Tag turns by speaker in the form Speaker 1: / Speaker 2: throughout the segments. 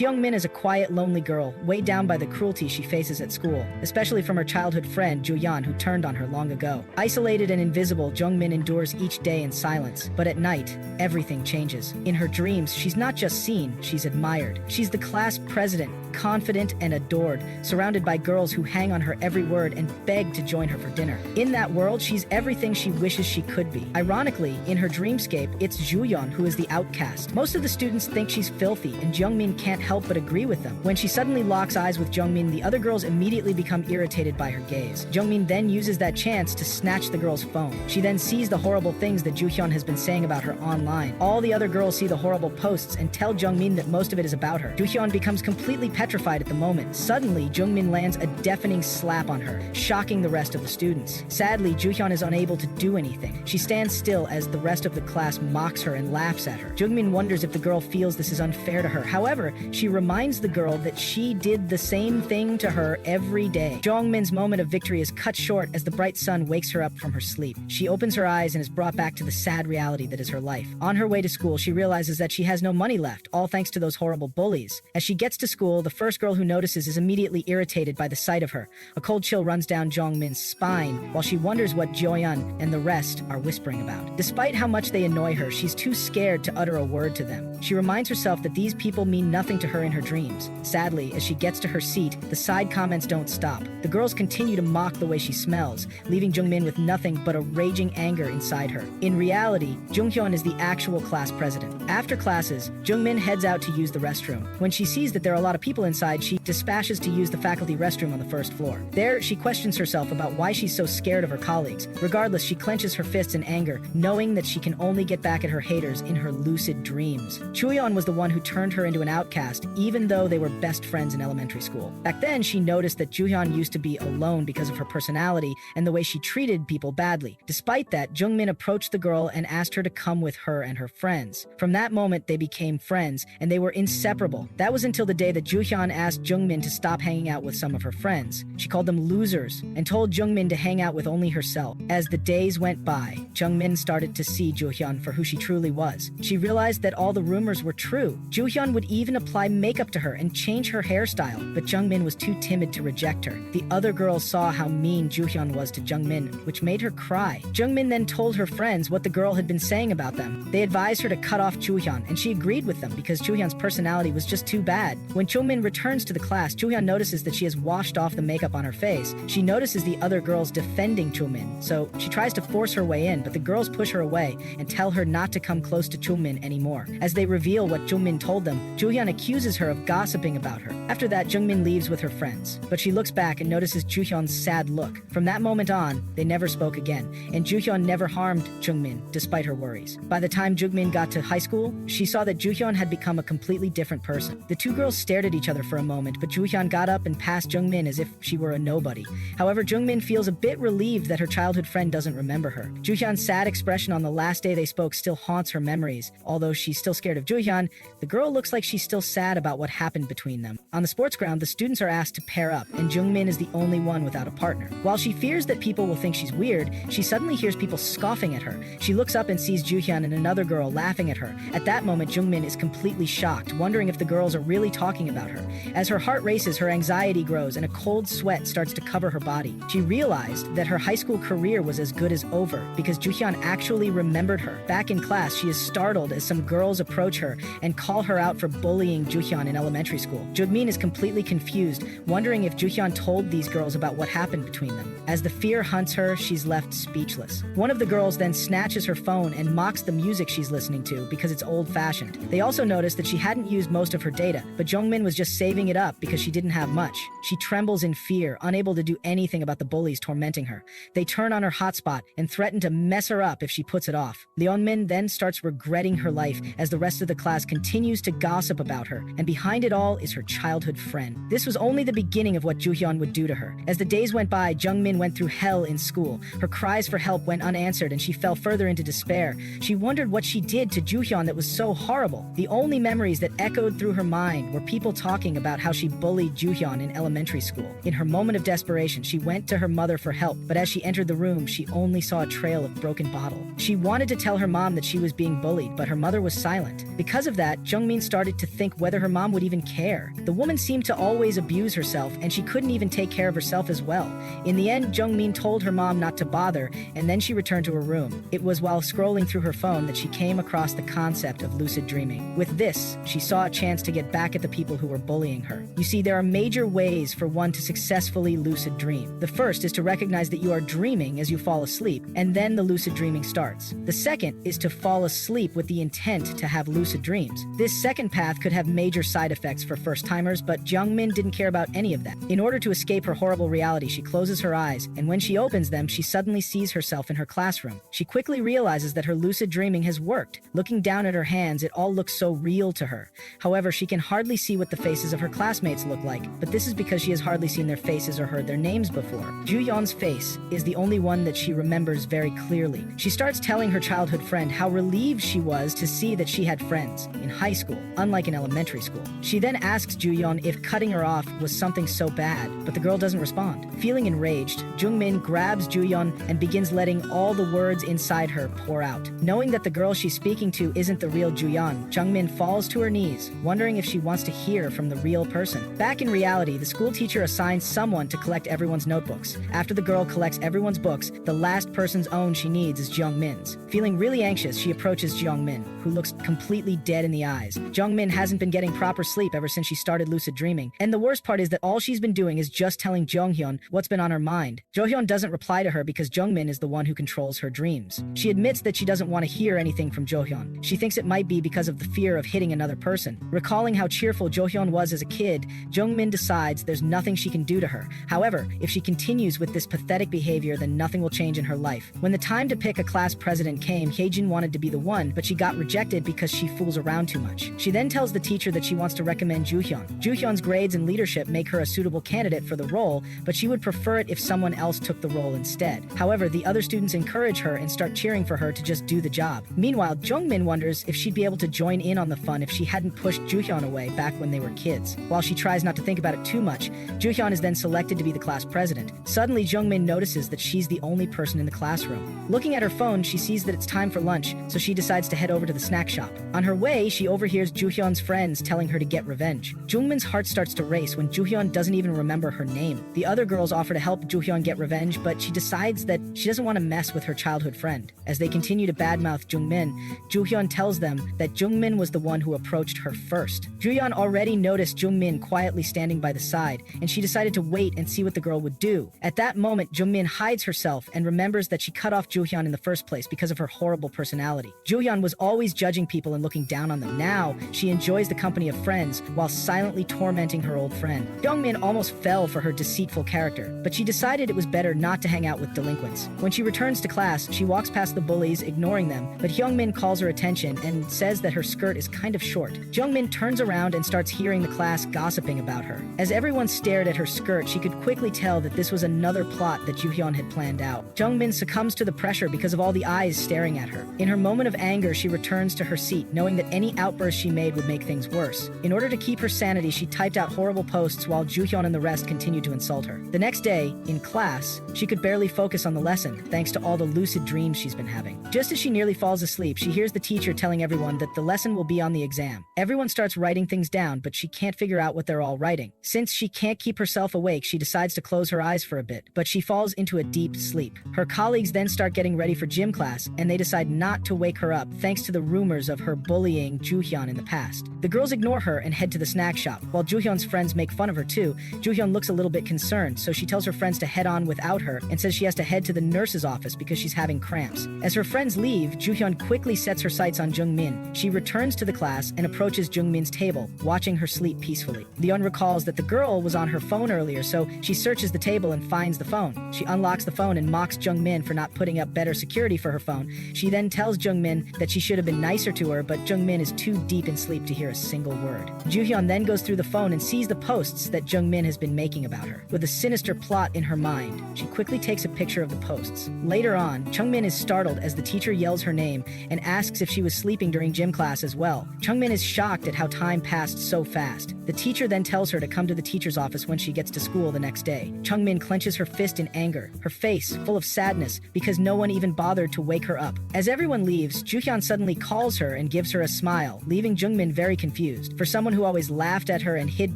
Speaker 1: Jung Min is a quiet, lonely girl, weighed down by the cruelty she faces at school, especially from her childhood friend Ju-Hian, who turned on her long ago. Isolated and invisible, Jung Min endures each day in silence, but at night, everything changes. In her dreams, she's not just seen, she's admired. She's the class president, confident and adored, surrounded by girls who hang on her every word and beg to join her for dinner. In that world, she's everything she wishes she could be. Ironically, in her dreamscape, it's Ju-Hian who is the outcast. Most of the students think she's filthy, and Jung Min can't help but agree with them. When she suddenly locks eyes with Jung Min, the other girls immediately become irritated by her gaze. Jung Min then uses that chance to snatch the girl's phone. She then sees the horrible things that Ju-Hian has been saying about her online. All the other girls see the horrible posts and tell Jung Min that most of it is about her. Ju-Hian becomes completely petrified at the moment. Suddenly, Jung Min lands a deafening slap on her, shocking the rest of the students. Sadly, Ju-Hian is unable to do anything. She stands still as the rest of the class mocks her and laughs at her. Jung Min wonders if the girl feels this is unfair to her. However, she reminds the girl that she did the same thing to her every day. Jung Min's moment of victory is cut short as the bright sun wakes her up from her sleep. She opens her eyes and is brought back to the sad reality that is her life. On her way to school, she realizes that she has no money left, all thanks to those horrible bullies. As she gets to school, the first girl who notices is immediately irritated by the sight of her. A cold chill runs down Jung Min's spine while she wonders what Ju-Hian and the rest are whispering about. Despite how much they annoy her, she's too scared to utter a word to them. She reminds herself that these people mean nothing to her in her dreams. Sadly, as she gets to her seat, the side comments don't stop. The girls continue to mock the way she smells, leaving Jung Min with nothing but a raging anger inside her. In reality, Jung-hyun is the actual class president. After classes, Jung Min heads out to use the restroom. When she sees that there are a lot of people inside, she dispatches to use the faculty restroom on the first floor. There, she questions herself about why she's so scared of her colleagues. Regardless, she clenches her fists in anger, knowing that she can only get back at her haters in her lucid dreams. Ju-Hian was the one who turned her into an outcast, even though they were best friends in elementary school. Back then, she noticed that Ju-Hian used to be alone because of her personality and the way she treated people badly. Despite that, Jung Min approached the girl and asked her to come with her and her friends. From that moment, they became friends, and they were inseparable. That was until the day that Ju-Hian asked Jung Min to stop hanging out with some of her friends. She called them losers and told Jung Min to hang out with only herself. As the days went by, Jung Min started to see Ju-Hian for who she truly was. She realized that all the rumors were true. Ju-Hian would even apply makeup to her and change her hairstyle, but Jung Min was too timid to reject her. The other girls saw how mean Ju-Hian was to Jung Min, which made her cry. Jung Min then told her friends what the girl had been saying about them. They advised her to cut off Ju-Hian, and she agreed with them because Ju-Hian's personality was just too bad. When Jung Min returns to the class, Ju-Hian notices that she has washed off the makeup on her face. She notices the other girls defending Jung Min, so she tries to force her way in, but the girls push her away and tell her not to come close to Jung Min anymore. As they reveal what Jung Min told them, Ju-Hian accuses her of gossiping about her. After that, Jung Min leaves with her friends, but she looks back and notices Ju-Hyun's sad look. From that moment on, they never spoke again, and Ju-Hyun never harmed Jung Min, despite her worries. By the time Jung Min got to high school, she saw that Ju-Hyun had become a completely different person. The two girls stared at each other for a moment, but Ju-Hyun got up and passed Jung Min as if she were a nobody. However, Jung Min feels a bit relieved that her childhood friend doesn't remember her. Ju-Hyun's sad expression on the last day they spoke still haunts her memories. Although she's still scared of Ju-Hyun, the girl looks like she's still sad about what happened between them. On the sports ground, the students are asked to pair up, and Jung Min is the only one without a partner. While she fears that people will think she's weird, she suddenly hears people scoffing at her. She looks up and sees Ju-Hyun and another girl laughing at her. At that moment, Jung Min is completely shocked, wondering if the girls are really talking about her. As her heart races, her anxiety grows, and a cold sweat starts to cover her body. She realized that her high school career was as good as over because Ju-Hyun actually remembered her. Back in class, she is startled as some girls approach her and call her out for bullying Ju-Hyun in elementary school. Jung Min is completely confused, wondering if Ju-Hyun told these girls about what happened between them. As the fear hunts her, she's left speechless. One of the girls then snatches her phone and mocks the music she's listening to because it's old-fashioned. They also notice that she hadn't used most of her data, but Jung Min was just saving it up because she didn't have much. She trembles in fear, unable to do anything about the bullies tormenting her. They turn on her hotspot and threaten to mess her up if she puts it off. Jung Min then starts regretting her life as the rest of the class continues to gossip about her, and behind it all is her childhood friend. This was only the beginning of what Ju-Hyun would do to her. As the days went by, Jung Min went through hell in school. Her cries for help went unanswered and she fell further into despair. She wondered what she did to Ju-Hyun that was so horrible. The only memories that echoed through her mind were people talking about how she bullied Ju-Hyun in elementary school. In her moment of desperation, she went to her mother for help, but as she entered the room, she only saw a trail of broken bottle. She wanted to tell her mom that she was being bullied, but her mother was silent. Because of that, Jung Min started to think whether whether her mom would even care. The woman seemed to always abuse herself, and she couldn't even take care of herself as well. In the end, Jung Min told her mom not to bother, and then she returned to her room. It was while scrolling through her phone that she came across the concept of lucid dreaming. With this, she saw a chance to get back at the people who were bullying her. You see, there are major ways for one to successfully lucid dream. The first is to recognize that you are dreaming as you fall asleep, and then the lucid dreaming starts. The second is to fall asleep with the intent to have lucid dreams. This second path could have major side effects for first-timers, but Jung Min didn't care about any of that. In order to escape her horrible reality, she closes her eyes, and when she opens them, she suddenly sees herself in her classroom. She quickly realizes that her lucid dreaming has worked. Looking down at her hands, it all looks so real to her. However, she can hardly see what the faces of her classmates look like, but this is because she has hardly seen their faces or heard their names before. Ju-Hian's face is the only one that she remembers very clearly. She starts telling her childhood friend how relieved she was to see that she had friends in high school, unlike in elementary school. She then asks Ju-Hian if cutting her off was something so bad, but the girl doesn't respond. Feeling enraged, Jung Min grabs Ju-Hian and begins letting all the words inside her pour out. Knowing that the girl she's speaking to isn't the real Ju-Hian, Jung Min falls to her knees, wondering if she wants to hear from the real person. Back in reality, the school teacher assigns someone to collect everyone's notebooks. After the girl collects everyone's books, the last person's own she needs is Jung Min's. Feeling really anxious, she approaches Jung Min, who looks completely dead in the eyes. Jung Min hasn't been getting proper sleep ever since she started lucid dreaming, and the worst part is that all she's been doing is just telling Jung-hyun what's been on her mind. Jo-hyun doesn't reply to her because Jung Min is the one who controls her dreams. She admits that she doesn't want to hear anything from Jo-hyun. She thinks it might be because of the fear of hitting another person. Recalling how cheerful Jo-hyun was as a kid, Jung Min decides there's nothing she can do to her. However, if she continues with this pathetic behavior, then nothing will change in her life. When the time to pick a class president came, Haejin wanted to be the one, but she got rejected because she fools around too much. She then tells the teacher that she wants to recommend Ju-Hyun. Ju-Hyun's grades and leadership make her a suitable candidate for the role, but she would prefer it if someone else took the role instead. However, the other students encourage her and start cheering for her to just do the job. Meanwhile, Jung Min wonders if she'd be able to join in on the fun if she hadn't pushed Ju-Hyun away back when they were kids. While she tries not to think about it too much, Ju-Hyun is then selected to be the class president. Suddenly, Jung Min notices that she's the only person in the classroom. Looking at her phone, she sees that it's time for lunch, so she decides to head over to the snack shop. On her way, she overhears Ju-Hyun's friends telling her to get revenge. Jung Min's heart starts to race when Ju-Hyun doesn't even remember her name. The other girls offer to help Ju-Hyun get revenge, but she decides that she doesn't want to mess with her childhood friend. As they continue to badmouth Jung Min, Ju-Hyun tells them that Jung Min was the one who approached her first. Ju-Hyun already noticed Jung Min quietly standing by the side, and she decided to wait and see what the girl would do. At that moment, Jung Min hides herself and remembers that she cut off Ju-Hyun in the first place because of her horrible personality. Ju-Hyun was always judging people and looking down on them. Now, she enjoys the company of friends while silently tormenting her old friend. Jung Min almost fell for her deceitful character, but she decided it was better not to hang out with delinquents. When she returns to class, she walks past the bullies, ignoring them, but Jung Min calls her attention and says that her skirt is kind of short. Jung Min turns around and starts hearing the class gossiping about her. As everyone stared at her skirt, she could quickly tell that this was another plot that Ju-Hyun had planned out. Jung Min succumbs to the pressure because of all the eyes staring at her. In her moment of anger, she returns to her seat, knowing that any outburst she made would make things worse. In order to keep her sanity, she typed out horrible posts while Ju-Hyun and the rest continued to insult her. The next day, in class, she could barely focus on the lesson, thanks to all the lucid dreams she's been having. Just as she nearly falls asleep, she hears the teacher telling everyone that the lesson will be on the exam. Everyone starts writing things down, but she can't figure out what they're all writing. Since she can't keep herself awake, she decides to close her eyes for a bit, but she falls into a deep sleep. Her colleagues then start getting ready for gym class, and they decide not to wake her up thanks to the rumors of her bullying Ju-Hyun in the past. The girls ignore her and head to the snack shop. While Ju-Hyun's friends make fun of her too, Ju-Hyun looks a little bit concerned, so she tells her friends to head on without her and says she has to head to the nurse's office because she's having cramps. As her friends leave, Ju-Hyun quickly sets her sights on Jung Min. She returns to the class and approaches Jung Min's table, watching her sleep peacefully. Leon recalls that the girl was on her phone earlier, so she searches the table and finds the phone. She unlocks the phone and mocks Jung Min for not putting up better security for her phone. She then tells Jung Min that she should have been nicer to her, but Jung Min is too deep in sleep to hear a single word. Ju-Hyun then goes through the phone and sees the posts that Jung Min has been making about her. With a sinister plot in her mind, she quickly takes a picture of the posts. Later on, Jung Min is startled as the teacher yells her name and asks if she was sleeping during gym class as well. Jung Min is shocked at how time passed so fast. The teacher then tells her to come to the teacher's office when she gets to school the next day. Jung Min clenches her fist in anger, her face full of sadness because no one even bothered to wake her up. As everyone leaves, Ju-Hyun suddenly calls her and gives her a smile, leaving Jung Min very confused. confused. For someone who always laughed at her and hid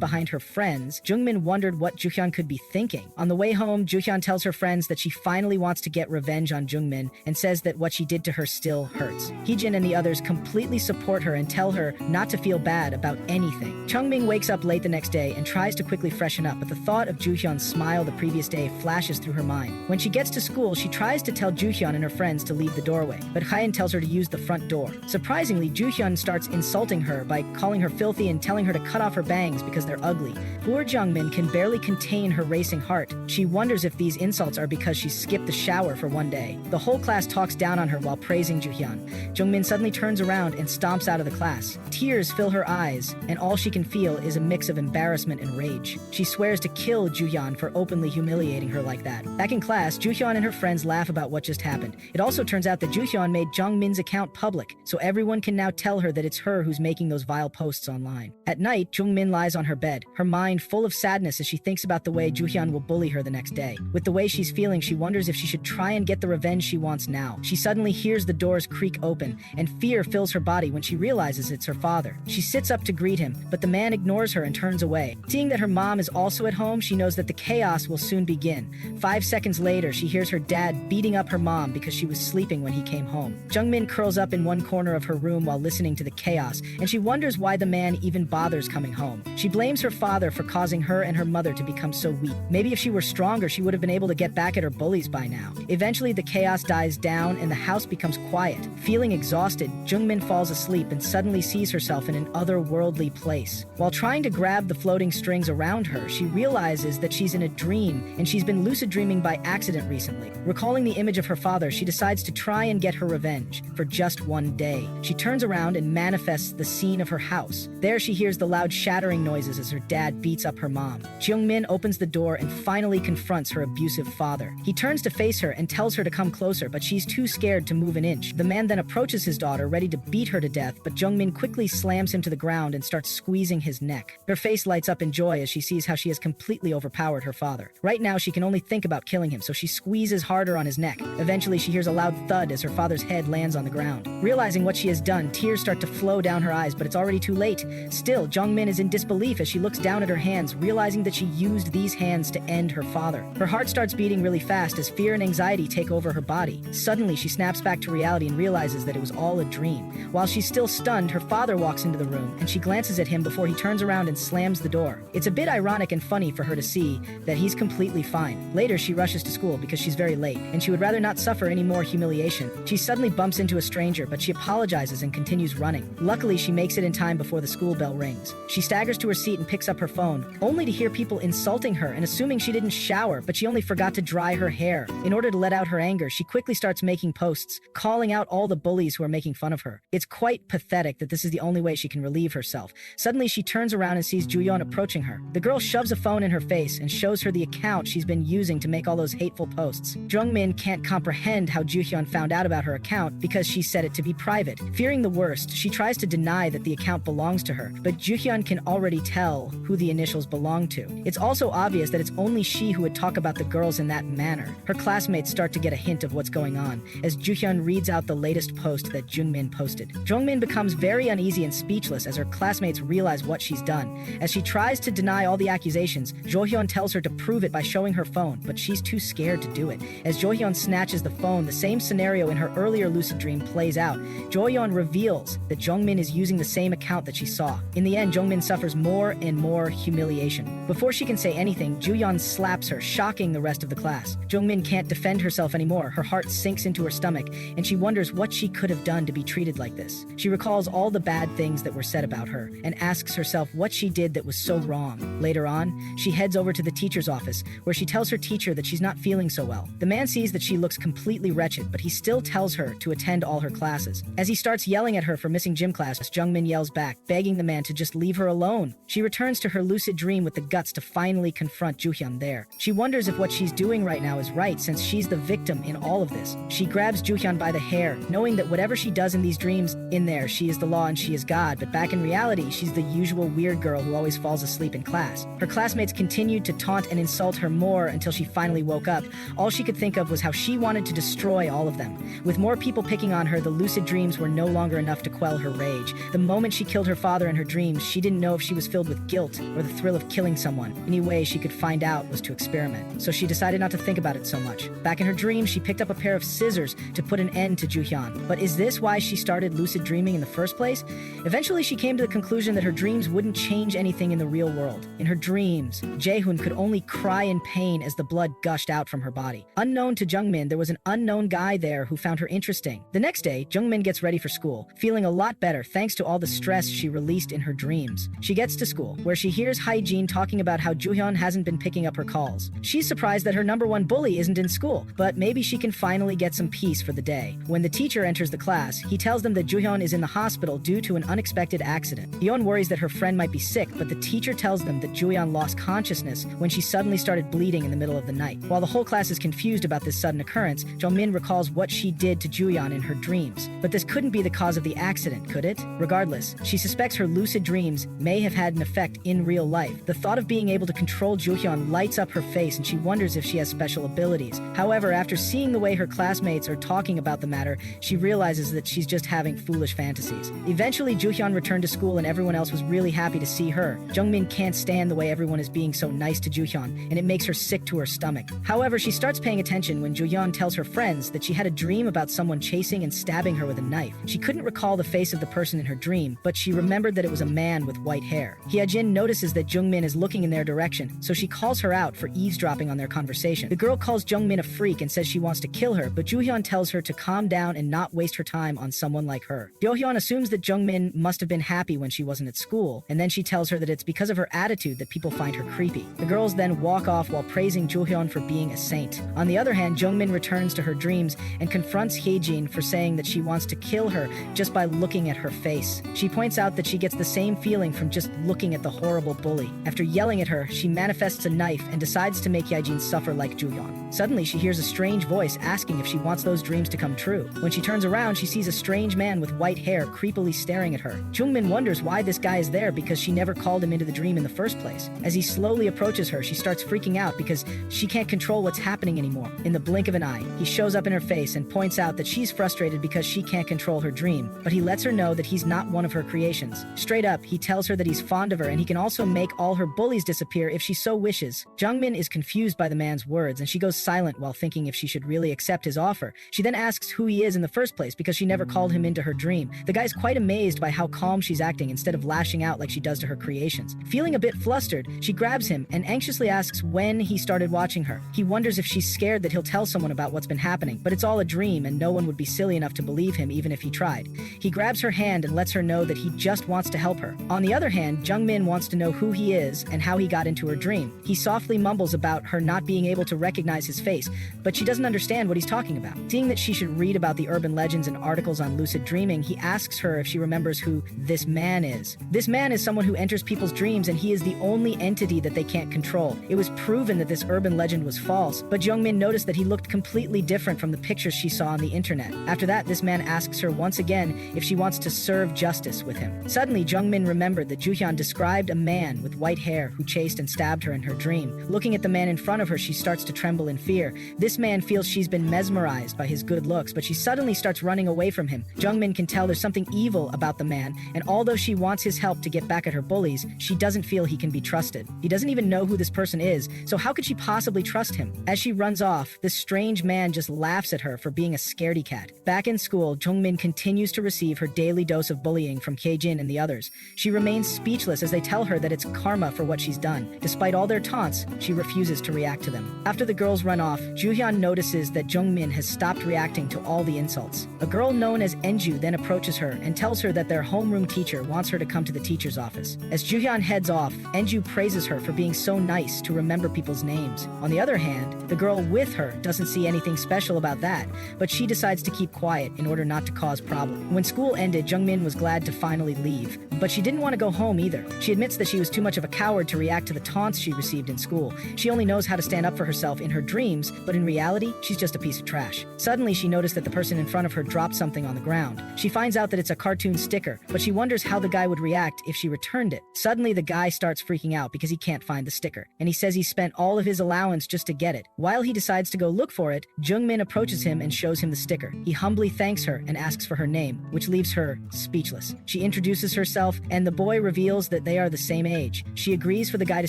Speaker 1: behind her friends, Jung Min wondered what Ju-Hian could be thinking. On the way home, Ju-Hian tells her friends that she finally wants to get revenge on Jung Min and says that what she did to her still hurts. Hee-jin and the others completely support her and tell her not to feel bad about anything. Chung-ming wakes up late the next day and tries to quickly freshen up, but the thought of Ju-Hyun's smile the previous day flashes through her mind. When she gets to school, she tries to tell Ju-Hyun and her friends to leave the doorway, but Hye-in tells her to use the front door. Surprisingly, Ju-Hyun starts insulting her by calling her filthy and telling her to cut off her bangs because they're ugly. Poor Jung-min can barely contain her racing heart. She wonders if these insults are because she skipped the shower for one day. The whole class talks down on her while praising Ju-Hyun. Jung-min suddenly turns around and stomps out of the class. Tears fill her eyes, and all she can feel is a mix of embarrassment and rage. She swears to kill Ju-Hyun for openly humiliating her like that. Back in class, Ju-Hyun and her friends laugh about what just happened. It also turns out that Ju-Hyun made Jung Min's account public, so everyone can now tell her that it's her who's making those vile posts online. At night, Jung Min lies on her bed, her mind full of sadness as she thinks about the way Ju-Hyun will bully her the next day. With the way she's feeling, she wonders if she should try and get the revenge she wants now. She suddenly hears the doors creak open, and fear fills her body when she realizes it's her father. She sits up to greet him, but the man ignores her and turns away. Seeing that her mom is also at home, she knows that the chaos will soon begin. 5 seconds later, she hears her dad beating up her mom because she was sleeping when he came home. Jung Min curls up in one corner of her room while listening to the chaos, and she wonders why the man even bothers coming home. She blames her father for causing her and her mother to become so weak. Maybe if she were stronger, she would have been able to get back at her bullies by now. Eventually, the chaos dies down and the house becomes quiet. Feeling exhausted, Jung Min falls asleep and suddenly sees herself in an otherworldly place. While trying to grab the floating strings around her, she realizes that she's in a dream and she's been lucid dreaming by accident recently. Recalling the image of her father, she decides to try and get her revenge for just one day. She turns around and manifests the scene of her house. There she hears the loud shattering noises as her dad beats up her mom. Jung Min opens the door and finally confronts her abusive father. He turns to face her and tells her to come closer, but she's too scared to move an inch. The man then approaches his daughter, ready to beat her to death, but Jung Min quickly slams him to the ground and starts squeezing his neck. Her face lights up in joy as she sees how she has completely overpowered her father. Right now, she can only think about killing him, so she squeezes harder on his neck. Eventually, she hears a loud thud as her father's head lands on the ground. Realizing what she has done, tears start to flow down her eyes, but it's already too late. Still, Jung Min is in disbelief as she looks down at her hands, realizing that she used these hands to end her father. Her heart starts beating really fast as fear and anxiety take over her body. Suddenly, she snaps back to reality and realizes that it was all a dream. While she's still stunned, her father walks into the room, and she glances at him before he turns around and slams the door. It's a bit ironic and funny for her to see that he's completely fine. Later, she rushes to school because she's very late, and she would rather not suffer any more humiliation. She suddenly bumps into a stranger, but she apologizes and continues running. Luckily, she makes it in time before the school bell rings. She staggers to her seat and picks up her phone, only to hear people insulting her and assuming she didn't shower, but she only forgot to dry her hair. In order to let out her anger, she quickly starts making posts, calling out all the bullies who are making fun of her. It's quite pathetic that this is the only way she can relieve herself. Suddenly, she turns around and sees Ju-Yeon approaching her. The girl shoves a phone in her face and shows her the account she's been using to make all those hateful posts. Jung Min can't comprehend how Ju-Hyun found out about her account because she set it to be private. Fearing the worst, she tries to deny that the account belongs to her, but Ju-Hyun can already tell who the initials belong to. It's also obvious that it's only she who would talk about the girls in that manner. Her classmates start to get a hint of what's going on as Ju-Hyun reads out the latest post that Jung Min posted. Jung Min becomes very uneasy and speechless as her classmates realize what she's done. As she tries to deny all the accusations, Jo-Hyun tells her to prove it by showing her phone, but she's too scared to do it. As Jo-Hyun snatches the phone, the same scenario in her earlier lucid dream plays out. Jo-Hyun reveals that Jung Min is using the same account that she saw. In the end, Jung Min suffers more and more humiliation. Before she can say anything, Ju-Hyun slaps her, shocking the rest of the class. Jung Min can't defend herself anymore. Her heart sinks into her stomach, and she wonders what she could have done to be treated like this. She recalls all the bad things that were said about her, and asks herself what she did that was so wrong. Later on, she heads over to the teacher's office, where she tells her teacher that she's not feeling so well. The man sees that she looks completely wretched, but he still tells her to attend all her classes. As he starts yelling at her for missing gym class, Jung Min yells back, begging the man to just leave her alone. She returns to her lucid dream with the guts to finally confront Ju-Hyun there. She wonders if what she's doing right now is right, since she's the victim in all of this. She grabs Ju-Hyun by the hair, knowing that whatever she does in these dreams, in there, she is the law and she is God, but back in reality, she's the usual weird girl who always falls asleep in class. Her classmates continued to taunt and insult her more until she finally woke up. All she could think of was how she wanted to destroy all of them. With more people picking on her, the lucid dreams were no longer enough to quell her rage. The moment she killed her father in her dreams, she didn't know if she was filled with guilt or the thrill of killing someone. Any way she could find out was to experiment, so she decided not to think about it so much. Back in her dreams, she picked up a pair of scissors to put an end to Ju-Hian. But is this why she started lucid dreaming in the first place? Eventually, she came to the conclusion that her dreams wouldn't change anything in the real world. In her dreams, Jae-hoon could only cry in pain as the blood gushed out from her body. Unknown to Jung Min, there was an unknown guy there who found her interesting. The next day, Jung Min gets ready for school, feeling a lot better thanks to all the stress she released in her dreams. She gets to school, where she hears Hae-jin talking about how Ju-Hian hasn't been picking up her calls. She's surprised that her #1 bully isn't in school, but maybe she can finally get some peace for the day. When the teacher enters the class, he tells them that Ju-Hian is in the hospital due to an unexpected accident. Yeon worries that her friend might be sick, but the teacher tells them that Ju-Hian lost consciousness when she suddenly started bleeding in the middle of the night. While the whole class is confused about this sudden occurrence, Jung Min recalls what she did to Ju-Hian in her dreams. But this couldn't be the cause of the accident, could it? Regardless, she suspects her lucid dreams may have had an effect in real life. The thought of being able to control Ju-Hian lights up her face, and she wonders if she has special abilities. However, after seeing the way her classmates are talking about the matter, she realizes that she's just having foolish fantasies. Eventually, Ju-Hian returned to school and everyone else was really happy to see her. Jung Min can't stand the way everyone is being so nice to Ju-Hian, and it makes her sick to her stomach. However, she starts paying attention when Ju-Hian tells her friends that she had a dream about someone chasing and stabbing her with a knife. She couldn't recall the face of the person in her dream, but she remembered that it was a man with white hair. Hye-jin notices that Jung Min is looking in their direction, so she calls her out for eavesdropping on their conversation. The girl calls Jung Min a freak and says she wants to kill her, but Ju-Hyun tells her to calm down and not waste her time on someone like her. Ju-Hyun assumes that Jung Min must have been happy when she wasn't at school, and then she tells her that it's because of her attitude that people find her creepy. The girls then walk off while praising Ju-Hyun for being a saint. On the other hand, Jung Min returns to her dreams and confronts Hye-jin for saying that she wants to kill her just by looking at her face. She points out that she gets the same feeling from just looking at the horrible bully. After yelling at her, she manifests a knife and decides to make Hye-jin suffer like Ju-Hyun. Suddenly, she hears a strange voice asking if she wants those dreams to come true. When she turns around, she sees a strange man with white hair creepily staring at her. Jung Min wonders why this guy is there because she never called him into the dream in the first place. As he slowly approaches her, she starts freaking out because she can't control what's happening anymore. In the blink of an eye, he shows up in her face and points out that she's frustrated because she can't control her dream, but he lets her know that he's not one of her creations. Straight up, he tells her that he's fond of her and he can also make all her bullies disappear if she so wishes. Jung Min is confused by the man's words and she goes silent while thinking if she should really accept his offer. She then asks who he is in the first place because she never called him into her dream. The guy's quite amazed by how calm she's acting instead of lashing out like she does to her creations. Feeling a bit flustered, she grabs him and anxiously asks when he started watching her. He wonders if she's scared that he'll tell someone about what's been happening, but it's all a dream and no one would be silly enough to believe him even if he tried. He grabs her hand and lets her know that he just wants to help her. On the other hand, Jung Min wants to know who he is and how he got into her dream. He softly mumbles about her not being able to recognize his face, but she doesn't understand what he's talking about. Seeing that she should read about the urban legends and articles on lucid dreaming, he asks her if she remembers who this man is. This man is someone who enters people's dreams and he is the only entity that they can't control. It was proven that this urban legend was false, but Jung Min noticed that he looked completely different from the pictures she saw on the internet. After that, this man asks her once again if she wants to serve justice with him. Suddenly, Jung Min remembered that Ju-Hyun described a man with white hair who chased and stabbed her in her dream. Looking at the man in front of her, she starts to tremble in fear. This man feels she's been mesmerized by his good looks, but she suddenly starts running away from him. Jung Min can tell there's something evil about the man, and although she wants his help to get back at her bullies, she doesn't feel he can be trusted. He doesn't even know who this person is, so how could she possibly trust him? As she runs off, this strange man just laughs at her for being a scaredy cat. Back in school, Jung Min continues to receive her daily dose of bullying from Hye-jin and the others. She remains speechless as they tell her that it's karma for what she's done. Despite all their taunts, she refuses to react to them. After the girls run off, Ju-Hyun notices that Jung Min has stopped reacting to all the insults. A girl known as Enju then approaches her and tells her that their homeroom teacher wants her to come to the teacher's office. As Ju-Hyun heads off, Enju praises her for being so nice to remember people's names. On the other hand, the girl with her doesn't see anything special about that, but she decides to keep quiet in order not to cause problems. When school ended, Jung Min was glad to finally leave, but she didn't want to go home either. She admits that she was too much of a coward to react to the taunts she received in school. She only knows how to stand up for herself in her dreams, but in reality, she's just a piece of trash. Suddenly, she noticed that the person in front of her dropped something on the ground. She finds out that it's a cartoon sticker, but she wonders how the guy would react if she returned it. Suddenly, the guy starts freaking out because he can't find the sticker, and he says he spent all of his allowance just to get it. While he decides to go look for it, Jung Min approaches him and shows him the sticker. He humbly thanks her and asks for her name, which leaves her speechless. She She introduces herself, and the boy reveals that they are the same age. She agrees for the guy to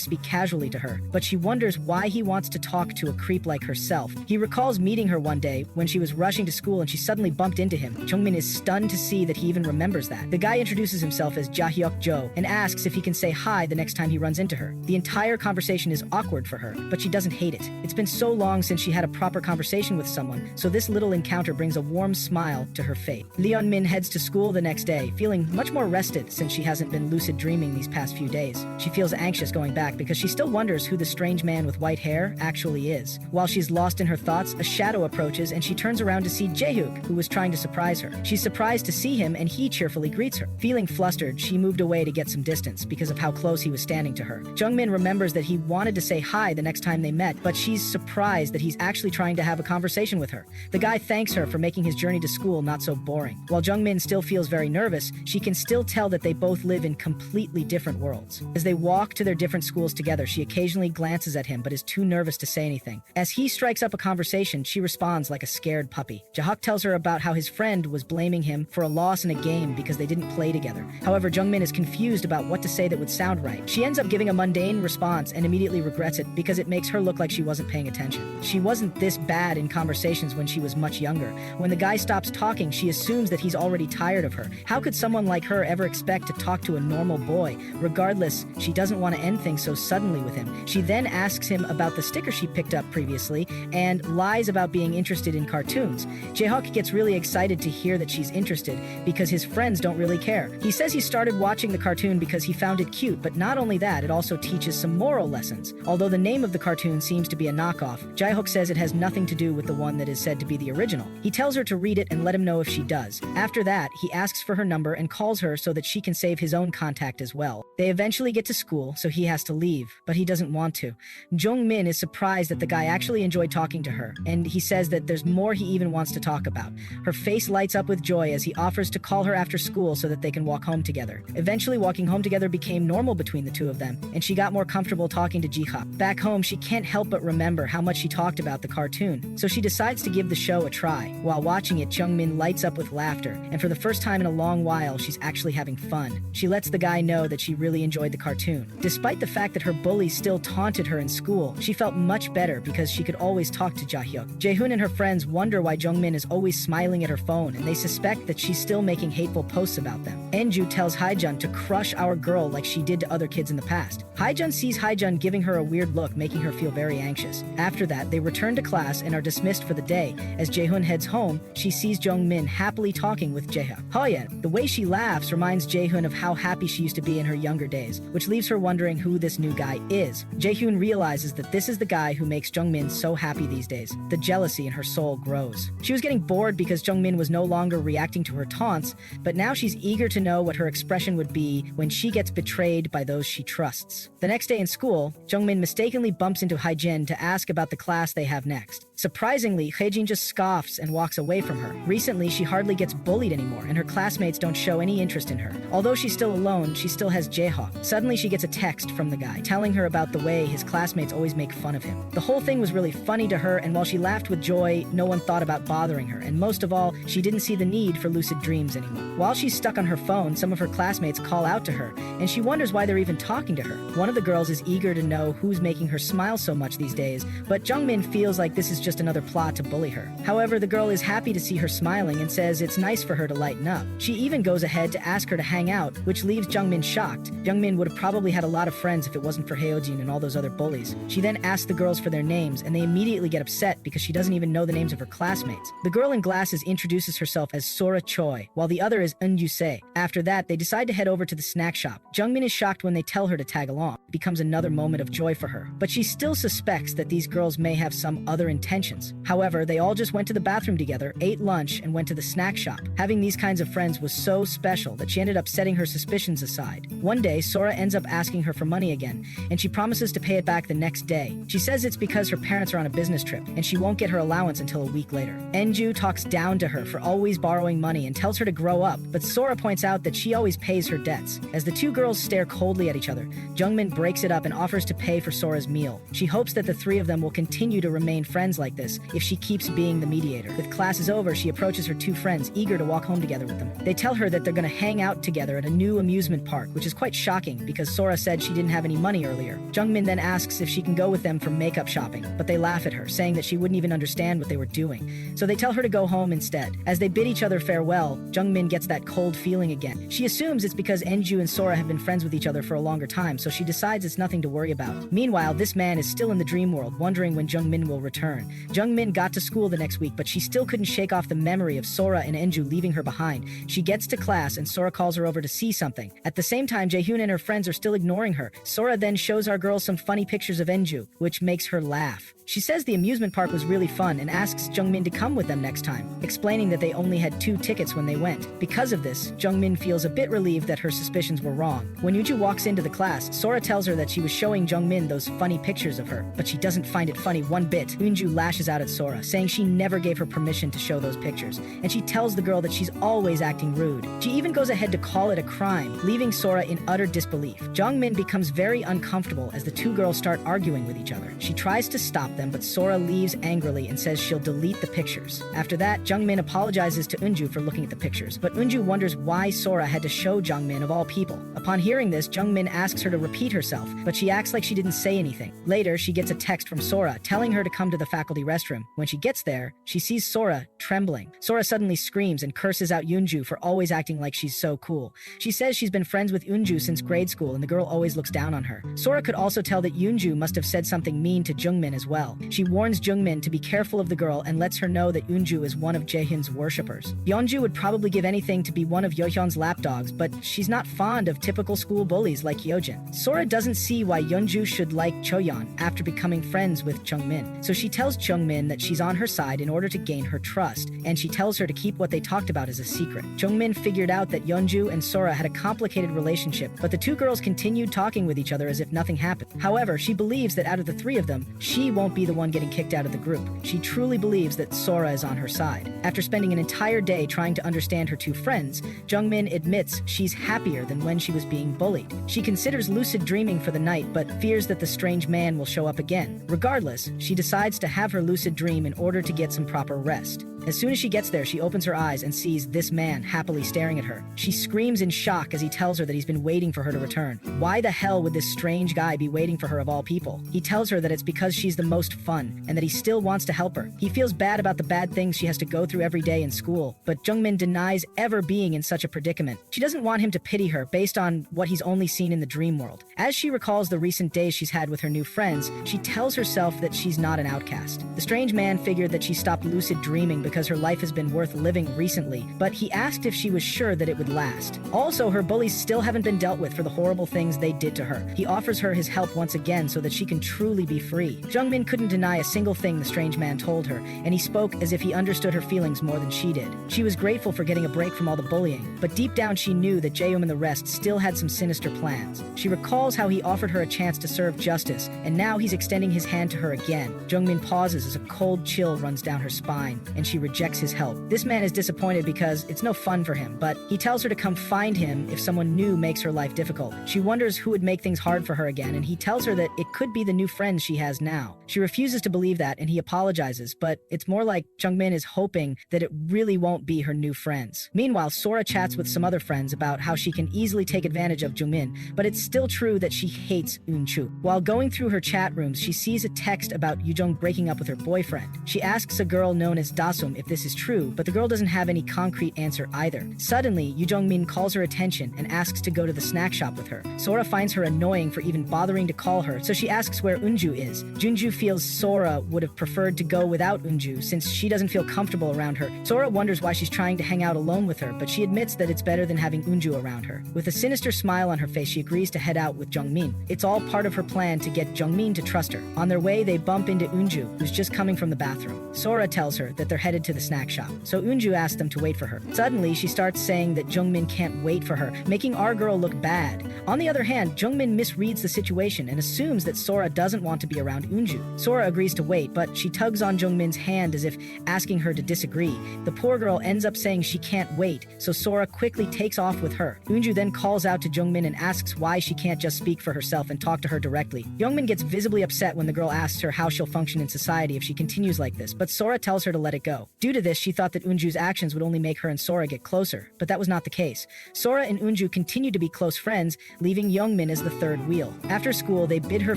Speaker 1: speak casually to her, but she wonders why he wants to talk to a creep like herself. He recalls meeting her one day when she was rushing to school and she suddenly bumped into him. Jung Min is stunned to see that he even remembers that. The guy introduces himself as Jahyuk Jo and asks if he can say hi the next time he runs into her. The entire conversation is awkward for her, but she doesn't hate it. It's been so long since she had a proper conversation with someone, so this little encounter brings a warm smile to her face. Leon Min heads to school the next day, feeling much more rested since she hasn't been lucid dreaming these past few days. She feels anxious going back because she still wonders who the strange man with white hair actually is. While she's lost in her thoughts, a shadow approaches and she turns around to see Jaehook, who was trying to surprise her. She's surprised to see him and he cheerfully greets her. Feeling flustered, she moved away to get some distance because of how close he was standing to her. Jung Min remembers that he wanted to say hi the next time they met, but she's surprised that he's actually trying to have a conversation with her. The guy thanks her for making his journey to school not so boring. While Jung Min still feels very nervous, she can still tell that they both live in completely different worlds. As they walk to their different schools together, she occasionally glances at him but is too nervous to say anything. As he strikes up a conversation, she responds like a scared puppy. Jahyuk tells her about how his friend was blaming him for a loss in a game because they didn't play together. However, Jung Min is confused about what to say that would sound right. She ends up giving a mundane response and immediately regrets it because it makes her look like she wasn't paying attention. She wasn't this bad in conversations when she was much younger. When the guy stops talking, she assumes that he's already tired of her. How could someone like her ever expect to talk to a normal boy? Regardless, she doesn't want to end things so suddenly with him. She then asks him about the sticker she picked up previously and lies about being interested in cartoons. Jaehook gets really excited to hear that she's interested because his friends don't really care. He says he started watching the cartoon because he found it cute, but not only that, it also teaches some moral lessons. Although the name of the cartoon seems to be a knockoff, Jaehook says it has nothing to do with the one that is said to be the original. He tells her to read it and let him know if she does. After that, he asks for her number and calls her so that she can save his own contact as well. They eventually get to school, so he has to leave, but he doesn't want to. Jung Min is surprised that the guy actually enjoyed talking to her, and he says that there's more he even wants to talk about. Her face lights up with joy as he offers to call her after school so that they can walk home together. Eventually, walking home together became normal between the two of them, and she got more comfortable talking to Ji-ha. Back home, she can't help but remember how much she talked about the cartoon, so she decides to give the show a try. While watching it, Jung Min lights up with laughter, and for the first time in a long while, she's actually having fun. She lets the guy know that she really enjoyed the cartoon. Despite the fact that her bullies still taunted her in school, she felt much better because she could always talk to Jaehyuk. Jaehoon and her friends wonder why Jung Min is always smiling at her phone, and they suspect that she's still making hateful posts about them. Enju tells Haejun to crush our girl like she did to other kids in the past. Haejun sees Haejun giving her a weird look, making her feel very anxious. After that, they return to class and are dismissed for the day. As Jaehoon heads home, she sees Jung Min happily talking with Jaehyuk. Haeyeon, the way she laughs reminds Jaehoon of how happy she used to be in her younger days, which leaves her wondering who this new guy is. Jaehoon realizes that this is the guy who makes Jung Min so happy these days. The jealousy in her soul grows. She was getting bored because Jung Min was no longer reacting to her taunts, but now she's eager to know what her expression would be when she gets betrayed by those she trusts. The next day in school, Jung Min mistakenly bumps into Haejin to ask about the class they have next. Surprisingly, Haejin just scoffs and walks away from her. Recently, she hardly gets bullied anymore, and her classmates don't show any interest in her. Although she's still alone, she still has Jaeha. Suddenly, she gets a text from the guy, telling her about the way his classmates always make fun of him. The whole thing was really funny to her, and while she laughed with joy, no one thought about bothering her, and most of all, she didn't see the need for lucid dreams anymore. While she's stuck on her phone, some of her classmates call out to her, and she wonders why they're even talking to her. One of the girls is eager to know who's making her smile so much these days, but Jung Min feels like this is just another plot to bully her. However, the girl is happy to see her smiling and says it's nice for her to lighten up. She even goes ahead to ask her to hang out, which leaves Jung Min shocked. Jung Min would have probably had a lot of friends if it wasn't for Haeojin and all those other bullies. She then asks the girls for their names, and they immediately get upset because she doesn't even know the names of her classmates. The girl in glasses introduces herself as Sora Choi, while the other is Eun Yusei. After that, they decide to head over to the snack shop. Jung Min is shocked when they tell her to tag along. It becomes another moment of joy for her. But she still suspects that these girls may have some other intentions. However, they all just went to the bathroom together, ate lunch, and went to the snack shop. Having these kinds of friends was so special that she ended up setting her suspicions aside. One day, Sora ends up asking her for money again, and she promises to pay it back the next day. She says it's because her parents are on a business trip, and she won't get her allowance until a week later. Enju talks down to her for always borrowing money and tells her to grow up, but Sora points out that she always pays her debts. As the two girls stare coldly at each other, Jung Min breaks it up and offers to pay for Sora's meal. She hopes that the three of them will continue to remain friends like this if she keeps being the mediator. With classes over, she approaches her two friends, eager to walk home together with them. They tell her that they're gonna hang out together at a new amusement park, which is quite shocking because Sora said she didn't have any money earlier. Jung Min then asks if she can go with them for makeup shopping, but they laugh at her, saying that she wouldn't even understand what they were doing. So they tell her to go home instead. As they bid each other farewell, Jung Min gets that cold feeling again. She assumes it's because Enju and Sora have been friends with each other for a longer time, so she decides it's nothing to worry about. Meanwhile, this man is still in the dream world, wondering when Jung Min will return. Jung Min got to school the next week, but she still couldn't shake off the memory of Sora and Enju leaving her behind. She gets to class and Sora calls her over to see something. At the same time, Ju-Hian and her friends are still ignoring her. Sora then shows our girl some funny pictures of Enju, which makes her laugh. She says the amusement park was really fun and asks Jung Min to come with them next time, explaining that they only had 2 tickets when they went. Because of this, Jung Min feels a bit relieved that her suspicions were wrong. When Yuju walks into the class, Sora tells her that she was showing Jung Min those funny pictures of her, but she doesn't find it funny one bit. Eunju lashes out at Sora, saying she never gave her permission to show those pictures, and she tells the girl that she's always acting rude. She even goes ahead to call it a crime, leaving Sora in utter disbelief. Jung Min becomes very uncomfortable as the 2 girls start arguing with each other. She tries to stop them, but Sora leaves angrily and says she'll delete the pictures. After that, Jung Min apologizes to Eunju for looking at the pictures, but Eunju wonders why Sora had to show Jung Min of all people. Upon hearing this, Jung Min asks her to repeat herself, but she acts like she didn't say anything. Later, she gets a text from Sora telling her to come to the faculty restroom. When she gets there, she sees Sora trembling. Sora suddenly screams and curses out Eunju for always acting like she's so cool. She says she's been friends with Eunju since grade school and the girl always looks down on her. Sora could also tell that Eunju must have said something mean to Jung Min as well. She warns Jung Min to be careful of the girl and lets her know that Eunju is one of Jaehyun's worshippers. Yeonju would probably give anything to be one of Yeohyun's lapdogs, but she's not fond of typical school bullies like Yeojin. Sora doesn't see why Yeonju should like Choyeon after becoming friends with Jung Min, so she tells Jung Min that she's on her side in order to gain her trust, and she tells her to keep what they talked about as a secret. Jung Min figured out that Yeonju and Sora had a complicated relationship, but the 2 girls continued talking with each other as if nothing happened. However, she believes that out of the 3 of them, she won't be the one getting kicked out of the group. She truly believes that Sora is on her side. After spending an entire day trying to understand her 2 friends, Jung Min admits she's happier than when she was being bullied. She considers lucid dreaming for the night, but fears that the strange man will show up again. Regardless, she decides to have her lucid dream in order to get some proper rest. As soon as she gets there, she opens her eyes and sees this man happily staring at her. She screams in shock as he tells her that he's been waiting for her to return. Why the hell would this strange guy be waiting for her of all people? He tells her that it's because she's the most fun, and that he still wants to help her. He feels bad about the bad things she has to go through every day in school, but Jung Min denies ever being in such a predicament. She doesn't want him to pity her based on what he's only seen in the dream world. As she recalls the recent days she's had with her new friends, she tells herself that she's not an outcast. The strange man figured that she stopped lucid dreaming because her life has been worth living recently, but he asked if she was sure that it would last. Also, her bullies still haven't been dealt with for the horrible things they did to her. He offers her his help once again so that she can truly be free. Jung Min couldn't deny a single thing the strange man told her, and he spoke as if he understood her feelings more than she did. She was grateful for getting a break from all the bullying, but deep down she knew that Jaehyun and the rest still had some sinister plans. She recalls how he offered her a chance to serve justice, and now he's extending his hand to her again. Jung Min pauses as a cold chill runs down her spine, and she rejects his help. This man is disappointed because it's no fun for him, but he tells her to come find him if someone new makes her life difficult. She wonders who would make things hard for her again, and he tells her that it could be the new friends she has now. She refuses to believe that, and he apologizes, but it's more like Jung Min is hoping that it really won't be her new friends. Meanwhile, Sora chats with some other friends about how she can easily take advantage of Jung Min, but it's still true that she hates Eunchu. While going through her chat rooms, she sees a text about Yujong breaking up with her boyfriend. She asks a girl known as Dasum if this is true, but the girl doesn't have any concrete answer either. Suddenly, Yujong Min calls her attention and asks to go to the snack shop with her. Sora finds her annoying for even bothering to call her, so she asks where Eunju is. Junju feels Sora would have preferred to go without Eunju since she doesn't feel comfortable around her. Sora wonders why she's trying to hang out alone with her, but she admits that it's better than having Eunju around her. With a sinister smile on her face, she agrees to head out with Jung Min. It's all part of her plan to get Jung Min to trust her. On their way, they bump into Eunju, who's just coming from the bathroom. Sora tells her that they're headed to the snack shop, so Eunju asks them to wait for her. Suddenly, she starts saying that Jung Min can't wait for her, making our girl look bad. On the other hand, Jung Min misreads the situation and assumes that Sora doesn't want to be around Eunju. Sora agrees to wait, but she tugs on Jung Min's hand as if asking her to disagree. The poor girl ends up saying she can't wait, so Sora quickly takes off with her. Eunju then calls out to Jung Min and asks why she can't just speak for herself and talk to her directly. Jung Min gets visibly upset when the girl asks her how she'll function in society if she continues like this, but Sora tells her to let it go. girl. Due to this, she thought that Eunju's actions would only make her and Sora get closer, but that was not the case. Sora and Eunju continued to be close friends, leaving Jung Min as the third wheel. After school, they bid her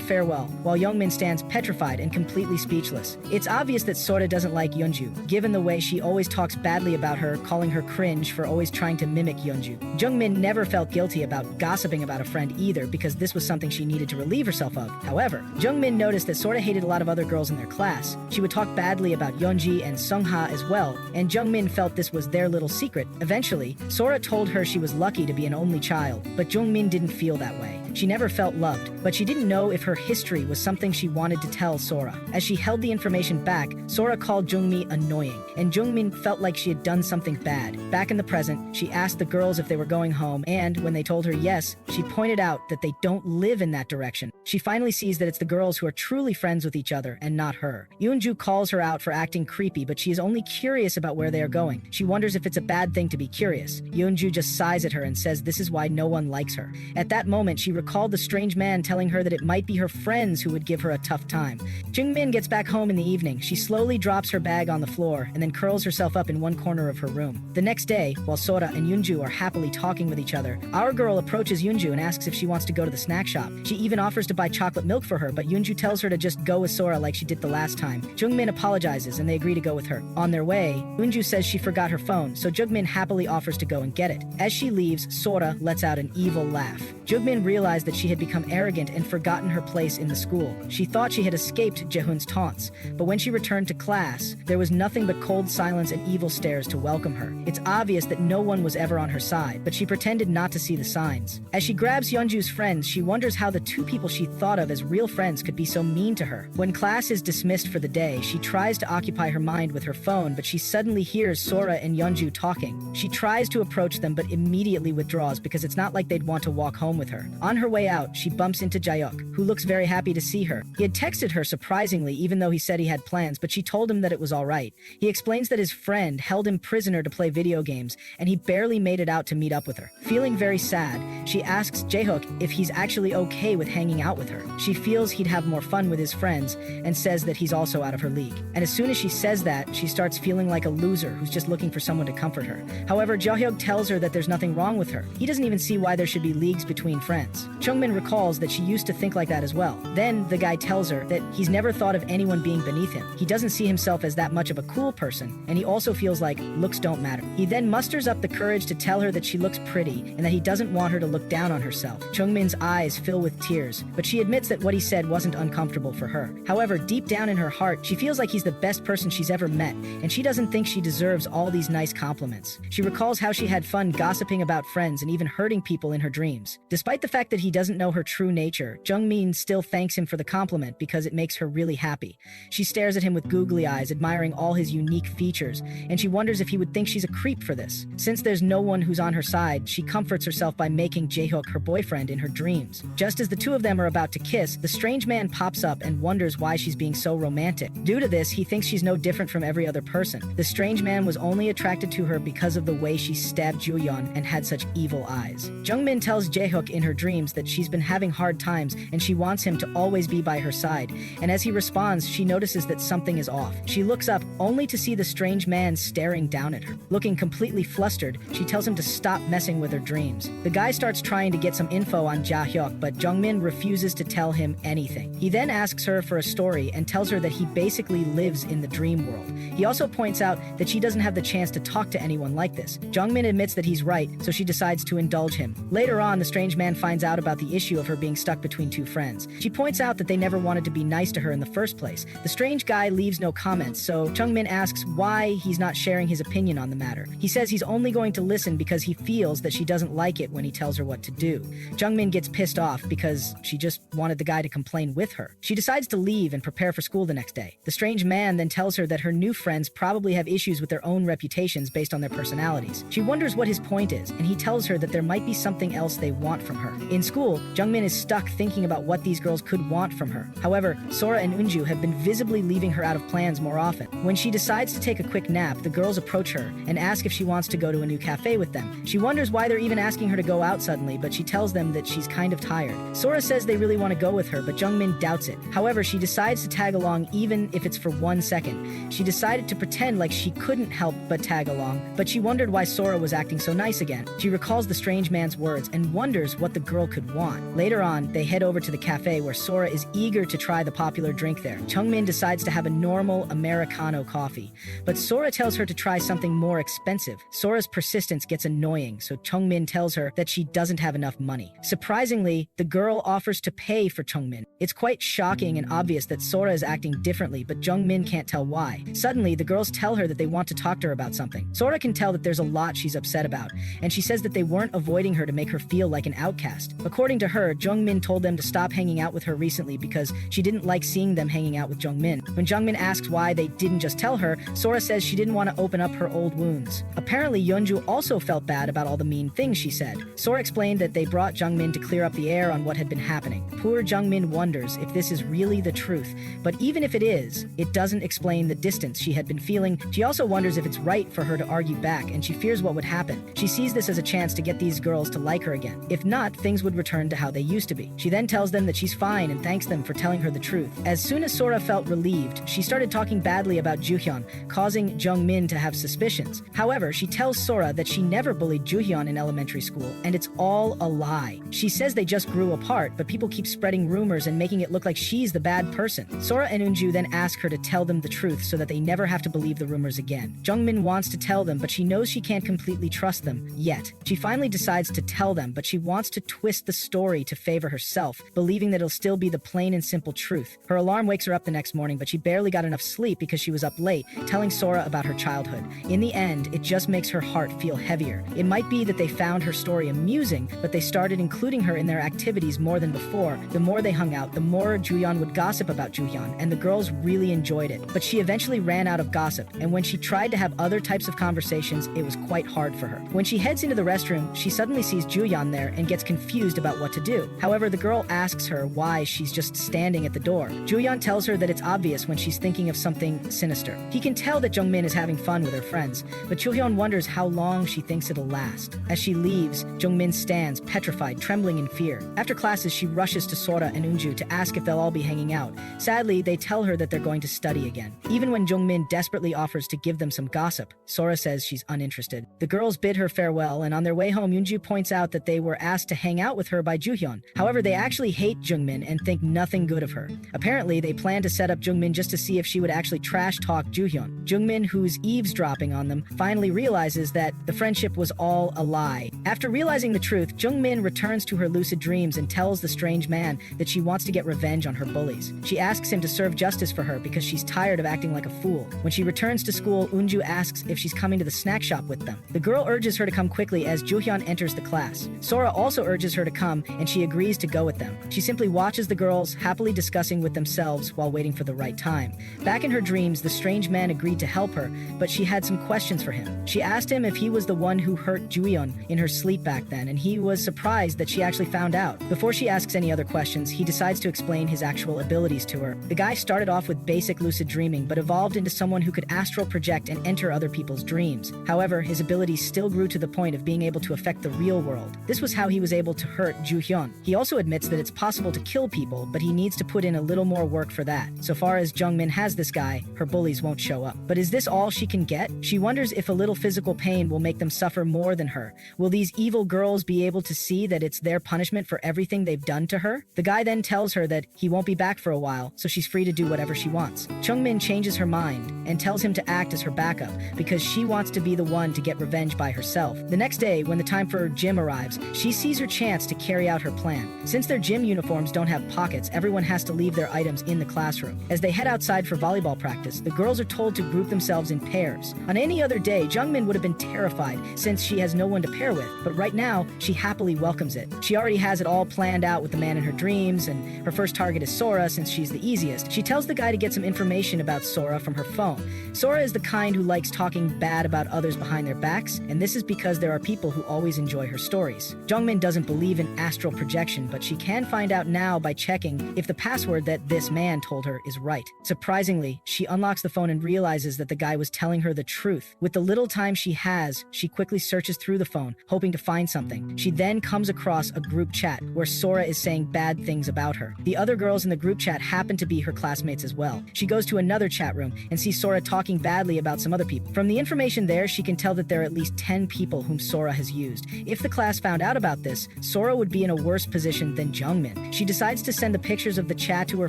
Speaker 1: farewell, while Jung Min stands petrified and completely speechless. It's obvious that Sora doesn't like Eunju, given the way she always talks badly about her, calling her cringe for always trying to mimic Eunju. Jung Min never felt guilty about gossiping about a friend either, because this was something she needed to relieve herself of. However, Jung Min noticed that Sora hated a lot of other girls in their class. She would talk badly about Yeonji and Sungha as well, and Jung Min felt this was their little secret. Eventually, Sora told her she was lucky to be an only child, but Jung Min didn't feel that way. She never felt loved, but she didn't know if her history was something she wanted to tell Sora. As she held the information back, Sora called Jung Mi annoying, and Jung Min felt like she had done something bad. Back in the present, she asked the girls if they were going home, and when they told her yes, she pointed out that they don't live in that direction. She finally sees that it's the girls who are truly friends with each other and not her. Eunju calls her out for acting creepy, but she is only curious about where they are going. She wonders if it's a bad thing to be curious. Eunju just sighs at her and says this is why no one likes her. At that moment, she recalled the strange man telling her that it might be her friends who would give her a tough time. Jung Min gets back home in the evening. She slowly drops her bag on the floor and then curls herself up in one corner of her room. The next day, while Sora and Eunju are happily talking with each other, our girl approaches Eunju and asks if she wants to go to the snack shop. She even offers to buy chocolate milk for her, but Eunju tells her to just go with Sora like she did the last time. Jung Min apologizes and they agree to go with her. On their way, Eunju says she forgot her phone, so Jung Min happily offers to go and get it. As she leaves, Sora lets out an evil laugh. Jung Min realized that she had become arrogant and forgotten her place in the school. She thought she had escaped Jaehoon's taunts, but when she returned to class, there was nothing but cold silence and evil stares to welcome her. It's obvious that no one was ever on her side, but she pretended not to see the signs. As she grabs Yeonju's friends, she wonders how the two people she thought of as real friends could be so mean to her. When class is dismissed for the day, she tries to occupy her mind with her phone, but she suddenly hears Sora and Yeonju talking. She tries to approach them, but immediately withdraws because it's not like they'd want to walk home with her. On her way out, she bumps into Jaehyuk, who looks very happy to see her. He had texted her surprisingly, even though he said he had plans, but she told him that it was alright. He explains that his friend held him prisoner to play video games, and he barely made it out to meet up with her. Feeling very sad, she asks Jaehyuk if he's actually okay with hanging out with her. She feels he'd have more fun with his friends, and says that he's also out of her league. And as soon as she says that, she starts feeling like a loser who's just looking for someone to comfort her. However, Jaehyuk tells her that there's nothing wrong with her. He doesn't even see why there should be leagues between friends. Jung Min recalls that she used to think like that as well. Then, the guy tells her that he's never thought of anyone being beneath him. He doesn't see himself as that much of a cool person, and he also feels like looks don't matter. He then musters up the courage to tell her that she looks pretty, and that he doesn't want her to look down on herself. Jung Min's eyes fill with tears, but she admits that what he said wasn't uncomfortable for her. However, deep down in her heart, she feels like he's the best person she's ever met, and she doesn't think she deserves all these nice compliments. She recalls how she had fun gossiping about friends and even hurting people in her dreams. Despite the fact that he doesn't know her true nature, Jung Min still thanks him for the compliment because it makes her really happy. She stares at him with googly eyes, admiring all his unique features, and she wonders if he would think she's a creep for this. Since there's no one who's on her side, she comforts herself by making Jaehyuk her boyfriend in her dreams. Just as the two of them are about to kiss, the strange man pops up and wonders why she's being so romantic. Due to this, he thinks she's no different from every other person. The strange man was only attracted to her because of the way she stabbed Ju-Hian and had such evil eyes. Jung Min tells Jaehyuk in her dreams that she's been having hard times and she wants him to always be by her side, and as he responds, she notices that something is off. She looks up, only to see the strange man staring down at her. Looking completely flustered, she tells him to stop messing with her dreams. The guy starts trying to get some info on Jaehyuk, but Jung Min refuses to tell him anything. He then asks her for a story and tells her that he basically lives in the dream world. He also points out that she doesn't have the chance to talk to anyone like this. Jung Min admits that he's right, so she decides to indulge him. Later on, the strange man finds out about the issue of her being stuck between two friends. She points out that they never wanted to be nice to her in the first place. The strange guy leaves no comments, so Jung Min asks why he's not sharing his opinion on the matter. He says he's only going to listen because he feels that she doesn't like it when he tells her what to do. Jung Min gets pissed off because she just wanted the guy to complain with her. She decides to leave and prepare for school the next day. The strange man then tells her that her new friends probably have issues with their own reputations based on their personalities. She wonders what his point is, and he tells her that there might be something else they want from her. In school, Jung Min is stuck thinking about what these girls could want from her. However, Sora and Eunju have been visibly leaving her out of plans more often. When she decides to take a quick nap, the girls approach her and ask if she wants to go to a new cafe with them. She wonders why they're even asking her to go out suddenly, but she tells them that she's kind of tired. Sora says they really want to go with her, but Jung Min doubts it. However, she decides to tag along even if it's for 1 second. She decided to pretend like she couldn't help but tag along, but she wondered why Sora was acting so nice again. She recalls the strange man's words and wonders what the girl could want. Later on, they head over to the cafe where Sora is eager to try the popular drink there. Jung Min decides to have a normal Americano coffee, but Sora tells her to try something more expensive. Sora's persistence gets annoying, so Jung Min tells her that she doesn't have enough money. Surprisingly, the girl offers to pay for Jung Min. It's quite shocking and obvious that Sora is acting differently, but Jung Min can't tell why. Suddenly, the girls tell her that they want to talk to her about something. Sora can tell that there's a lot she's upset about, and she says that they weren't avoiding her to make her feel like an outcast. According to her, Jung Min told them to stop hanging out with her recently because she didn't like seeing them hanging out with Jung Min. When Jung Min asks why they didn't just tell her, Sora says she didn't want to open up her old wounds. Apparently, Yeonju also felt bad about all the mean things she said. Sora explained that they brought Jung Min to clear up the air on what had been happening. Poor Jung Min wonders if this is really the truth, but even if it is, it doesn't explain the distance she had been feeling. She also wonders if it's right for her to argue back, and she fears what would happen. She sees this as a chance to get these girls to like her again. If not, things would return to how they used to be. She then tells them that she's fine and thanks them for telling her the truth. As soon as Sora felt relieved, she started talking badly about Ju-Hian, causing Jung Min to have suspicions. However, she tells Sora that she never bullied Ju-Hian in elementary school, and it's all a lie. She says they just grew apart, but people keep spreading rumors and making it look like she's the bad person. Sora and Eunju then ask her to tell them the truth so that they never have to believe the rumors again. Jung Min wants to tell them, but she knows she can't completely trust them yet. She finally decides to tell them, but she wants to twist the story to favor herself, believing that it'll still be the plain and simple truth. Her alarm wakes her up the next morning, but she barely got enough sleep because she was up late, telling Sora about her childhood. In the end, it just makes her heart feel heavier. It might be that they found her story amusing, but they started including her in their activities more than before. The more they hung out, the more Ju-Hian would gossip about Ju-Hian, and the girls really enjoyed it. But she eventually ran out of gossip, and when she tried to have other types of conversations, it was quite hard for her. When she heads into the restroom, she suddenly sees Ju-Hian there and gets confused about what to do. However, the girl asks her why she's just standing at the door. Ju-Hian tells her that it's obvious when she's thinking of something sinister. He can tell that Jung Min is having fun with her friends, but Ju-Hyun wonders how long she thinks it'll last. As she leaves, Jung Min stands, petrified, trembling in fear. After classes, she rushes to Sora and Eunju to ask if they'll all be hanging out. Sadly, they tell her that they're going to study again. Even when Jung Min desperately offers to give them some gossip, Sora says she's uninterested. The girls bid her farewell, and on their way home, Eunju points out that they were asked to hang out with her by Ju-Hyun. However, they actually hate Jung Min and think nothing good of her. Apparently, they plan to set up Jung Min just to see if she would actually trash talk Ju-Hyun. Jung Min, who's eavesdropping on them, finally realizes that the friendship was all a lie. After realizing the truth, Jung Min returns to her lucid dreams and tells the strange man that she wants to get revenge on her bullies. She asks him to serve justice for her because she's tired of acting like a fool. When she returns to school, Eunju asks if she's coming to the snack shop with them. The girl urges her to come quickly as Ju-Hyun enters the class. Sora also urges her to come, and she agrees to go with them. She simply watches the girls happily discussing with themselves while waiting for the right time. Back in her dreams, the strange man agreed to help her, but she had some questions for him. She asked him if he was the one who hurt Ju-Hyun in her sleep back then, and he was surprised that she actually found out. Before she asks any other questions, he decides to explain his actual abilities to her. The guy started off with basic lucid dreaming, but evolved into someone who could astral project and enter other people's dreams. However, his abilities still grew to the point of being able to affect the real world. This was how he was able to hurt Ju-Hyun. He also admits that it's possible to kill people, but he needs to put in a little more work for that. So far as Jung Min has this guy, her bullies won't show up. But is this all she can get? She wonders if a little physical pain will make them suffer more than her. Will these evil girls be able to see that it's their punishment for everything they've done to her? The guy then tells her that he won't be back for a while, so she's free to do whatever she wants. Jung Min changes her mind and tells him to act as her backup because she wants to be the one to get revenge by herself. The next day, when the time for gym arrives, she sees her chance to carry out her plan. Since their gym uniforms don't have pockets, everyone has to leave their items in the classroom. As they head outside for volleyball practice, the girls are told to group themselves in pairs. On any other day, Jung Min would have been terrified since she has no one to pair with, but right now, she happily welcomes it. She already has it all planned out with the man in her dreams, and her first target is Sora since she's the easiest. She tells the guy to get some information about Sora from her phone, phone. Sora is the kind who likes talking bad about others behind their backs, and this is because there are people who always enjoy her stories. Jung Min doesn't believe in astral projection, but she can find out now by checking if the password that this man told her is right. Surprisingly, she unlocks the phone and realizes that the guy was telling her the truth. With the little time she has, she quickly searches through the phone, hoping to find something. She then comes across a group chat where Sora is saying bad things about her. The other girls in the group chat happen to be her classmates as well. She goes to another chat room and sees Sora talking badly about some other people. From the information there, she can tell that there are at least 10 people whom Sora has used. If the class found out about this, Sora would be in a worse position than Jung Min. She decides to send the pictures of the chat to her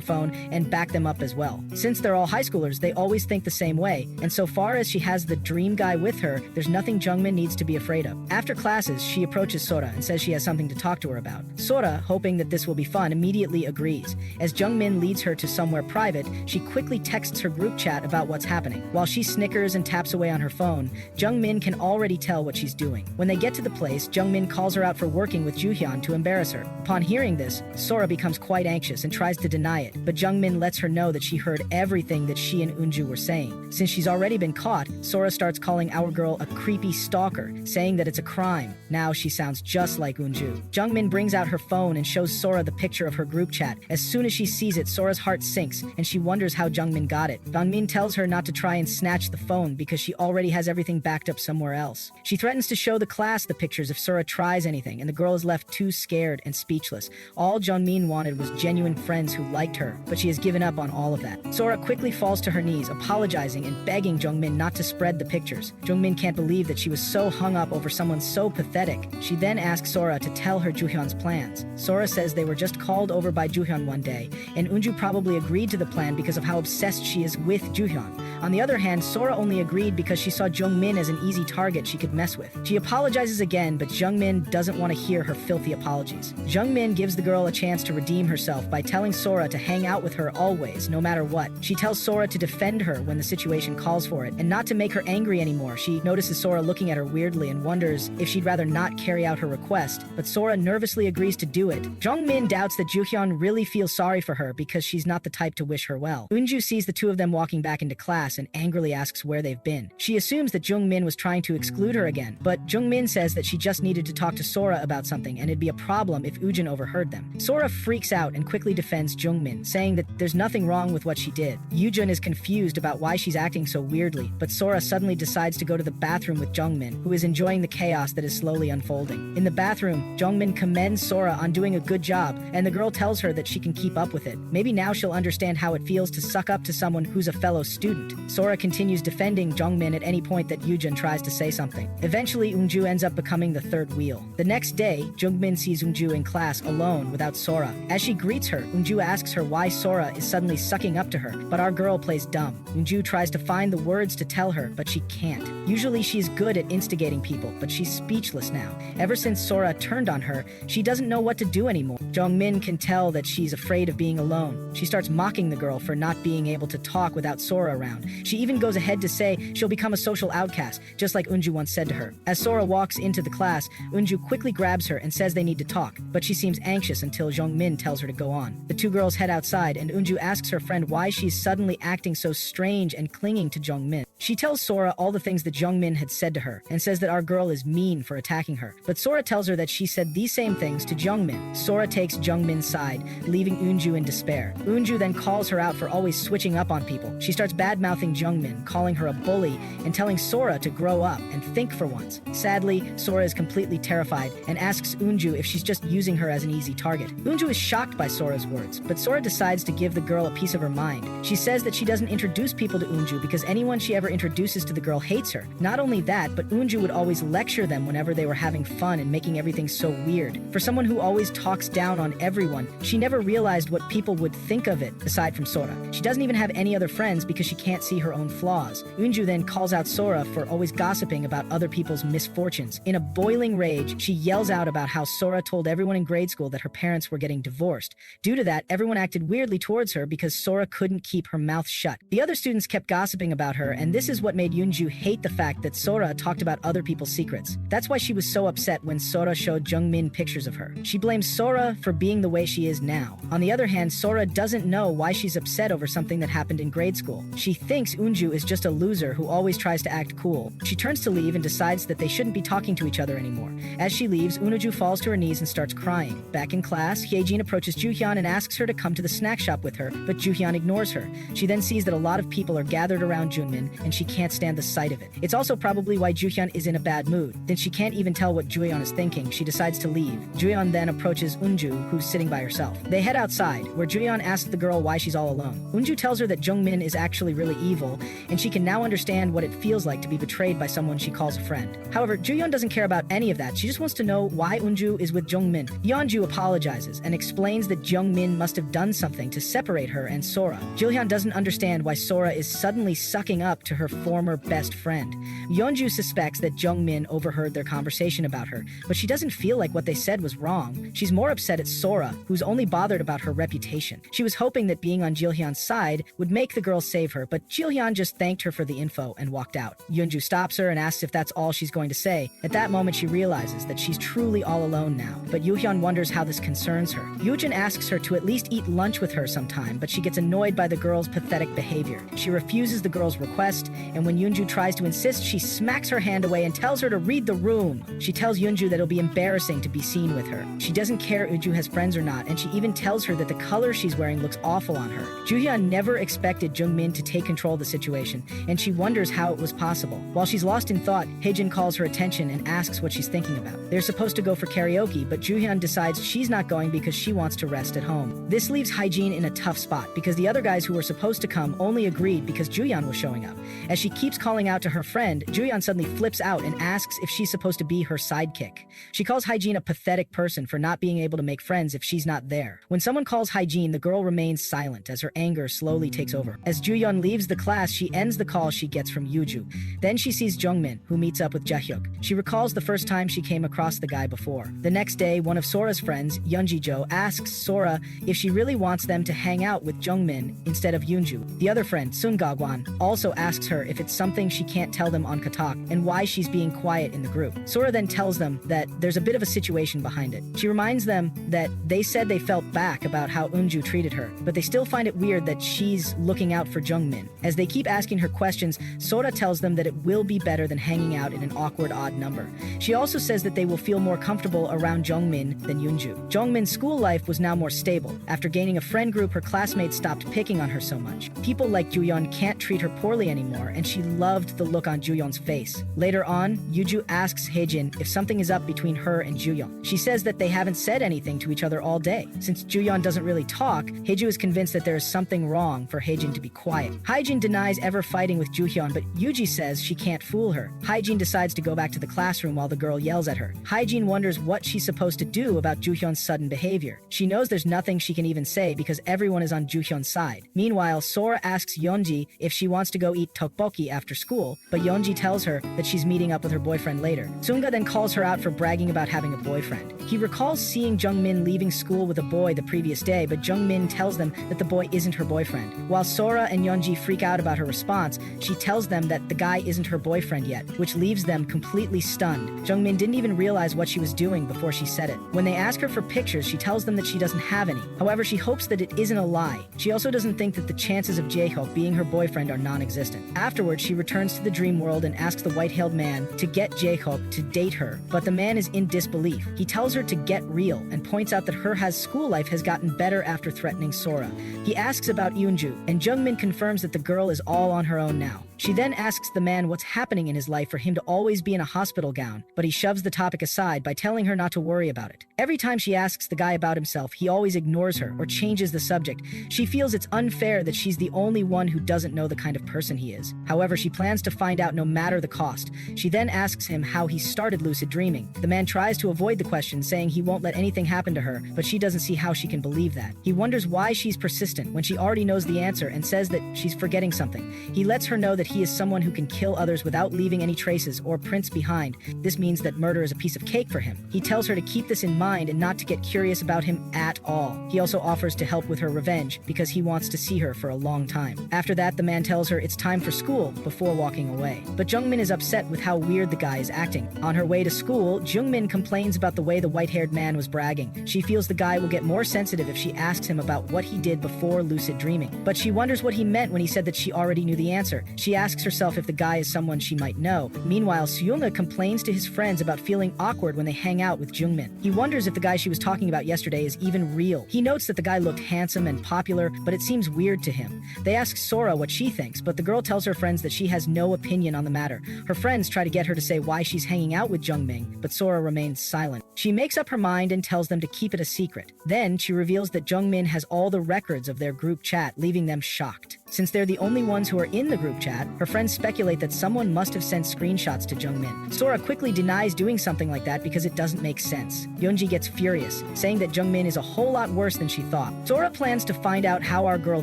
Speaker 1: phone and back them up as well. Since they're all high schoolers, they always think the same way, and so far as she has the dream guy with her, there's nothing Jung Min needs to be afraid of. After classes, she approaches Sora and says she has something to talk to her about. Sora, hoping that this will be fun, immediately agrees. As Jung Min leads her to somewhere private, she quickly texts her group chat about what's happening. While she snickers and taps away on her phone, Jung Min can already tell what she's doing. When they get to the place, Jung Min calls her out for working with Ju-Hian to embarrass her. Upon hearing this, Sora becomes quite anxious and tries to deny it, but Jung Min lets her know that she heard everything that she and Eunju were saying. Since she's already been caught, Sora starts calling our girl a creepy stalker, saying that it's a crime. Now she sounds just like Eunju. Jung Min brings out her phone and shows Sora the picture of her group chat. As soon as she sees it, Sora's heart sinks, and she wonders how Jung Min got it. Jung Min tells her not to try and snatch the phone because she already has everything backed up somewhere else. She threatens to show the class the pictures if Sora tries anything, and the girl is left too scared and speechless. All Jung Min wanted was genuine friends who liked her, but she has given up on all of that. Sora quickly falls to her knees, apologizing and begging Jung Min not to spread the pictures. Jung Min can't believe that she was so hung up over someone so pathetic. She then asks Sora to tell her Ju-Hyun's plans. Sora says they were just called over by Ju-Hyun one day, and Eunju probably agreed to the plan because of how obsessed she is with Ju-Hyun. On the other hand, Sora only agreed because she saw Jung Min as an easy target she could mess with. She apologizes again, but Jung Min doesn't want to hear her filthy apologies. Jung Min gives the girl a chance to redeem herself by telling Sora to hang out with her always, no matter what. She tells Sora to defend her when the situation calls for it, and not to make her angry anymore. She notices Sora looking at her weirdly and wonders if she'd rather not carry out her request, but Sora nervously agrees to do it. Jung Min doubts that Ju-Hyun really feels sorry for her because she's not the type to wish her well. Eunju sees the two of them walking back into class and angrily asks where they've been. She assumes that Jung Min was trying to exclude her again, but Jung Min says that she just needed to talk to Sora about something and it'd be a problem if Eugene overheard them. Sora freaks out and quickly defends Jung Min, saying that there's nothing wrong with what she did. Eugene is confused about why she's acting so weirdly, but Sora suddenly decides to go to the bathroom with Jung Min, who is enjoying the chaos that is slowly unfolding. In the bathroom, Jung Min commends Sora on doing a good job, and the girl tells her that she can keep up with it. Maybe now she'll understand how it feels to suck up to someone who's a fellow student. Sora continues defending Jung Min at any point that Eugene tries to say something. Eventually, Eunju ends up becoming the third wheel. The next day, Jung Min sees Eunju in class alone without Sora. As she greets her, Eunju asks her why Sora is suddenly sucking up to her, but our girl plays dumb. Eunju tries to find the words to tell her, but she can't. Usually she's good at instigating people, but she's speechless now. Ever since Sora turned on her, she doesn't know what to do anymore. Jung Min can tell that she's afraid of being alone. She starts mocking the girl for not being able to talk without Sora around. She even goes ahead to say she'll become a social outcast, just like Eunju once said to her. As Sora walks into the class, Eunju quickly grabs her and says they need to talk, but she seems anxious until Jung Min tells her to go on. The two girls head outside, and Eunju asks her friend why she's suddenly acting so strange and clinging to Jung Min. She tells Sora all the things that Jung Min had said to her, and says that our girl is mean for attacking her. But Sora tells her that she said these same things to Jung Min. Sora takes Jung Min's side, leaving Eunju in despair. Eunju then calls her out for always switching up on people. She starts bad-mouthing Jung Min, calling her a bully, and telling Sora to grow up and think for once. Sadly, Sora is completely terrified and asks Eunju if she's just using her as an easy target. Eunju is shocked by Sora's words, but Sora decides to give the girl a piece of her mind. She says that she doesn't introduce people to Eunju because anyone she ever introduces to the girl hates her. Not only that, but Eunju would always lecture them whenever they were having fun and making everything so weird. For someone who always talks down on everyone, she never realized what people would think of it, aside from Sora. She doesn't even have any other friends because she can't see her own flaws. Eunju then calls out Sora for always gossiping about other people's misfortunes. In a boiling rage, she yells out about how Sora told everyone in grade school that her parents were getting divorced. Due to that, everyone acted weirdly towards her because Sora couldn't keep her mouth shut. The other students kept gossiping about her, and this is what made Eunju hate the fact that Sora talked about other people's secrets. That's why she was so upset when Sora showed Jung Min pictures of her. She blames Sora for being the way she is now. On the other hand, Sora doesn't know why she's upset over something that happened in grade school. She thinks thinks Unju is just a loser who always tries to act cool. She turns to leave and decides that they shouldn't be talking to each other anymore. As she leaves, Unju falls to her knees and starts crying. Back in class, Hyejin approaches Ju-Hian and asks her to come to the snack shop with her, but Ju-Hian ignores her. She then sees that a lot of people are gathered around Jung Min, and she can't stand the sight of it. It's also probably why Ju-Hyun is in a bad mood. Since she can't even tell what Ju-Hyun is thinking, she decides to leave. Ju-Hyun then approaches Unju, who's sitting by herself. They head outside, where Ju-Hyun asks the girl why she's all alone. Unju tells her that Jung Min is actually really evil, and she can now understand what it feels like to be betrayed by someone she calls a friend. However, Ju-Hyun doesn't care about any of that. She just wants to know why Unju is with Jung Min. Yeonju apologizes and explains that Jung Min must have done something to separate her and Sora. Ju-Hyun doesn't understand why Sora is suddenly sucking up to her former best friend. Yeonju suspects that Jung Min overheard their conversation about her, but she doesn't feel like what they said was wrong. She's more upset at Sora, who's only bothered about her reputation. She was hoping that being on Ju-Hyun's side would make the girl save her, but Ju-Hyun just thanked her for the info and walked out. Yeonju stops her and asks if that's all she's going to say. At that moment, she realizes that she's truly all alone now, but Ju-Hyun wonders how this concerns her. Yoojin asks her to at least eat lunch with her sometime, but she gets annoyed by the girl's pathetic behavior. She refuses the girl's request, and when Yeonju tries to insist, she smacks her hand away and tells her to read the room. She tells Yeonju that it'll be embarrassing to be seen with her. She doesn't care if Yeonju has friends or not, and she even tells her that the color she's wearing looks awful on her. Ju-Hyun never expected Jung Min to take control of the situation, and she wonders how it was possible. While she's lost in thought, Hyejin calls her attention and asks what she's thinking about. They're supposed to go for karaoke, but Ju-Hyun decides she's not going because she wants to rest at home. This leaves Hyejin in a tough spot because the other guys who were supposed to come only agreed because Ju-Hyun was showing up. As she keeps calling out to her friend, Ju-Hyun suddenly flips out and asks if she's supposed to be her sidekick. She calls Hyejin a pathetic person for not being able to make friends if she's not there. When someone calls Hyejin, the girl remains silent as her anger slowly takes over. As Ju-Hyun leaves the class, she ends the call she gets from Yuju. Then she sees Jung Min, who meets up with Jaehyuk. She recalls the first time she came across the guy before. The next day, one of Sora's friends, Yeonji-jo, asks Sora if she really wants them to hang out with Jung Min instead of Yoonju. The other friend, Sun Gagwan, also asks her if it's something she can't tell them on Katak and why she's being quiet in the group. Sora then tells them that there's a bit of a situation behind it. She reminds them that they said they felt back about how Unju treated her, but they still find it weird that she's looking out for Jung Min. As they keep asking her questions, Sora tells them that it will be better than hanging out in an awkward odd number. She also says that they will feel more comfortable around Jung Min than Yoonju. Jung Min's school life was now more stable. After gaining a friend group, her classmates stopped picking on her so much. People like Ju-Yeon can't treat her poorly anymore, and she loved the look on Ju-Yeon's face. Later on, Yuju asks Hyejin if something is up between her and Ju-Yeon. She says that they haven't said anything to each other all day. Since Ju-Yeon doesn't really talk, Hyejin is convinced that there is something wrong for Hyejin to be quiet. Hyejin denies ever fighting with Ju-Hyun, but Yuji says she can't fool her. Hyejin decides to go back to the classroom while the girl yells at her. Hyejin wonders what she's supposed to do about Ju-Hyun's sudden behavior. She knows there's nothing she can even say because everyone is on Ju-Hyun's side. Meanwhile, Sora asks Yeonji if she wants to go eat tteokbokki after school, but Yeonji tells her that she's meeting up with her boyfriend later. Sunga then calls her out for bragging about having a boyfriend. He recalls seeing Jung Min leaving school with a boy the previous day, but Jung Min tells them that the boy isn't her boyfriend. While Sora and Yeonji freak out about her response, she tells them that the guy isn't her boyfriend yet, which leaves them completely stunned. Jung Min didn't even realize what she was doing before she said it. When they ask her for pictures, she tells them that she doesn't have any. However, she hopes that it isn't a lie. She also doesn't think that the chances of Jaehyuk being her boyfriend are non-existent. Afterwards, she returns to the dream world and asks the white-hailed man to get Jaehyuk to date her, but the man is in disbelief. He tells her to get real and points out that her school life has gotten better after threatening Sora. He asks about Yoonju, and Jung Min confirms that the girl is all on her own now. She then asks the man what's happening in his life for him to always be in a hospital gown, but he shoves the topic aside by telling her not to worry about it. Every time she asks the guy about himself, he always ignores her or changes the subject. She feels it's unfair that she's the only one who doesn't know the kind of person he is. However, she plans to find out no matter the cost. She then asks him how he started lucid dreaming. The man tries to avoid the question, saying he won't let anything happen to her, but she doesn't see how she can believe that. He wonders why she's persistent when she already knows the answer and says that she's forgetting something. He lets her know that he is someone who can kill others without leaving any traces or prints behind. This means that murder is a piece of cake for him. He tells her to keep this in mind and not to get curious about him at all. He also offers to help with her revenge because he wants to see her for a long time. After that, the man tells her it's time for school before walking away. But Jung Min is upset with how weird the guy is acting. On her way to school, Jung Min complains about the way the white-haired man was bragging. She feels the guy will get more sensitive if she asks him about what he did before lucid dreaming. But she wonders what he meant when he said said that she already knew the answer. She asks herself if the guy is someone she might know. Meanwhile, Seung-ah complains to his friends about feeling awkward when they hang out with Jung Min. He wonders if the guy she was talking about yesterday is even real. He notes that the guy looked handsome and popular, but it seems weird to him. They ask Sora what she thinks, but the girl tells her friends that she has no opinion on the matter. Her friends try to get her to say why she's hanging out with Jung Min, but Sora remains silent. She makes up her mind and tells them to keep it a secret. Then she reveals that Jung Min has all the records of their group chat, leaving them shocked. Since they're the only ones who are in the group chat, her friends speculate that someone must have sent screenshots to Jung Min. Sora quickly denies doing something like that because it doesn't make sense. Yeonji gets furious, saying that Jung Min is a whole lot worse than she thought. Sora plans to find out how our girl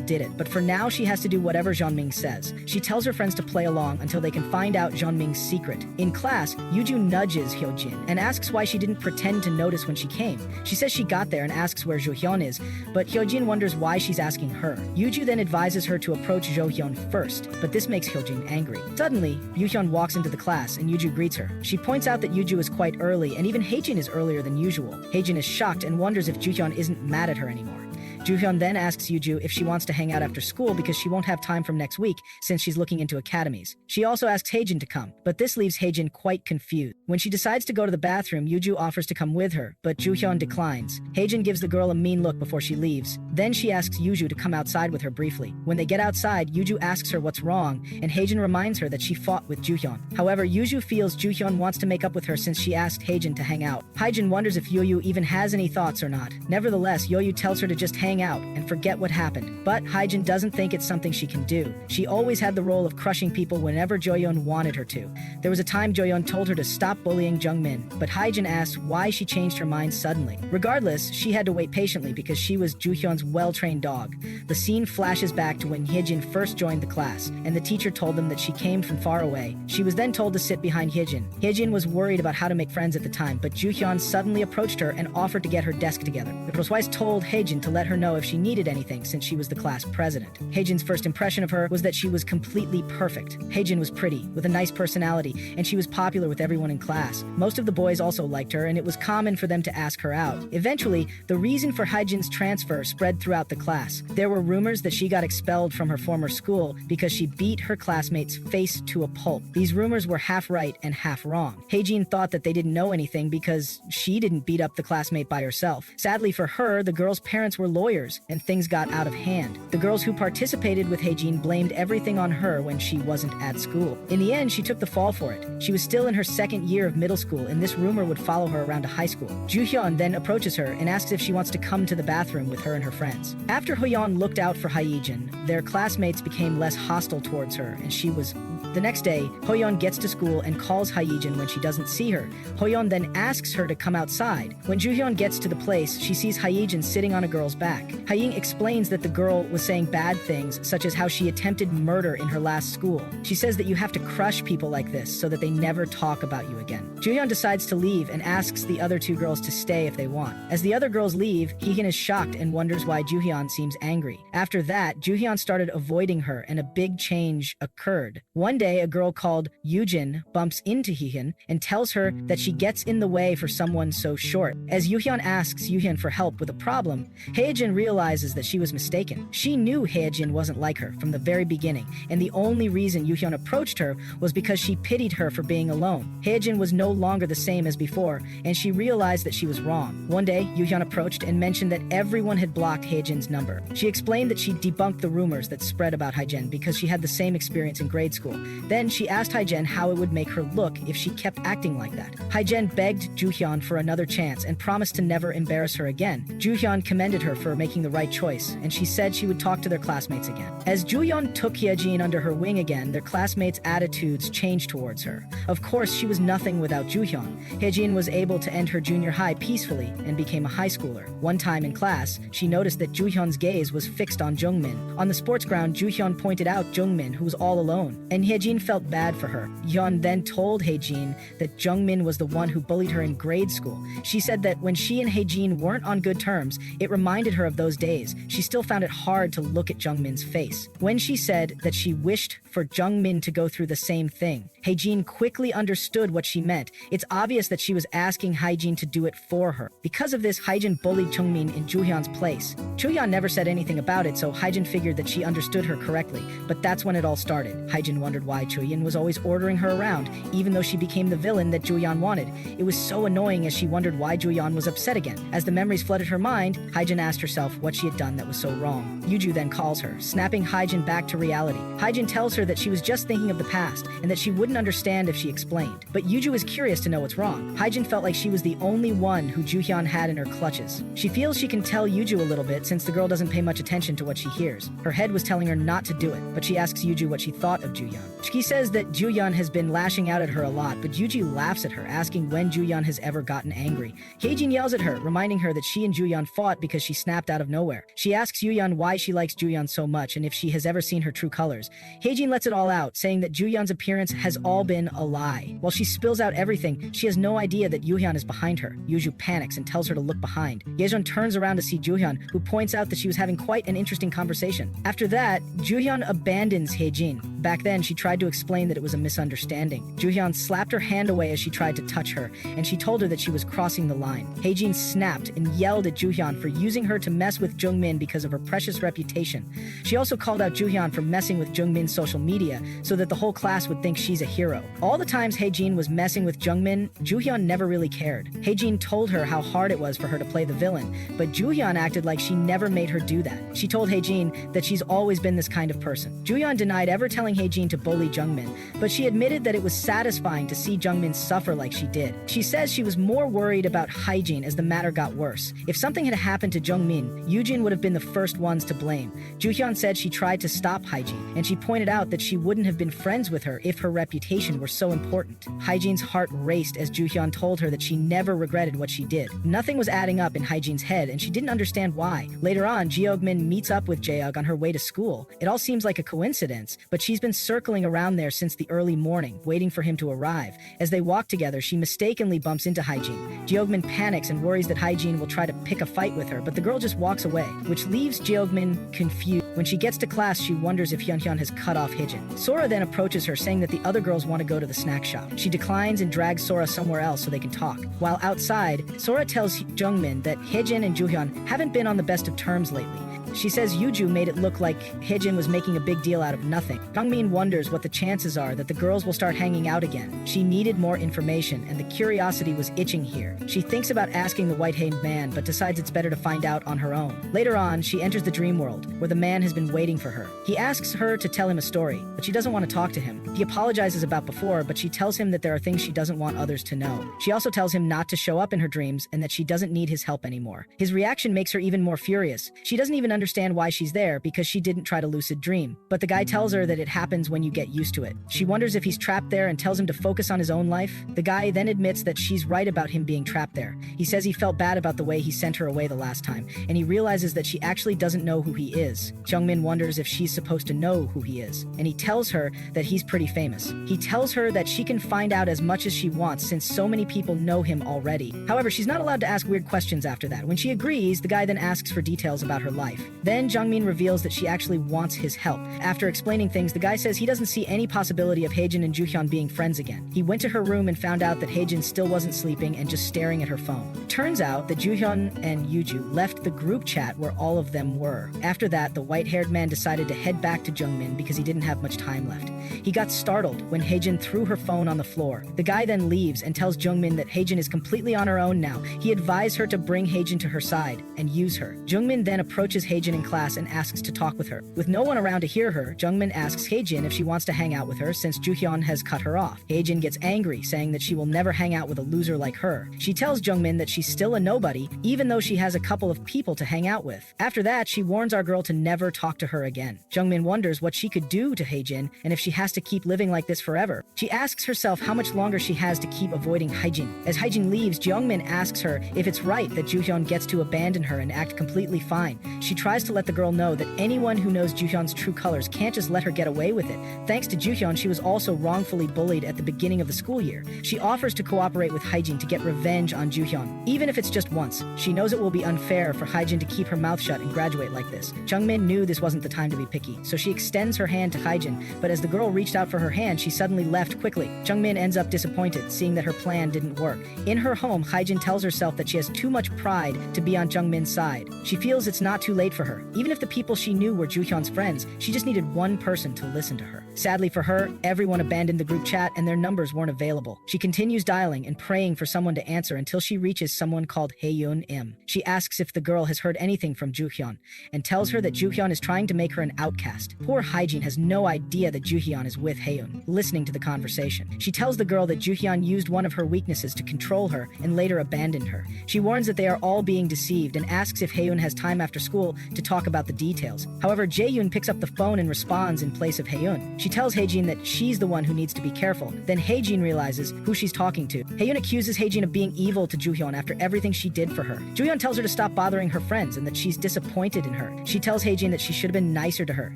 Speaker 1: did it, but for now she has to do whatever Jeonming says. She tells her friends to play along until they can find out Jeonming's secret. In class, Yuju nudges Hyojin and asks why she didn't pretend to notice when she came. She says she got there and asks where Ju-Hian is, but Hyojin wonders why she's asking her. Yuju then advises her to approach Ju-Hyun first, but this makes Hyojin angry. Suddenly, Ju-Hyun walks into the class and Yuju greets her. She points out that Yuju is quite early and even Haejin is earlier than usual. Haejin is shocked and wonders if Ju-Hyun isn't mad at her anymore. Ju-Hyun then asks Yuju if she wants to hang out after school because she won't have time from next week since she's looking into academies. She also asks Haejin to come, but this leaves Haejin quite confused. When she decides to go to the bathroom, Yuju offers to come with her, but Ju-Hyun declines. Haejin gives the girl a mean look before she leaves. Then she asks Yuju to come outside with her briefly. When they get outside, Yuju asks her what's wrong, and Haejin reminds her that she fought with Ju-Hyun. However, Yuju feels Ju-Hyun wants to make up with her since she asked Haejin to hang out. Haejin wonders if Yoyu even has any thoughts or not. Nevertheless, Yoyu tells her to just hang out and forget what happened. But Haejin doesn't think it's something she can do. She always had the role of crushing people whenever Joyeon wanted her to. There was a time Joyeon told her to stop bullying Jung Min, but Haejin asked why she changed her mind suddenly. Regardless, she had to wait patiently because she was Ju-Hyun's well-trained dog. The scene flashes back to when Hyejin first joined the class, and the teacher told them that she came from far away. She was then told to sit behind Hyejin. Hyejin was worried about how to make friends at the time, but Ju-Hyun suddenly approached her and offered to get her desk together. The Proswise told Hyejin to let her know if she needed anything since she was the class president. Hyejin's first impression of her was that she was completely perfect. Hyejin was pretty, with a nice personality, and she was popular with everyone in class. Most of the boys also liked her, and it was common for them to ask her out. Eventually, the reason for Hyejin's transfer spread throughout the class. There were rumors that she got expelled from her former school because she beat her classmates' face to a pulp. These rumors were half right and half wrong. Hyejin thought that they didn't know anything because she didn't beat up the classmate by herself. Sadly for her, the girl's parents were lawyers, and things got out of hand. The girls who participated with Hyejin blamed everything on her when she wasn't at school. In the end, she took the fall for it. She was still in her second year of middle school, and this rumor would follow her around to high school. Ju-Hyun then approaches her and asks if she wants to come to the bathroom with her and her friends. After Hoyeon looked out for Hyejin, their classmates became less hostile towards her, and she was... The next day, Hoyeon gets to school and calls Hyejin when she doesn't see her. Hoyeon then asks her to come outside. When Ju-Hyun gets to the place, she sees Hyejin sitting on a girl's back. Hyejin explains that the girl was saying bad things, such as how she attempted murder in her last school. She says that you have to crush people like this so that they never talk about you again. Ju-Hyun decides to leave and asks the other two girls to stay if they want. As the other girls leave, Hyejin is shocked and wonders why Ju-Hyun seems angry. After that, Ju-Hyun started avoiding her and a big change occurred. One day, a girl called Yujin bumps into Hyejin and tells her that she gets in the way for someone so short. As Ju-Hyun asks Hyejin for help with a problem, Hyejin realizes that she was mistaken. She knew Hyejin wasn't like her from the very beginning, and the only reason Ju-Hyun approached her was because she pitied her for being alone. Hyejin was no longer the same as before, and she realized that she was wrong. One day, Ju-Hyun approached and mentioned that everyone had blocked Hyejin's number. She explained that she debunked the rumors that spread about Hyejin because she had the same experience in grade school. Then she asked Hyejin how it would make her look if she kept acting like that. Hyejin begged Ju-Hyun for another chance and promised to never embarrass her again. Ju-Hyun commended her for making the right choice, and she said she would talk to their classmates again. As Ju-Hyun took Hyejin under her wing again, their classmates' attitudes changed towards her. Of course, she was nothing without Ju-Hyun. Hyejin was able to end her junior high peacefully and became a high schooler. One time in class, she noticed that Ju-Hyun's gaze was fixed on Jung Min. On the sports ground, Ju-Hyun pointed out Jung Min, who was all alone, and Hyejin Haejin felt bad for her. Yeon then told Haejin that Jung Min was the one who bullied her in grade school. She said that when she and Haejin weren't on good terms, it reminded her of those days. She still found it hard to look at Jung Min's face. When she said that she wished for Jung Min to go through the same thing, Haejin quickly understood what she meant. It's obvious that she was asking Haejin to do it for her. Because of this, Haejin bullied Jung Min in Ju-Hian's place. Ju-Hian never said anything about it, so Haejin figured that she understood her correctly. But that's when it all started. Haejin wondered why Ju-Hian was always ordering her around, even though she became the villain that Ju-Hian wanted. It was so annoying as she wondered why Ju-Hian was upset again. As the memories flooded her mind, Haejin asked herself what she had done that was so wrong. Yuju then calls her, snapping Haejin back to reality. Haejin tells her that she was just thinking of the past, and that she wouldn't understand if she explained. But Yuju is curious to know what's wrong. Haejin felt like she was the only one who Ju-Hian had in her clutches. She feels she can tell Yuju a little bit since the girl doesn't pay much attention to what she hears. Her head was telling her not to do it, but she asks Yuju what she thought of Ju-Hyun. She says that Ju-Hyun has been lashing out at her a lot, but Yuju laughs at her, asking when Ju-Hyun has ever gotten angry. Haejin yells at her, reminding her that she and Ju-Hyun fought because she snapped out of nowhere. She asks Ju-Hyun why she likes Ju-Hyun so much and if she has ever seen her true colors. Haejin lets it all out, saying that Ju-Hyun's appearance has all been a lie. While she spills out everything, she has no idea that Ju-Hyun is behind her. Yuju panics and tells her to look behind. Yejun turns around to see Ju-Hyun, who points out that she was having quite an interesting conversation. After that, Ju-Hyun abandons Haejin. Back then, she tried to explain that it was a misunderstanding. Ju-Hyun slapped her hand away as she tried to touch her, and she told her that she was crossing the line. Haejin snapped and yelled at Ju-Hyun for using her to mess with Jung Min because of her precious reputation. She also called out Ju-Hyun for messing with Jung Min's social media so that the whole class would think she's a hero. All the times Haejin was messing with Jung Min, Ju-Hyun never really cared. Haejin told her how hard it was for her to play the villain, but Ju-Hyun acted like she never made her do that. She told Haejin that she's always been this kind of person. Ju-Hyun denied ever telling Haejin to bully Jung Min, but she admitted that it was satisfying to see Jung Min suffer like she did. She says she was more worried about Haejin as the matter got worse. If something had happened to Jung Min, Yoojin would have been the first ones to blame. Ju-Hyun said she tried to stop Haejin, and she pointed out that she wouldn't have been friends with her if her reputation were so important. Haejin's heart raced as Ju-Hyun told her that she never regretted what she did. Nothing was adding up in Haejin's head, and she didn't understand why. Later on, Jung Min meets up with Jaeug on her way to school. It all seems like a coincidence, but she's been circling around there since the early morning, waiting for him to arrive. As they walk together, she mistakenly bumps into Haejin. Jung Min panics and worries that Haejin will try to pick a fight with her, but the girl just walks away, which leaves Jung Min confused. When she gets to class, she wonders if Hyun has cut off Haejin. Sora then approaches her, saying that the other girls want to go to the snack shop. She declines and drags Sora somewhere else so they can talk. While outside, Sora tells Jung Min that Haejin and Ju-Hyun haven't been on the best of terms lately. She says Yuju made it look like Haejin was making a big deal out of nothing. Jung Min wonders what the chances are that the girls will start hanging out again. She needed more information, and the curiosity was itching here. She thinks about asking the white-haired man, but decides it's better to find out on her own. Later on, she enters the dream world, where the man has been waiting for her. He asks her to tell him a story, but she doesn't want to talk to him. He apologizes about before, but she tells him that there are things she doesn't want others to know. She also tells him not to show up in her dreams and that she doesn't need his help anymore. His reaction makes her even more furious. She doesn't even understand why she's there because she didn't try to lucid dream. But the guy tells her that it happens when you get used to it. She wonders if he's trapped there and tells him to focus on his own life. The guy then admits that she's right about him being trapped there. He says he felt bad about the way he sent her away the last time, and he realizes that she actually doesn't know who he is. Jung Min wonders if she's supposed to know who he is, and he tells her that he's pretty famous. He tells her that she can find out as much as she wants since so many people know him already. However, she's not allowed to ask weird questions after that. When she agrees, the guy then asks for details about her life. Then Jung Min reveals that she actually wants his help. After explaining things, the guy says he doesn't see any possibility of Haejin and Ju-Hyun being friends again. He went to her room and found out that Haejin still wasn't sleeping and just staring at her phone. Turns out that Ju-Hyun and Yuju left the group chat where all of them were. After that, the white-haired man decided to head back to Jung Min because he didn't have much time left. He got startled when Haejin threw her phone on the floor. The guy then leaves and tells Jung Min that Haejin is completely on her own now. He advised her to bring Haejin to her side and use her. Jung Min then approaches Haejin in class and asks to talk with her. With no one around to hear her, Jung Min asks Haejin if she wants to hang out with her since Ju-Hyun has cut her off. Haejin gets angry, saying that she will never hang out with a loser like her. She tells Jung Min that she's still a nobody, even though she has a couple of people to hang out with. After that, she warns our girl to never talk to her again. Jung Min wonders what she could do to Haejin and if she has to keep living like this forever. She asks herself how much longer she has to keep avoiding Haejin. As Haejin leaves, Jung Min asks her if it's right that Ju-Hyun gets to abandon her and act completely fine. She tries tries to let the girl know that anyone who knows Ju-Hyun's true colors can't just let her get away with it. Thanks to Ju-Hyun, she was also wrongfully bullied at the beginning of the school year. She offers to cooperate with Haejin to get revenge on Ju-Hyun, even if it's just once. She knows it will be unfair for Haejin to keep her mouth shut and graduate like this. Jung Min knew this wasn't the time to be picky, so she extends her hand to Haejin, but as the girl reached out for her hand, she suddenly left quickly. Jung Min ends up disappointed, seeing that her plan didn't work. In her home, Haejin tells herself that she has too much pride to be on Jung Min's side. She feels it's not too late for her. Even if the people she knew were Ju-Hyun's friends, she just needed one person to listen to her. Sadly for her, everyone abandoned the group chat and their numbers weren't available. She continues dialing and praying for someone to answer until she reaches someone called Haeyoon Im. She asks if the girl has heard anything from Ju-Hyun and tells her that Ju-Hyun is trying to make her an outcast. Poor Haejin has no idea that Ju-Hyun is with Haeyoon, listening to the conversation. She tells the girl that Ju-Hyun used one of her weaknesses to control her and later abandoned her. She warns that they are all being deceived and asks if Haeyoon has time after school to talk about the details. However, Jaeyoon picks up the phone and responds in place of Haeyoon. She tells Haejin that she's the one who needs to be careful. Then Haejin realizes who she's talking to. Haeyoon accuses Haejin of being evil to Ju-Hyun after everything she did for her. Ju-Hyun tells her to stop bothering her friends and that she's disappointed in her. She tells Haejin that she should have been nicer to her.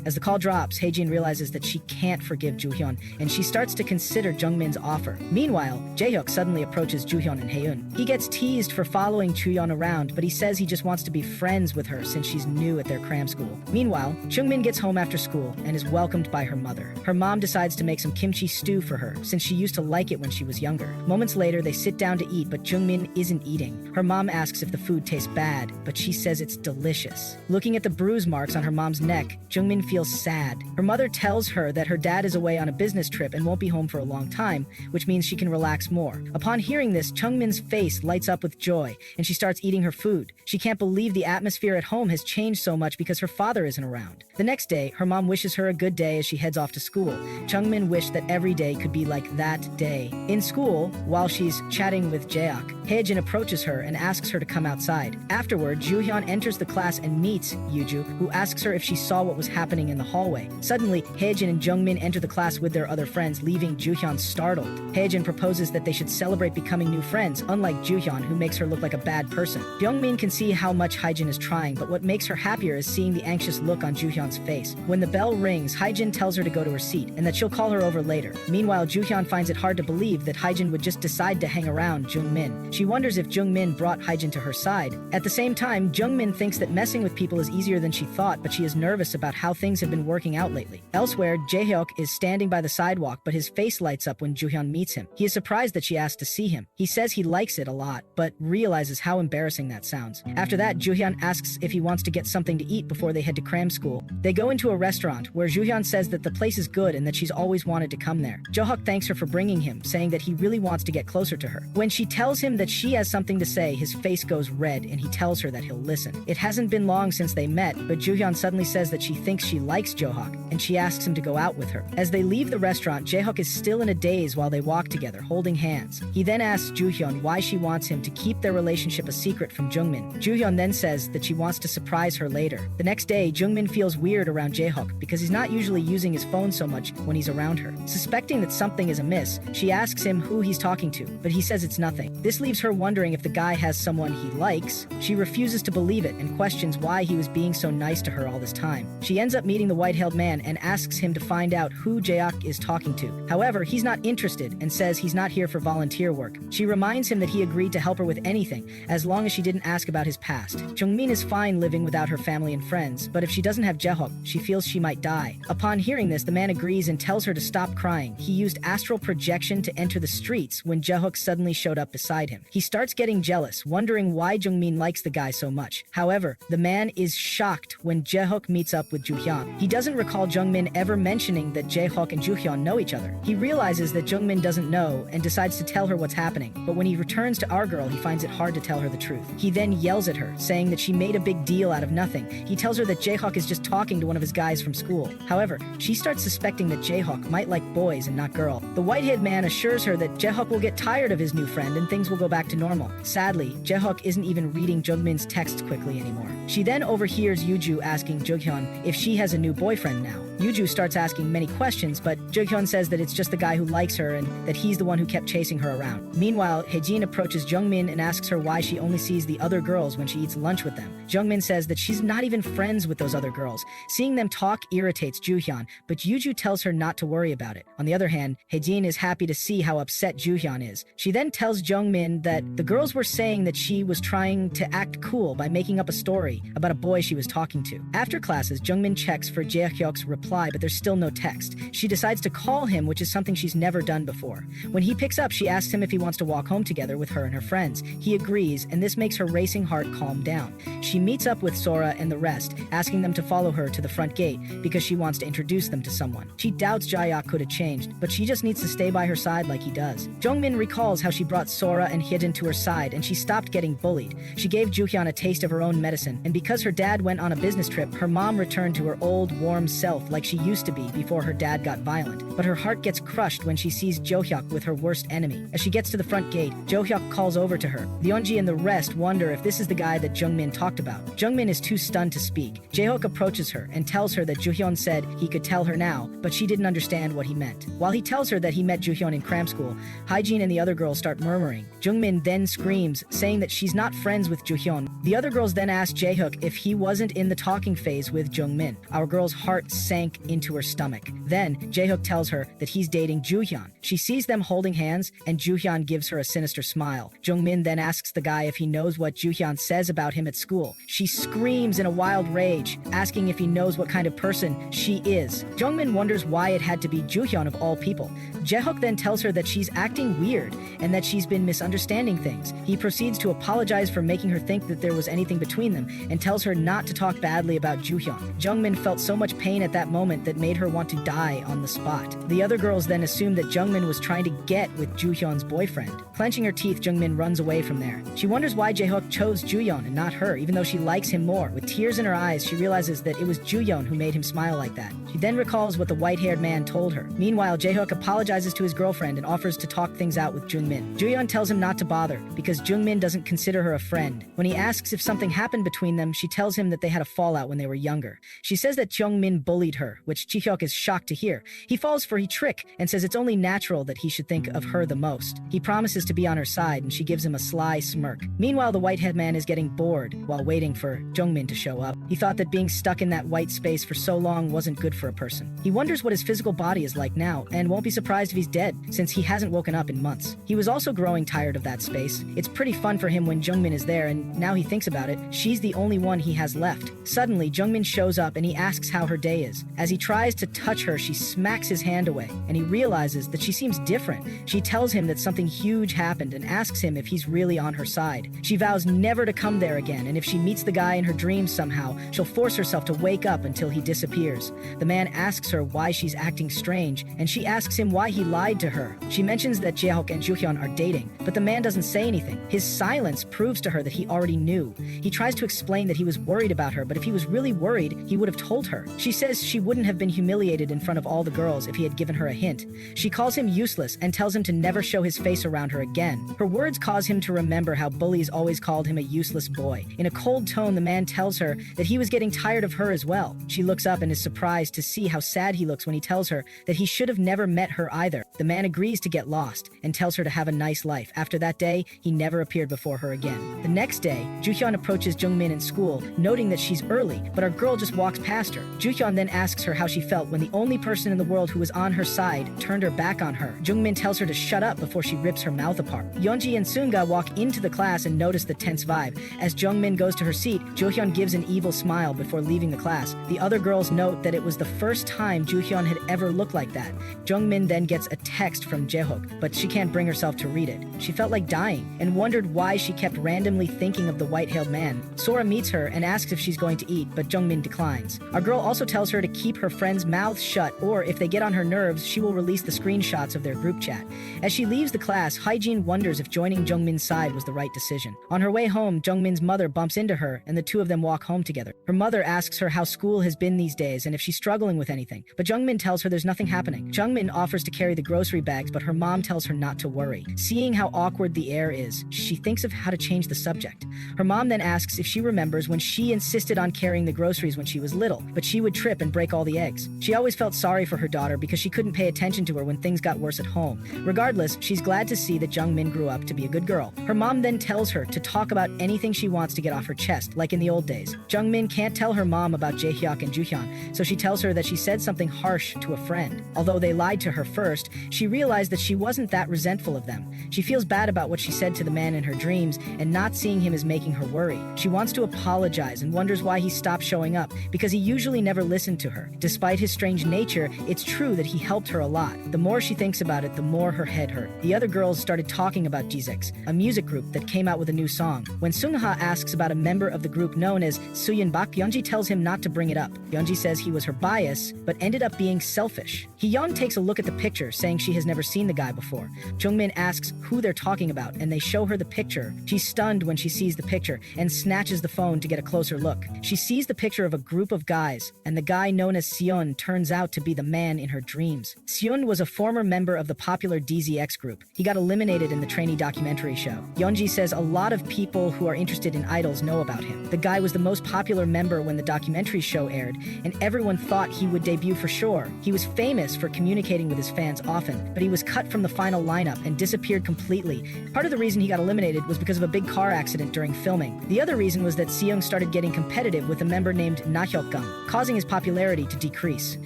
Speaker 1: As the call drops, Haejin realizes that she can't forgive Ju-Hyun, and she starts to consider Jung Min's offer. Meanwhile, Jaehyuk suddenly approaches Ju-Hyun and Haeyoon. He gets teased for following Ju-Hyun around, but he says he just wants to be friends with her since she's new at their cram school. Meanwhile, Jung Min gets home after school and is welcomed by her mother. Her mom decides to make some kimchi stew for her since she used to like it when she was younger. Moments later, they sit down to eat, but Jung Min isn't eating. Her mom asks if the food tastes bad, but she says it's delicious. Looking at the bruise marks on her mom's neck, Jung Min feels sad. Her mother tells her that her dad is away on a business trip and won't be home for a long time, which means she can relax more. Upon hearing this, Jung Min's face lights up with joy, and she starts eating her food. She can't believe the atmosphere at home has changed so much because her father isn't around. The next day, her mom wishes her a good day as she heads off to school. Jung Min wished that every day could be like that day. In school, while she's chatting with Jaehyuk, Haejin approaches her and asks her to come outside. Afterward, Ju-Hyun enters the class and meets Yuju, who asks her if she saw what was happening in the hallway. Suddenly, Haejin and Jung Min enter the class with their other friends, leaving Ju-Hyun startled. Haejin proposes that they should celebrate becoming new friends, unlike Ju-Hyun, who makes her look like a bad person. Jung Min can see how much Haejin is trying, but what makes her happier is seeing the anxious look on Ju-Hyun's face. When the bell rings, Haejin tells her to go to her seat and that she'll call her over later. Meanwhile, Ju-Hyun finds it hard to believe that Haejin would just decide to hang around Jung Min. She wonders if Jung Min brought Haejin to her side. At the same time, Jung Min thinks that messing with people is easier than she thought, but she is nervous about how things have been working out lately. Elsewhere, Jaehyuk is standing by the sidewalk, but his face lights up when Ju-Hyun meets him. He is surprised that she asked to see him. He says he likes it a lot, but realizes how embarrassing that sounds. After that, Ju-Hyun asks if he wants to get something to eat before they head to cram school. They go into a restaurant where Ju-Hyun says that the place is good and that she's always wanted to come there. Jaehyuk thanks her for bringing him, saying that he really wants to get closer to her. When she tells him that she has something to say, his face goes red and he tells her that he'll listen. It hasn't been long since they met, but Ju-Hyun suddenly says that she thinks she likes Jaehyuk and she asks him to go out with her. As they leave the restaurant, Jaehyuk is still in a daze while they walk together, holding hands. He then asks Ju-Hyun why she wants him to keep their relationship a secret from Jung Min. Ju-Hyun then says that she wants to surprise her later. The next day, Jung Min feels weird around Jaehyuk because he's not usually using his phone so much when he's around her. Suspecting that something is amiss, she asks him who he's talking to, but he says it's nothing. This leaves her wondering if the guy has someone he likes. She refuses to believe it and questions why he was being so nice to her all this time. She ends up meeting the white-haired man and asks him to find out who Jaehyuk is talking to. However, he's not interested and says he's not here for volunteer work. She reminds him that he agreed to help her with anything, as long as she didn't ask about his past. Jung Min is fine living without her family and friends, but if she doesn't have Jaehyuk, she feels she might die. Upon hearing this, the man agrees and tells her to stop crying. He used astral projection to enter the streets when Jaehyuk suddenly showed up beside him. He starts getting jealous, wondering why Jung Min likes the guy so much. However, the man is shocked when Jaehyuk meets up with Ju-Hyun. He doesn't recall Jung Min ever mentioning that Jaehyuk and Ju-Hyun know each other. He realizes that Jung Min doesn't know and decides to tell her what's happening, but when he returns to our girl, he finds it hard to tell her the truth. He then yells at her, saying that she made a big deal out of nothing. He tells her that Jaehyuk is just talking to one of his guys from school. However, she starts suspecting that Jaehyuk might like boys and not girl. The white-haired man assures her that Jaehyuk will get tired of his new friend and things will go back to normal. Sadly, Jaehyuk isn't even reading Jung Min's texts quickly anymore. She then overhears Yuju asking Ju-Hian if she has a new boyfriend now. Yuju starts asking many questions, but Ju-Hyun says that it's just the guy who likes her and that he's the one who kept chasing her around. Meanwhile, Haejin approaches Jung Min and asks her why she only sees the other girls when she eats lunch with them. Jung Min says that she's not even friends with those other girls. Seeing them talk irritates Ju-Hyun, but Yuju tells her not to worry about it. On the other hand, Haejin is happy to see how upset Ju-Hyun is. She then tells Jung Min that the girls were saying that she was trying to act cool by making up a story about a boy she was talking to. After classes, Jung Min checks for Jae-hyuk's reply, but there's still no text. She decides to call him, which is something she's never done before. When he picks up, she asks him if he wants to walk home together with her and her friends. He agrees, and this makes her racing heart calm down. She meets up with Sora and the rest, asking them to follow her to the front gate because she wants to introduce them to someone. She doubts Jae-hyuk could have changed, but she just needs to stay by her side like he does. Jung Min recalls how she brought Sora and Hyejin to her side and she stopped getting bullied. She gave Ju-Hyun a taste of her own medicine, and because her dad went on a business trip, her mom returned to her old, warm self like she used to be before her dad got violent. But her heart gets crushed when she sees Jo-hyuk with her worst enemy. As she gets to the front gate, Jo-hyuk calls over to her. Yeonji and the rest wonder if this is the guy that Jung Min talked about. Jung Min is too stunned to speak. Jae-hyuk approaches her and tells her that Ju-Hyun said he could tell her now, but she didn't understand what he meant. While he tells her that he met Ju-Hyun in cram school, Haejin and the other girls start murmuring. Jung Min then screams, saying that she's not friends with Ju-Hyun. The other girls then ask Jae-hyuk if he wasn't in the talking phase with Jung Min. Our girl's heart sank into her stomach. Then, Jae-hyuk tells her that he's dating Ju-Hyun. She sees them holding hands, and Ju-Hyun gives her a sinister smile. Jung Min then asks the guy if he knows what Ju-Hyun says about him at school. She screams in a wild rage, asking if he knows what kind of person she is. Jung Min wonders why it had to be Ju-Hyun of all people. Jae-hyuk then tells her that she's acting weird and that she's been misunderstanding things. He proceeds to apologize for making her think that there was anything between them and tells her not to talk badly about Ju-Hyun. Jung Min felt so much pain at that moment that made her want to die on the spot. The other girls then assume that Jung Min was trying to get with Ju-Hyun's boyfriend. Clenching her teeth, Jung Min runs away from there. She wonders why Jae-hyuk chose Ju-Hyun and not her, even though she likes him more. With tears in her eyes, she realizes that it was Ju-Hyun who made him smile like that. She then recalls what the white-haired man told her. Meanwhile, Jae-hyuk apologizes to his girlfriend and offers to talk things out with Jung Min. Ju-Hyun tells him not to bother because Jung Min doesn't consider her a friend. When he asks if something happened between them, she tells him that they had a fallout when they were younger. She says that Jung Min bullied her, which Jae-hyuk is shocked to hear. He falls for her trick and says it's only natural that he should think of her the most. He promises to be on her side and she gives him a sly smirk. Meanwhile, the white-haired man is getting bored while waiting for Jung Min to show up. He thought that being stuck in that white space for so long wasn't good for a person. He wonders what his physical body is like now and won't be surprised if he's dead since he hasn't woken up in months. He was also growing tired of that space. It's pretty fun for him when Jung Min is there, and now he thinks about it, she's the only one he has left. Suddenly, Jung Min shows up and he asks how her day is. As he tries to touch her, she smacks his hand away and he realizes that she seems different. She tells him that something huge happened and asks him if he's really on her side. She vows never to come there again, and if she meets the guy in her dreams somehow, she'll force herself to wake up until he disappears. The man asks her why she's acting strange, and she asks him why he lied to her. She mentions that Jae-hyuk and Ju-Hyun are dating, but the man doesn't say anything. His silence proves to her that he already knew. He tries to explain that he was worried about her, but if he was really worried, he would have told her. She says she wouldn't have been humiliated in front of all the girls if he had given her a hint. She calls him useless and tells him to never show his face around her again. Her words cause him to remember how bullies always called him a useless boy. In a cold tone, the man tells her that he was getting tired of her as well. She looks up and is surprised to see how sad he looks when he tells her that he should have never met her either. The man agrees to get lost and tells her to have a nice life. After that day, he never appeared before her again. The next day, Ju-Hyun approaches Jung Min in school, noting that she's early, but our girl just walks past her. Ju-Hyun then asks her how she felt when the only person in the world who was on her side turned her back on her. Jung Min tells her to shut up before she rips her mouth apart. Yeonji and Sunga walk into the class and notice the tense vibe. As Jung Min goes to her seat, Jo-Hyun gives an evil smile before leaving the class. The other girls note that it was the first time Ju-Hyun had ever looked like that. Jung Min then gets a text from Jae-hyuk, but she can't bring herself to read it. She felt like dying and wondered why she kept randomly thinking of the white-haired man. Sora meets her and asks if she's going to eat, but Jung Min declines. Our girl also tells her to keep her friends' mouths shut, or if they get on her nerves, she will release the screenshots of their group chat. As she leaves the class, Haejin wonders if joining Jung Min's side was the right decision. On her way home, Jung Min's mother bumps into her, and the two of them walk home together. Her mother asks her how school has been these days and if she's struggling with anything, but Jung Min tells her there's nothing happening. Jung Min offers to carry the grocery bags, but her mom tells her not to worry. Seeing how awkward the air is, she thinks of how to change the subject. Her mom then asks if she remembers when she insisted on carrying the groceries when she was little, but she would trip and break all the eggs. She always felt sorry for her daughter because she couldn't pay attention to her when things got worse at home. Regardless, she's glad to see that Jung Min grew up to be a good girl. Her mom then tells her to talk about anything she wants to get off her chest, like in the old days. Jung Min can't tell her mom about Jae-hyuk and Ju-Hian, so she tells her that she said something harsh to a friend. Although they lied to her first, she realized that she wasn't that resentful of them. She feels bad about what she said to the man in her dreams, and not seeing him is making her worry. She wants to apologize and wonders why he stopped showing up, because he usually never listened to her. Despite his strange nature, it's true that he helped her a lot. The more she thinks about it, the more her head hurt. The other girls started talking about Jisex, a music group that came out with a new song. When Sungha asks about a member of the group known as Suyeon Bak, Yeonji tells him not to bring it up. Yeonji says he was her bias, but ended up being selfish. Hee-yeon takes a look at the picture, saying she has never seen the guy before. Jung Min asks who they're talking about, and they show her the picture. She's stunned when she sees the picture and snatches the phone to get a closer look. She sees the picture of a group of guys, and the guy known as Seon turns out to be the man in her dreams. Seon was a former member of the popular DZX group. He got eliminated in the trainee documentary show. Yeonji says a lot of people who are interested in idols know about him. The guy was the most popular member when the documentary show aired, and everyone thought he would debut for sure. He was famous for communicating with his fans often, but he was cut from the final lineup and disappeared completely. Part of the reason he got eliminated was because of a big car accident during filming. The other reason was that Seong started getting competitive with a member named Nahyuk-gung, causing his popularity to decrease.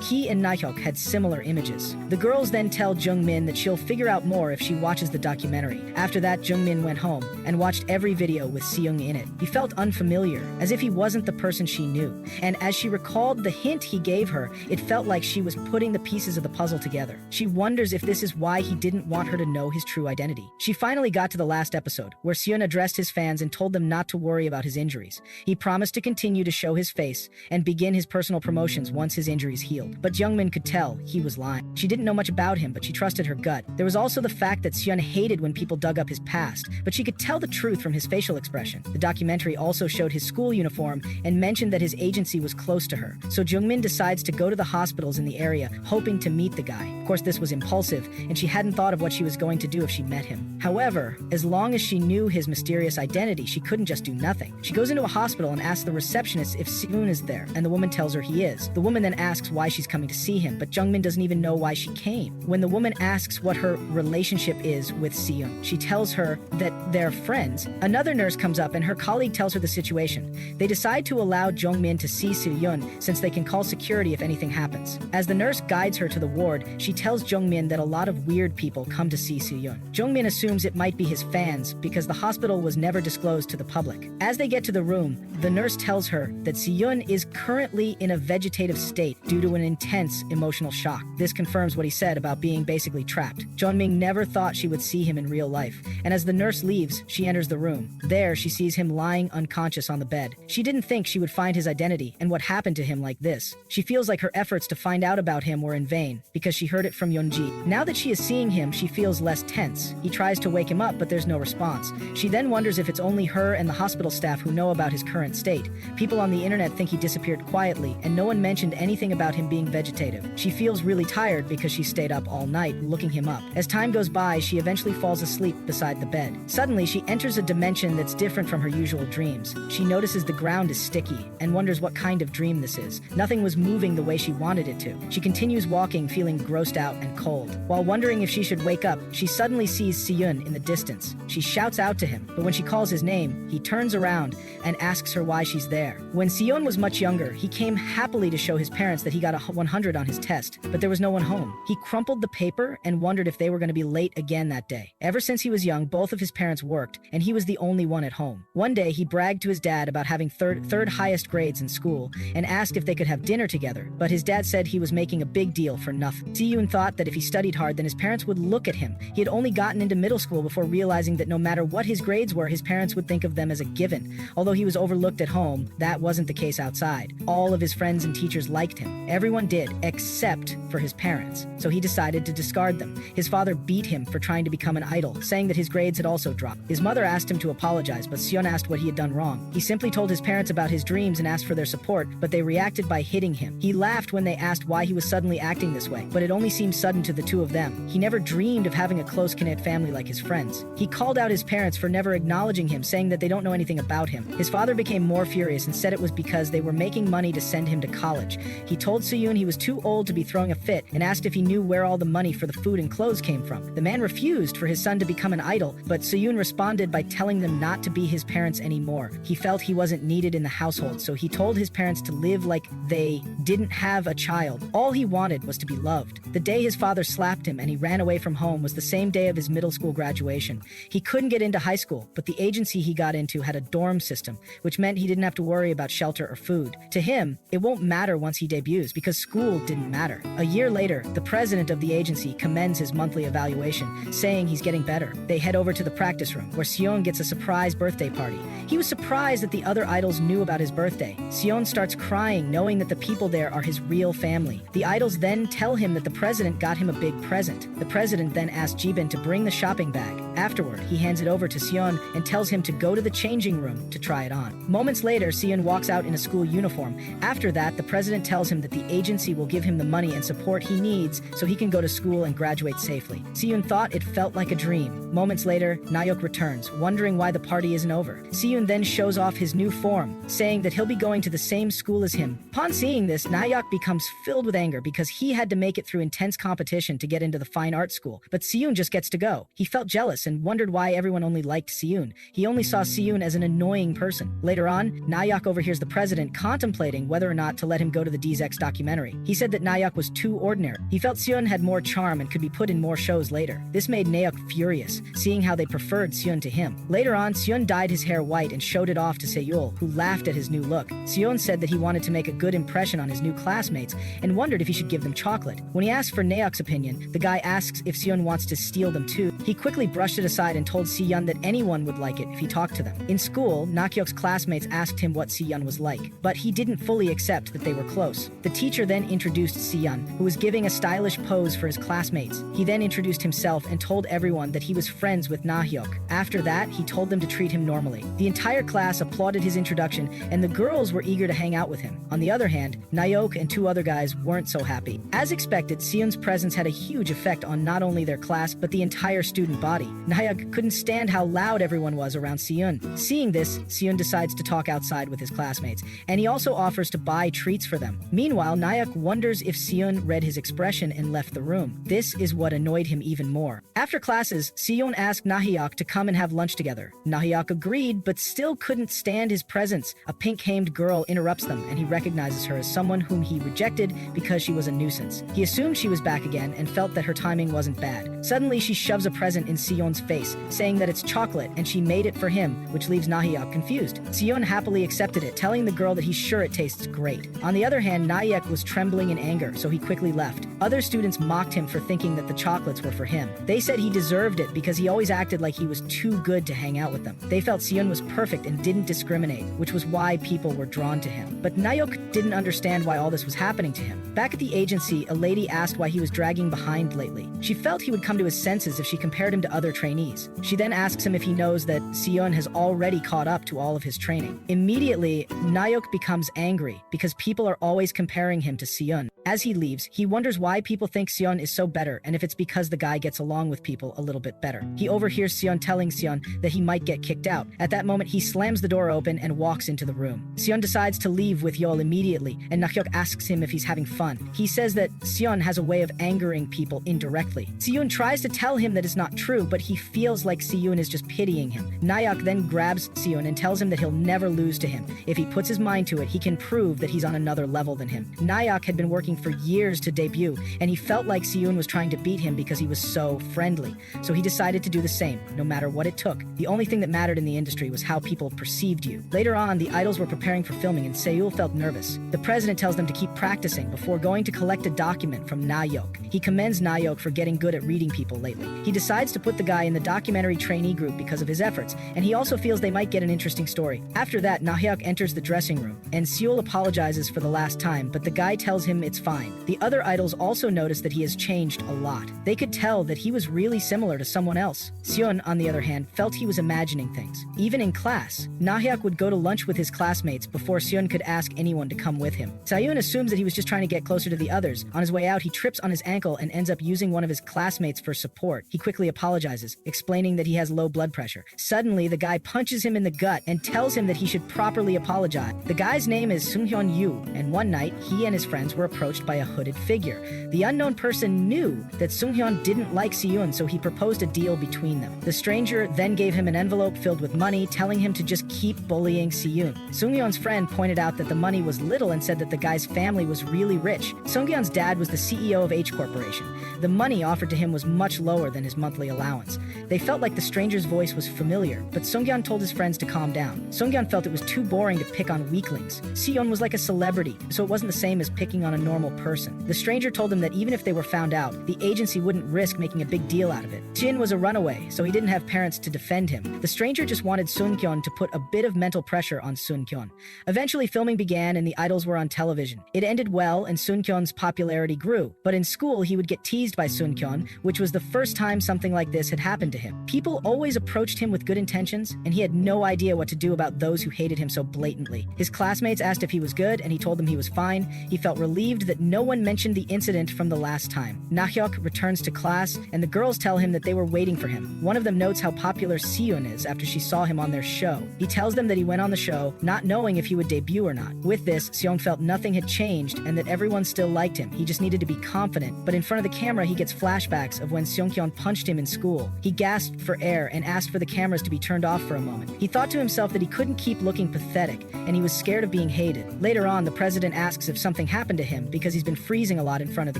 Speaker 1: He and Nahyuk had similar images. The girls then tell Jung Min that she'll figure out more if she watches the documentary. After that, Jung Min went home and watched every video with Seong in it. He felt unfamiliar, as if he wasn't the person she knew. And as she recalled the hint he gave her, it felt like she was putting the pieces of the puzzle together. She wonders if this is why he didn't want her to know his true identity. She finally got to the last episode, where Seon addressed his fans and told them not to worry about his injuries. He promised to continue to show his face and begin his personal promotions once his injuries healed. But Jung Min could tell he was lying. She didn't know much about him, but she trusted her gut. There was also the fact that Seon hated when people dug up his past, but she could tell the truth from his facial expression. The documentary also showed his school uniform and mentioned that his agency was close to her. So Jung Min decides to go to the hospitals in the area, hoping to meet the guy. Of course, this was impulsive, and she hadn't thought of what she was going to do if she met him. However, as long as she knew his mysterious identity, she couldn't just do nothing. She goes into a hospital and asks the receptionist if Seon is there, and the woman tells her he is. The woman then asks why she's coming to see him, but Jung Min doesn't even know why she came. When the woman asks what her relationship is with Seon, she tells her that they're friends. Another nurse comes up and her colleague tells her the situation. They decide to allow Jung Min to see Seon since they can call security if anything happens. As the nurse guides her to the ward, she tells Jung Min that a lot of weird people come to see Seon. Jung Min assumes it might be his fans because the hospital was never disclosed to the public. As they get to the room, the nurse tells her that Seon is currently in a vegetative state due to an intense emotional shock. This confirms what he said about being basically trapped. Jung Min never thought she would see him in real life, and as the nurse leaves, she enters the room. There, she sees him lying unconscious on the bed. She didn't think she would find his identity and what happened to him like this. She feels like her efforts to find out about him were in vain because she heard it from Yeonji. Now that she is seeing him, she feels less tense. He tries to wake him up, but there's no response. She then wonders if it's only her and the hospital staff who know about his current state. People on the internet think he disappeared quietly, and no one mentioned anything about him being vegetative. She feels really tired because she stayed up all night looking him up. As time goes by, she eventually falls asleep beside the bed. Suddenly, she enters a dimension that's different from her usual dreams. She notices the ground is sticky and wonders what kind of dream this is. Nothing was moving the way she wanted it to. She continues walking, feeling grossed out and cold. While wondering if she should wake up, she suddenly sees Seon in the distance. She shouts out to him, but when she calls his name, he turns around and asks her why she's there. When Seon was much younger, he came happily to show his parents that he got a 100 on his test, but there was no one home. He crumpled the paper and wondered if they were going to be late again that day. Ever since he was young, both of his parents worked, and he was the only one at home. One day, he bragged to his dad about having third highest grades in school and asked if they could have dinner together, but his dad said he was making a big deal for nothing. Seon thought that if he studied hard, then his parents would look at him. He had only gotten into middle school before realizing that no matter what his grades were, his parents would think of them as a given. Although he was overlooked at home, that wasn't the case outside. All of his friends and teachers liked him. Everyone did, except for his parents. So he decided to discard them. His father beat him for trying to become an idol, saying that his grades had also dropped. His mother asked him to apologize, but Seon asked what he had done wrong. He simply told his parents about his dreams and asked for their support, but they reacted by hitting him. He laughed when they asked why he was suddenly acting this way, but it only seemed sudden to the two of them. He never dreamed of having a close-knit family like his friends. He called out his parents for never acknowledging him, saying that they don't know anything about him. him. His father became more furious and said it was because they were making money to send him to college. He told Soo-yoon he was too old to be throwing a fit and asked if he knew where all the money for the food and clothes came from. The man refused for his son to become an idol, but Soo-yoon responded by telling them not to be his parents anymore. He felt he wasn't needed in the household, so he told his parents to live like they didn't have a child. All he wanted was to be loved. The day his father slapped him and he ran away from home was the same day of his middle school graduation. He couldn't get into high school, but the agency he got into had a dorm system, which meant he didn't have to worry about shelter or food. To him, it won't matter once he debuts because school didn't matter. A year later, the president of the agency commends his monthly evaluation, saying he's getting better. They head over to the practice room, where Seon gets a surprise birthday party. He was surprised that the other idols knew about his birthday. Seon starts crying, knowing that the people there are his real family. The idols then tell him that the president got him a big present. The president then asks Jibin to bring the shopping bag. Afterward, he hands it over to Seon and tells him to go to the changing room to try it on. Moments later, Seon walks out in a school uniform. After that, the president tells him that the agency will give him the money and support he needs so he can go to school and graduate safely. Seon thought it felt like a dream. Moments later, Nayeok returns, wondering why the party isn't over. Seon then shows off his new form, saying that he'll be going to the same school as him. Upon seeing this, Nayeok becomes filled with anger because he had to make it through intense competition to get into the fine art school, but Seon just gets to go. He felt jealous and wondered why everyone only liked Seon. He only saw Seon as an annoying person. Later on, Nayeok overhears the president contemplating whether or not to let him go to the DZX documentary. He said that Nayeok was too ordinary. He felt Seon had more charm and could be put in more shows later. This made Nayeok furious, seeing how they preferred Seon to him. Later on, Seon dyed his hair white and showed it off to Seyul, who laughed at his new look. Seon said that he wanted to make a good impression on his new classmates and wondered if he should give them chocolate. When he asked for Nayeok's opinion, the guy asks if Seon wants to steal them too. He quickly brushed it aside and told Seyun that anyone would like it if he talked to them. In school, Nakyok's classmates asked him what Seyun was like, but he didn't fully accept that they were close. The teacher then introduced Seyun, who was giving a stylish pose for his classmates. He then introduced himself and told everyone that he was friends with Nahyuk. After that, he told them to treat him normally. The entire class applauded his introduction, and the girls were eager to hang out with him. On the other hand, Nayeok and two other guys weren't so happy. As expected, Seyun's presence had a huge effect on not only their class, but the entire student body. Nahyuk couldn't stand how loud everyone was around Seyun. Seeing this, Seyun decides to talk outside with his classmates, and he also offers to buy treats for them. Meanwhile, Nahyuk wonders if Seyun read his expression and left the room. This is what annoyed him even more. After classes, Seyun asked Nahyuk to come and have lunch together. Nahyuk agreed, but still couldn't stand his presence. A pink-hamed girl interrupts them, and he recognizes her as someone whom he rejected because she was a nuisance. He assumed she was back again and felt that her timing wasn't bad. Suddenly, she shoves a present in Seyun's face, saying that it's chocolate and she made it for him, which leaves Nahyuk confused. Seyun happily accepted it, telling the girl that he's sure it tastes great. On the other hand, Nahyuk was trembling in anger, so he quickly left. Other students mocked him for thinking that the chocolates were for him. They said he deserved it because he always acted like he was too good to hang out with them. They felt Seyun was perfect and didn't discriminate, which was why people were drawn to him. But Nahyuk didn't understand why all this was happening to him. Back at the agency, a lady asked why he was dragging behind lately. She felt he would come to his senses if she compared him to other trainees. She then asks him if he knows that Seyun has already caught up to all of his training. Immediately, Nahyuk becomes angry because people are always comparing him to Seyun. As he leaves, he wonders why people think Seyun is so better and if it's because the guy gets along with people a little bit better. He overhears Seyun telling Seyun that he might get kicked out. At that moment, he slams the door open and walks into the room. Seyun decides to leave with Yeol immediately, and Nahyuk asks him if he's having fun. He says that Seyun has a way of angering people indirectly. Seyun tries to tell him that it's not true, but he feels like Seyun is just pitying him. Nahyuk then grabs Seyun and tells him that he'll never lose to him. If he puts his mind to it, he can prove that he's on another level than him. Nahyuk had been working for years to debut, and he felt like Seyun was trying to beat him because he was so friendly. So he decided to do the same, no matter what it took. The only thing that mattered in the industry was how people perceived you. Later on, the idols were preparing for filming, and Seyul felt nervous. The president tells them to keep practicing before going to collect a document from Nahyuk. He commends Nahyuk for getting good at reading people lately. He decides to put the guy in the documentary trainee group because of his efforts, and he also feels they might get an interesting story. After that, Nahyuk enters the dressing room, and Seul apologizes for the last time, but the guy tells him it's fine. The other idols also notice that he has changed a lot. They could tell that he was really similar to someone else. Seon, on the other hand, felt he was imagining things. Even in class, Nahyuk would go to lunch with his classmates before Seon could ask anyone to come with him. Sayun assumes that he was just trying to get closer to the others. On his way out, he trips on his ankle ankle and ends up using one of his classmates for support. He quickly apologizes, explaining that he has low blood pressure. Suddenly, the guy punches him in the gut and tells him that he should properly apologize. The guy's name is Sung-hyun Yu, and one night, he and his friends were approached by a hooded figure. The unknown person knew that Sung-hyun didn't like Siyun, so he proposed a deal between them. The stranger then gave him an envelope filled with money, telling him to just keep bullying Siyun. Sung-hyun's friend pointed out that the money was little and said that the guy's family was really rich. Sung-hyun's dad was the CEO of H Corporation. The money offered to him was much lower than his monthly allowance. They felt like the stranger's voice was familiar, but Sung-hyun told his friends to calm down. Sung-hyun felt it was too boring to pick on weaklings. Siyun was like a celebrity, so it wasn't the same as picking on a normal person. The stranger told him that even if they were found out, the agency wouldn't risk making a big deal out of it. Jin was a runaway, so he didn't have parents to defend him. The stranger just wanted Sun-kyun to put a bit of mental pressure on Sun-kyun. Eventually, filming began and the idols were on television. It ended well and Sun-kyun's popularity grew, but in school he would get teased by Sun-kyun, which was the first time something like this had happened to him. People always approached him with good intentions, and he had no idea what to do about those who hated him so blatantly. His classmates asked if he was good, and he told them he was fine. He felt relieved that no one mentioned the incident from the last time. Na-hyuk returns to class, and the girls tell him that they were waiting for him. One of them notes how popular Siyun is after she saw him on their show. He tells them that he went on the show, not knowing if he would debut or not. With this, Seong felt nothing had changed and that everyone still liked him. He just needed to be confident, but in front of the camera he gets flashbacks of when Seong-kyun punched him in school. He gasped for air and asked for the cameras to be turned off for a moment. He thought to himself that he couldn't keep looking pathetic, and he was scared of being hated. Later on, the president asks if something happened to him because he's been freezing a lot in front of the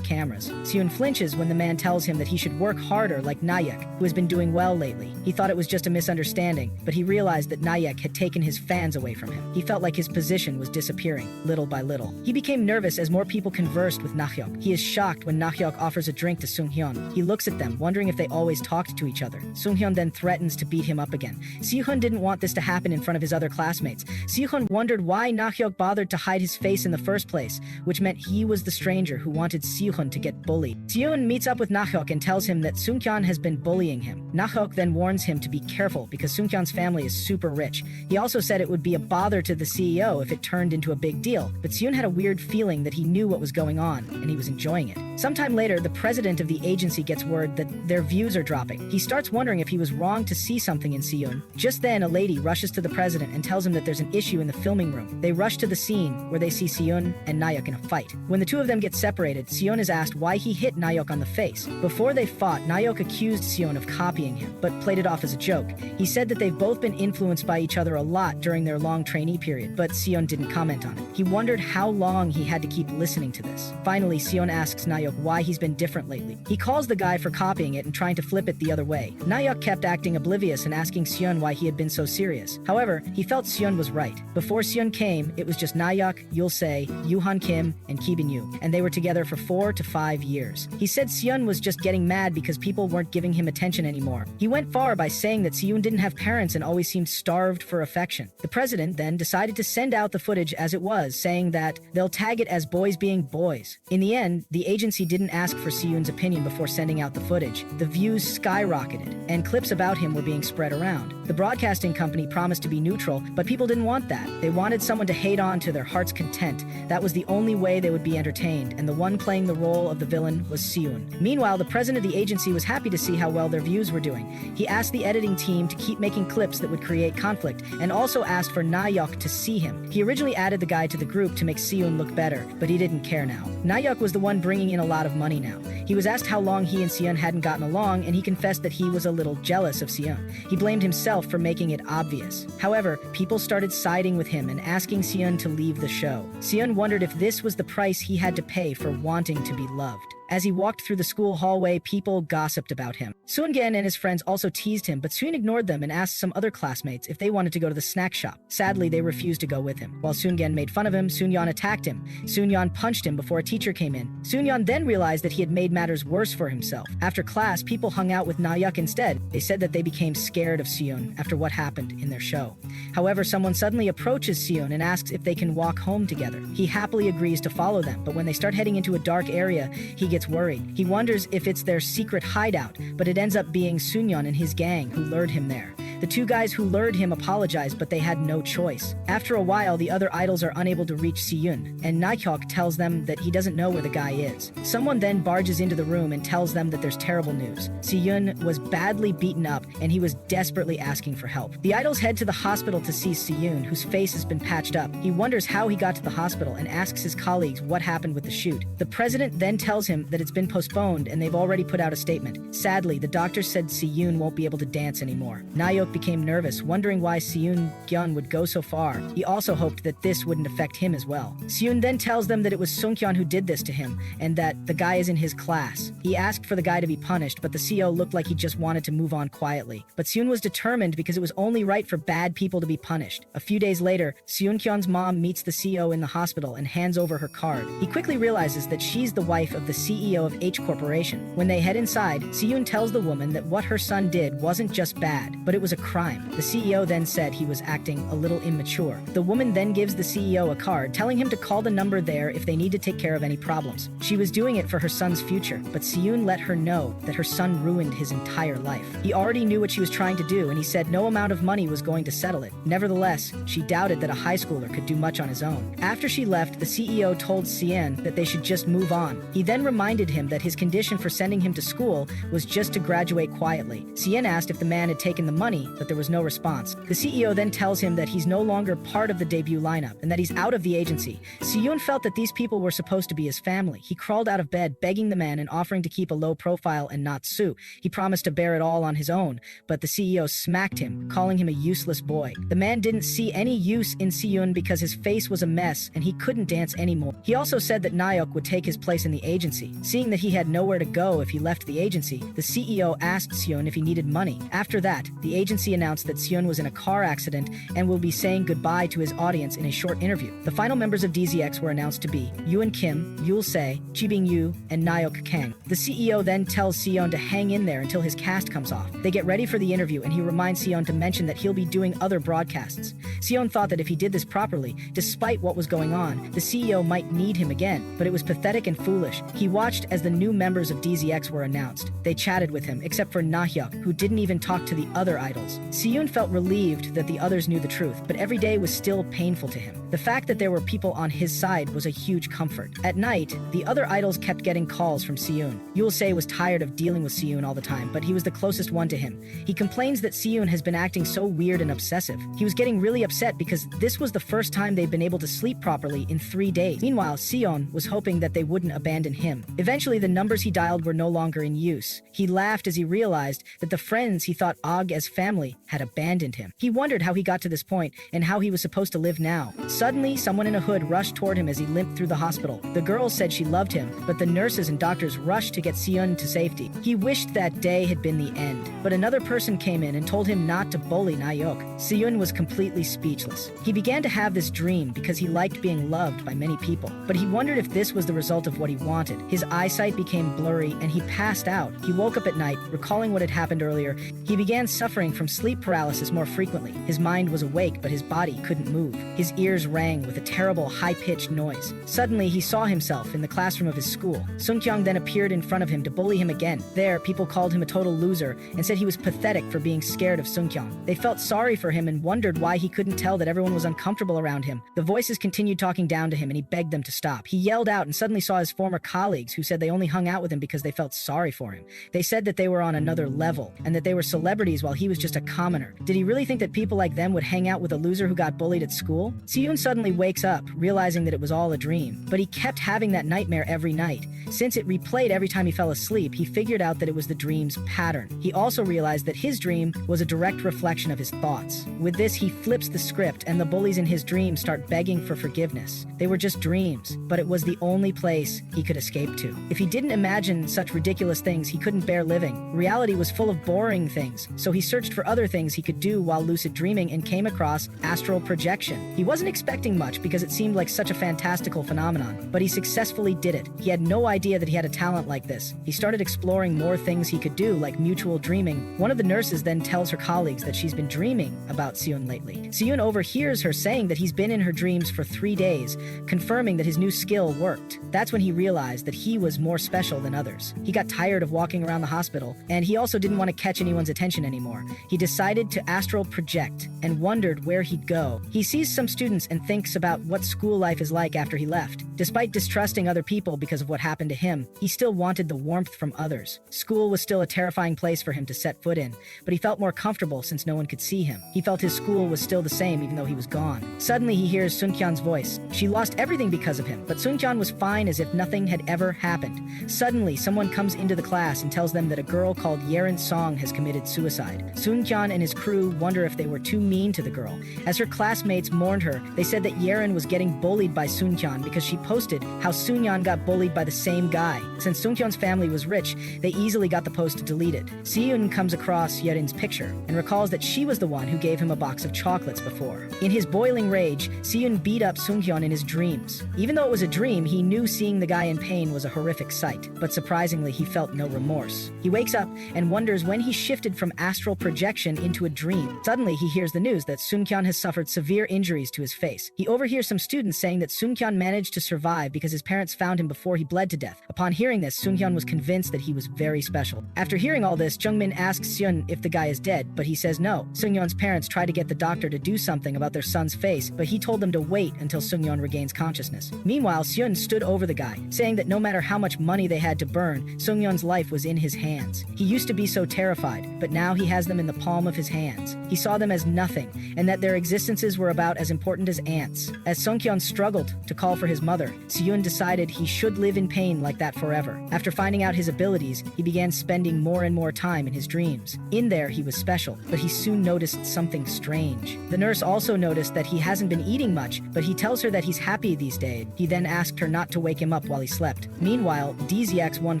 Speaker 1: cameras. Seon flinches when the man tells him that he should work harder like Nayak, who has been doing well lately. He thought it was just a misunderstanding, but he realized that Nayak had taken his fans away from him. He felt like his position was disappearing, little by little. He became nervous as more people conversed with Nahyuk. He is shocked when Nahyuk offers a drink to Sung-hyun. He looks at them, wondering if they always talked to each other. Sung-hyun then threatens to beat him up again. Seo-hun didn't want this to happen in front of his other classmates. Seo-hun wondered why Nahyuk bothered to hide his face in the first place, which meant he was the stranger who wanted Seo-hun to get bullied. Seo-hun meets up with Nahyuk and tells him that Sung-kyun has been bullying him. Nahyuk then warns him to be careful because Sung-kyun's family is super rich. He also said it would be a bother to the CEO if it turned into a big deal, but Seo-hun had a weird feeling that he knew what was going on, and he was enjoying it. Sometime later, the president of the agency gets word that their views are dropping. He starts wondering if he was wrong to see something in Seo-hun. Just then, a lady rushes to the president and tells him that there's an issue in the filming room. They rush to the scene where they see Seo-hun and Nahyuk in a fight. When the two of them get separated, Seo-hun is asked why he hit Nahyuk on the face. Before they fought, Nahyuk accused Seo-hun of copying him, but played it off as a joke. He said that they've both been influenced by each other a lot during their long trainee period, but Seo-hun didn't comment on it. He wondered how long he had to keep listening to this. Finally, Seo-hun asks Nahyuk why he's been different lately. He calls the guy for copying it and trying to flip it the other way. Nahyuk kept acting oblivious and asking Seo-hun why he had been so serious. However, he felt Seo-hun was right. Before Seo-hun came, it was just Nahyuk, Yul-se, Yoo-han Kim, and Ki-bin-yu, and they were together for 4 to 5 years. He said Seo-hun was just getting mad because people weren't giving him attention anymore. He went far by saying that Seo-hun didn't have parents and always seemed starved for affection. The president then decided to send out the footage as it was, saying that they'll tag it as boys being boys. In the end, the agency didn't ask for Seo-hun's opinion before sending out the footage. The views skyrocketed, and clips about him were being spread around. The broadcasting company promised to be neutral, but people didn't want that. They wanted someone to hate on to their heart's content. That was the only way they would be entertained, and the one playing the role of the villain was Seo-hun. Meanwhile, the president of the agency was happy to see how well their views were doing. He asked the editing team to keep making clips that would create conflict, and also asked for Nahyuk to see him. He originally added the guy to the group to make Seo-hun look better, but he didn't care now. Nahyuk was the one bringing in a lot of money now. He was asked how long he and Seo-hun hadn't gotten along, and he confessed that he was a little jealous of Seo-hun. He blamed himself for making it obvious. However, people started siding with him and asking Seo-hun to leave the show. Seo-hun wondered if this was the price he had to pay for wanting to be loved. As he walked through the school hallway, people gossiped about him. Soon-gen and his friends also teased him, but Soon ignored them and asked some other classmates if they wanted to go to the snack shop. Sadly, they refused to go with him. While Soon-gen made fun of him, Soon-yeon attacked him. Soon-yeon punched him before a teacher came in. Soon-yeon then realized that he had made matters worse for himself. After class, people hung out with Nahyuk instead. They said that they became scared of Seo-hun after what happened in their show. However, someone suddenly approaches Seo-hun and asks if they can walk home together. He happily agrees to follow them, but when they start heading into a dark area, he gets worried. He wonders if it's their secret hideout, but it ends up being Soon-yeon and his gang who lured him there. The two guys who lured him apologize, but they had no choice. After a while, the other idols are unable to reach Siyun, and Nahyuk tells them that he doesn't know where the guy is. Someone then barges into the room and tells them that there's terrible news. Siyun was badly beaten up, and he was desperately asking for help. The idols head to the hospital to see Siyun, whose face has been patched up. He wonders how he got to the hospital and asks his colleagues what happened with the shoot. The president then tells him that it's been postponed and they've already put out a statement. Sadly, the doctor said Siyun won't be able to dance anymore. Nahyuk became nervous, wondering why Siyun would go so far. He also hoped that this wouldn't affect him as well. Siyun then tells them that it was Sungkyun who did this to him and that the guy is in his class. He asked for the guy to be punished, but the CEO looked like he just wanted to move on quietly. But Siyun was determined because it was only right for bad people to be punished. A few days later, Sungkyun's mom meets the CEO in the hospital and hands over her card. He quickly realizes that she's the wife of the CEO of H Corporation. When they head inside, Siyun tells the woman that what her son did wasn't just bad, but it was a crime. The CEO then said he was acting a little immature. The woman then gives the CEO a card telling him to call the number there if they need to take care of any problems. She was doing it for her son's future, but Siyun let her know that her son ruined his entire life. He already knew what she was trying to do, and he said no amount of money was going to settle it. Nevertheless, she doubted that a high schooler could do much on his own. After she left, the CEO told Siyun that they should just move on. He then reminded him that his condition for sending him to school was just to graduate quietly. Siyun asked if the man had taken the money, but there was no response. The CEO then tells him that he's no longer part of the debut lineup and that he's out of the agency. Siyun felt that these people were supposed to be his family. He crawled out of bed, begging the man and offering to keep a low profile and not sue. He promised to bear it all on his own, but the CEO smacked him, calling him a useless boy. The man didn't see any use in Siyun because his face was a mess and he couldn't dance anymore. He also said that Nahyuk would take his place in the agency. Seeing that he had nowhere to go if he left the agency, the CEO asked Siyun if he needed money. After that, the agency announced that Siyun was in a car accident and will be saying goodbye to his audience in a short interview. The final members of DZX were announced to be Yoon Kim, Yul Se, Chibing Yu, and Nahyuk Kang. The CEO then tells Siyun to hang in there until his cast comes off. They get ready for the interview and he reminds Siyun to mention that he'll be doing other broadcasts. Siyun thought that if he did this properly, despite what was going on, the CEO might need him again, but it was pathetic and foolish. He watched as the new members of DZX were announced. They chatted with him, except for Nahyuk, who didn't even talk to the other idols. Siyun felt relieved that the others knew the truth, but every day was still painful to him. The fact that there were people on his side was a huge comfort. At night, the other idols kept getting calls from Siyun. Yul Se was tired of dealing with Siyun all the time, but he was the closest one to him. He complains that Siyun has been acting so weird and obsessive. He was getting really upset because this was the first time they'd been able to sleep properly in 3 days. Meanwhile, Siyun was hoping that they wouldn't abandon him. Eventually, the numbers he dialed were no longer in use. He laughed as he realized that the friends he thought Og as family had abandoned him. He wondered how he got to this point and how he was supposed to live now. Suddenly, someone in a hood rushed toward him as he limped through the hospital. The girl said she loved him, but the nurses and doctors rushed to get Siyun to safety. He wished that day had been the end, but another person came in and told him not to bully Nahyuk. Siyun was completely speechless. He began to have this dream because he liked being loved by many people, but he wondered if this was the result of what he wanted. His eyesight became blurry and he passed out. He woke up at night, recalling what had happened earlier. He began suffering from sleep paralysis more frequently. His mind was awake, but his body couldn't move. His ears rang with a terrible, high-pitched noise. Suddenly, he saw himself in the classroom of his school. Sungkyung then appeared in front of him to bully him again. There, people called him a total loser and said he was pathetic for being scared of Sungkyung. They felt sorry for him and wondered why he couldn't tell that everyone was uncomfortable around him. The voices continued talking down to him and he begged them to stop. He yelled out and suddenly saw his former colleagues who said they only hung out with him because they felt sorry for him. They said that they were on another level and that they were celebrities while he was just a commoner. Did he really think that people like them would hang out with a loser who got bullied at school? Siyun suddenly wakes up, realizing that it was all a dream, but he kept having that nightmare every night. Since it replayed every time he fell asleep, he figured out that it was the dream's pattern. He also realized that his dream was a direct reflection of his thoughts. With this, he flips the script and the bullies in his dream start begging for forgiveness. They were just dreams, but it was the only place he could escape to. If he didn't imagine such ridiculous things, he couldn't bear living. Reality was full of boring things, so he searched for other things he could do while lucid dreaming and came across astral projection. He wasn't expecting much because it seemed like such a fantastical phenomenon, but he successfully did it. He had no idea that he had a talent like this. He started exploring more things he could do, like mutual dreaming. One of the nurses then tells her colleagues that she's been dreaming about Siyun lately. Siyun overhears her saying that he's been in her dreams for 3 days, confirming that his new skill worked. That's when he realized that he was more special than others. He got tired of walking around the hospital, and he also didn't want to catch anyone's attention anymore. He decided to astral project and wondered where he'd go. He sees some students and thinks about what school life is like after he left. Despite distrusting other people because of what happened to him, he still wanted the warmth from others. School was still a terrifying place for him to set foot in, but he felt more comfortable since no one could see him. He felt his school was still the same even though he was gone. Suddenly he hears Sun-kyan's voice. She lost everything because of him, but Sun-kyan was fine as if nothing had ever happened. Suddenly someone comes into the class and tells them that a girl called Yerin Song has committed suicide. Sun-kyan and his crew wonder if they were too mean to the girl. As her classmates mourned her, they said that Yerin was getting bullied by Sun-kyan because she posted how Sun-kyan got bullied by the same guy. Since Sun-kyan's family was rich, they easily got the post deleted. Si-yoon comes across Yerin's picture and recalls that she was the one who gave him a box of chocolates before. In his boiling rage, Si-yoon beat up Sun-kyan in his dreams. Even though it was a dream, he knew seeing the guy in pain was a horrific sight, but surprisingly he felt no remorse. He wakes up and wonders when he shifted from astral projection into a dream. Suddenly he hears the news that Sun-kyan has suffered severe injuries to his face. He overhears some students saying that Sun-kyan managed to survive because his parents found him before he bled to death. Upon hearing this, Sun-kyan was convinced that he was very special. After hearing all this, Jung Min asks Seon if the guy is dead, but he says no. Sun-kyan's parents try to get the doctor to do something about their son's face, but he told them to wait until Sun-kyan regains consciousness. Meanwhile, Seon stood over the guy, saying that no matter how much money they had to burn, Sun-kyan's life was in his hands. He used to be so terrified, but now he has them in the palm of his hands. He saw them as nothing, and that their existences were about as important as ants. As Sun-kyan struggled to call for his mother, Seon decided he should live in pain like that forever. After finding out his abilities, he began spending more and more time in his dreams. In there, he was special, but he soon noticed something strange. The nurse also noticed that he hasn't been eating much, but he tells her that he's happy these days. He then asked her not to wake him up while he slept. Meanwhile, DZX won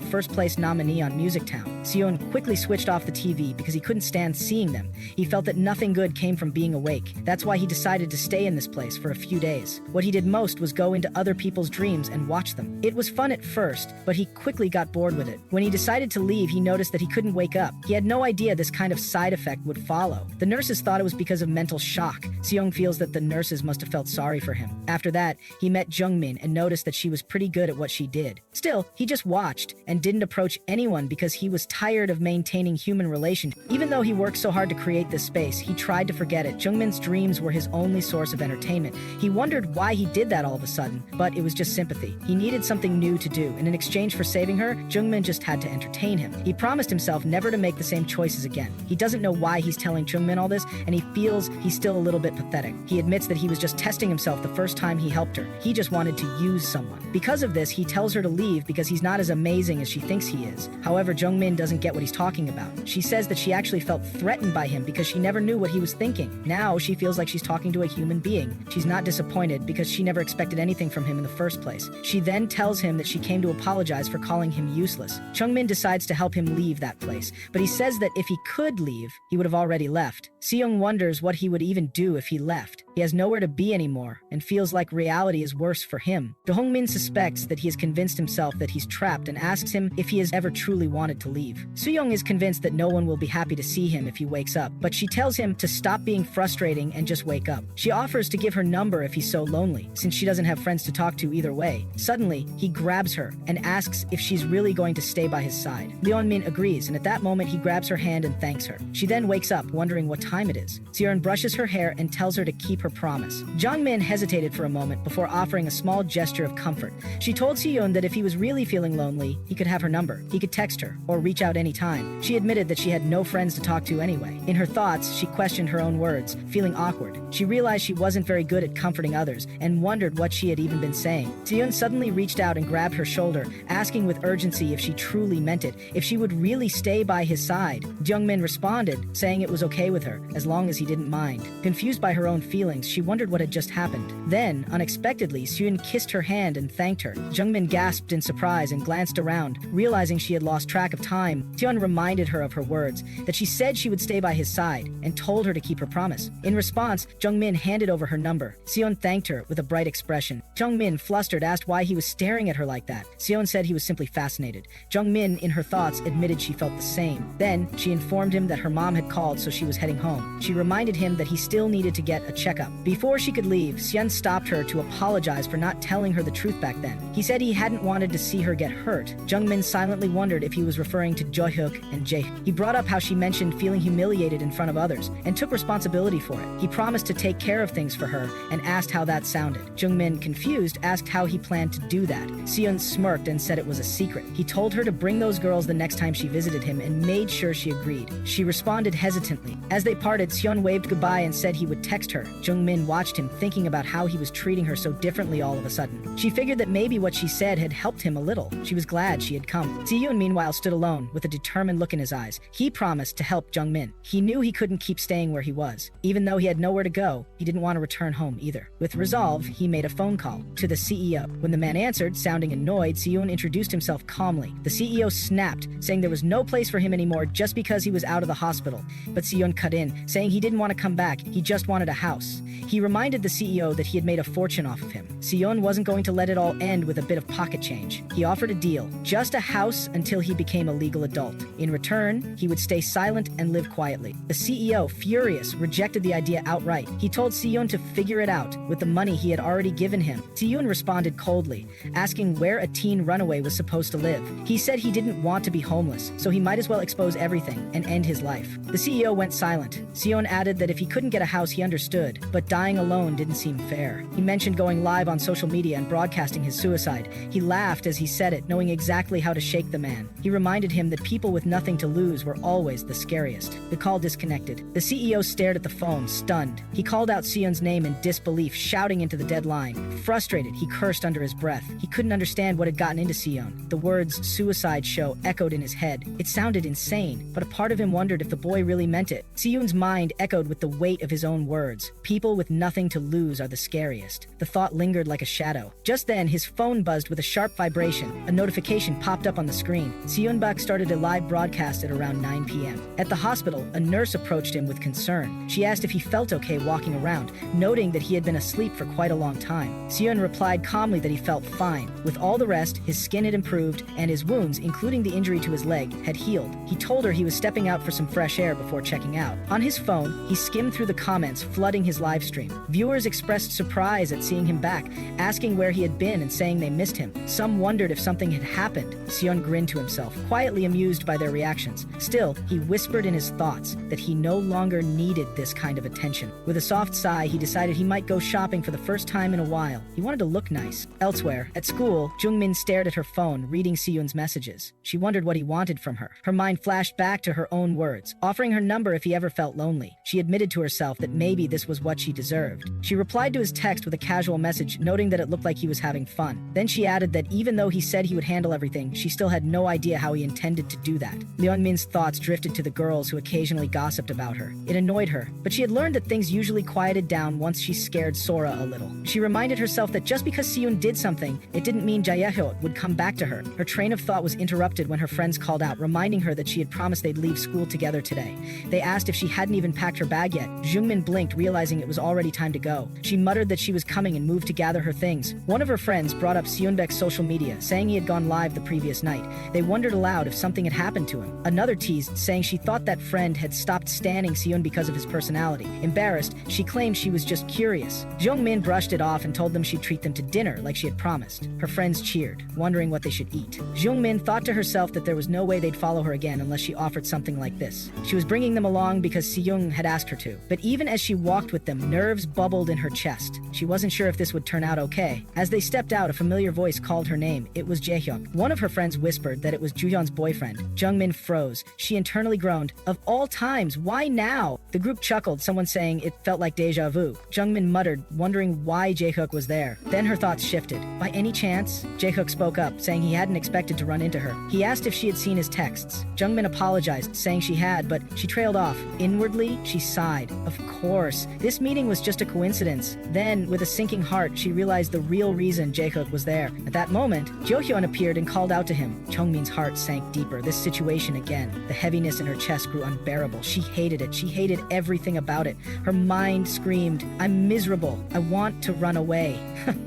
Speaker 1: first place nominee on Music Town. Seon quickly switched off the TV because he couldn't stand seeing them. He felt that nothing good came from being awake. That's why he decided to stay in this place for a few days. What he did most was go into other people's dreams and watch them. It was fun at first, but he quickly got bored with it. When he decided to leave, he noticed that he couldn't wake up. He had no idea this kind of side effect would follow. The nurses thought it was because of mental shock. Seong feels that the nurses must have felt sorry for him. After that, he met Jung Min and noticed that she was pretty good at what she did. Still, he just watched and didn't approach anyone because he was tired of maintaining human relations. Even though he worked so hard to create this space, he tried to forget it. Jung Min's dreams were his only source of entertainment. He wondered why he did that all of a sudden, but it was just sympathy. He needed something new to do, and in exchange for saving her, Jung Min just had to entertain him. He promised himself never to make the same choices again. He doesn't know why he's telling Jung Min all this, and he feels he's still a little bit pathetic. He admits that he was just testing himself the first time he helped her. He just wanted to use someone. Because of this, he tells her to leave because he's not as amazing as she thinks he is. However, Jung Min doesn't get what he's talking about. She says that she actually felt threatened by him because she never knew what he was thinking. Now she feels like she's talking to a human being. She's not disappointed because she never expected anything from him in the first place. She then tells him that she came to apologize for calling him useless. Jung Min decides to help him leave that place, but he says that if he could leave, he would have already left. Seong wonders what he would even do if he left. He has nowhere to be anymore and feels like reality is worse for him. Do-hong Min suspects that he has convinced himself that he's trapped and asks him if he has ever truly wanted to leave. Soo-young is convinced that no one will be happy to see him if he wakes up, but she tells him to stop being frustrating and just wake up. She offers to give her number if he's so lonely, since she doesn't have friends to talk to either way. Suddenly, he grabs her and asks if she's really going to stay by his side. Leon Min agrees, and at that moment he grabs her hand and thanks her. She then wakes up, wondering what time it is. Seon brushes her hair and tells her to keep her promise. Jung Min hesitated for a moment before offering a small gesture of comfort. She told Seon that if he was really feeling lonely, he could have her number. He could text her or reach out anytime. She admitted that she had no friends to talk to anyway. In her thoughts, she questioned her own words, feeling awkward. She realized she wasn't very good at comforting others and wondered what she had even been saying. Seon suddenly reached out and grabbed her shoulder, asking with urgency if she truly meant it, if she would really stay by his side. Jung Min responded, saying it was okay with her, as long as he didn't mind. Confused by her own feelings, she wondered what had just happened. Then, unexpectedly, Seon kissed her hand and thanked her. Jung Min gasped in surprise and glanced around, realizing she had lost track of time. Seon reminded her of her words, that she said she would stay by his side, and told her to keep her promise. In response, Jung Min handed over her number. Seon thanked her with a bright expression. Jung Min, flustered, asked why he was staring at her like that. Seon said he was simply fascinated. Jung Min, in her thoughts, admitted she felt the same. Then, she informed him that her mom had called, so she was heading home. She reminded him that he still needed to get a checkup backup. Before she could leave, Seon stopped her to apologize for not telling her the truth back then. He said he hadn't wanted to see her get hurt. Jung Min silently wondered if he was referring to Jo-hyuk and Jae. He brought up how she mentioned feeling humiliated in front of others and took responsibility for it. He promised to take care of things for her and asked how that sounded. Jung Min, confused, asked how he planned to do that. Seon smirked and said it was a secret. He told her to bring those girls the next time she visited him and made sure she agreed. She responded hesitantly. As they parted, Seon waved goodbye and said he would text her. Jung Min watched him, thinking about how he was treating her so differently all of a sudden. She figured that maybe what she said had helped him a little. She was glad she had come. Seon meanwhile stood alone with a determined look in his eyes. He promised to help Jung Min. He knew he couldn't keep staying where he was. Even though he had nowhere to go, he didn't want to return home either. With resolve, he made a phone call to the CEO. When the man answered, sounding annoyed, Seon introduced himself calmly. The CEO snapped, saying there was no place for him anymore just because he was out of the hospital. But Seon cut in, saying he didn't want to come back, he just wanted a house. He reminded the CEO that he had made a fortune off of him. Seon wasn't going to let it all end with a bit of pocket change. He offered a deal, just a house until he became a legal adult. In return, he would stay silent and live quietly. The CEO, furious, rejected the idea outright. He told Seon to figure it out with the money he had already given him. Seon responded coldly, asking where a teen runaway was supposed to live. He said he didn't want to be homeless, so he might as well expose everything and end his life. The CEO went silent. Seon added that if he couldn't get a house, he understood, but dying alone didn't seem fair. He mentioned going live on social media and broadcasting his suicide. He laughed as he said it, knowing exactly how to shake the man. He reminded him that people with nothing to lose were always the scariest. The call disconnected. The CEO stared at the phone, stunned. He called out Seon's name in disbelief, shouting into the dead line. Frustrated, he cursed under his breath. He couldn't understand what had gotten into Seon. The words "suicide show" echoed in his head. It sounded insane, but a part of him wondered if the boy really meant it. Seon's mind echoed with the weight of his own words. People with nothing to lose are the scariest. The thought lingered like a shadow. Just then, his phone buzzed with a sharp vibration. A notification popped up on the screen. Seonbak started a live broadcast at around 9 p.m. At the hospital, a nurse approached him with concern. She asked if he felt okay walking around, noting that he had been asleep for quite a long time. Seon replied calmly that he felt fine. With all the rest, his skin had improved, and his wounds, including the injury to his leg, had healed. He told her he was stepping out for some fresh air before checking out. On his phone, he skimmed through the comments, flooding his live stream. Viewers expressed surprise at seeing him back, asking where he had been and saying they missed him. Some wondered if something had happened. Seon grinned to himself, quietly amused by their reactions. Still, he whispered in his thoughts that he no longer needed this kind of attention. With a soft sigh, he decided he might go shopping for the first time in a while. He wanted to look nice. Elsewhere, at school, Jung Min stared at her phone, reading Seon's messages. She wondered what he wanted from her. Her mind flashed back to her own words, offering her number if he ever felt lonely. She admitted to herself that maybe this was what she deserved. She replied to his text with a casual message, noting that it looked like he was having fun. Then she added that even though he said he would handle everything, she still had no idea how he intended to do that. Leon Min's thoughts drifted to the girls who occasionally gossiped about her. It annoyed her, but she had learned that things usually quieted down once she scared Sora a little. She reminded herself that just because Seon did something, it didn't mean Jae-hyuk would come back to her. Her train of thought was interrupted when her friends called out, reminding her that she had promised they'd leave school together today. They asked if she hadn't even packed her bag yet. Jung Min blinked, realizing it was already time to go. She muttered that she was coming and moved to gather her things. One of her friends brought up Seonbaek's social media, saying he had gone live the previous night. They wondered aloud if something had happened to him. Another teased, saying she thought that friend had stopped standing Seon because of his personality. Embarrassed, she claimed she was just curious. Jung Min brushed it off and told them she'd treat them to dinner like she had promised. Her friends cheered, wondering what they should eat. Jung Min thought to herself that there was no way they'd follow her again unless she offered something like this. She was bringing them along because Seyoung had asked her to. But even as she walked with them, nerves bubbled in her chest. She wasn't sure if this would turn out okay. As they stepped out, a familiar voice called her name. It was Jae-hyuk. One of her friends whispered that it was Ju-Hyun's boyfriend. Jung Min froze. She internally groaned, "Of all times, why now?" The group chuckled, someone saying it felt like deja vu. Jung Min muttered, wondering why Jae-hyuk was there. Then her thoughts shifted. By any chance? Jae-hyuk spoke up, saying he hadn't expected to run into her. He asked if she had seen his texts. Jung Min apologized, saying she had, but she trailed off. Inwardly, she sighed. Of course, this meeting was just a coincidence. Then, with a sinking heart, she realized the real reason Jae-hyuk was there. At that moment, Jo-hyun appeared and called out to him. Jung Min's heart sank deeper. This situation again. The heaviness in her chest grew unbearable. She hated it. She hated everything about it. Her mind screamed, "I'm miserable. I want to run away."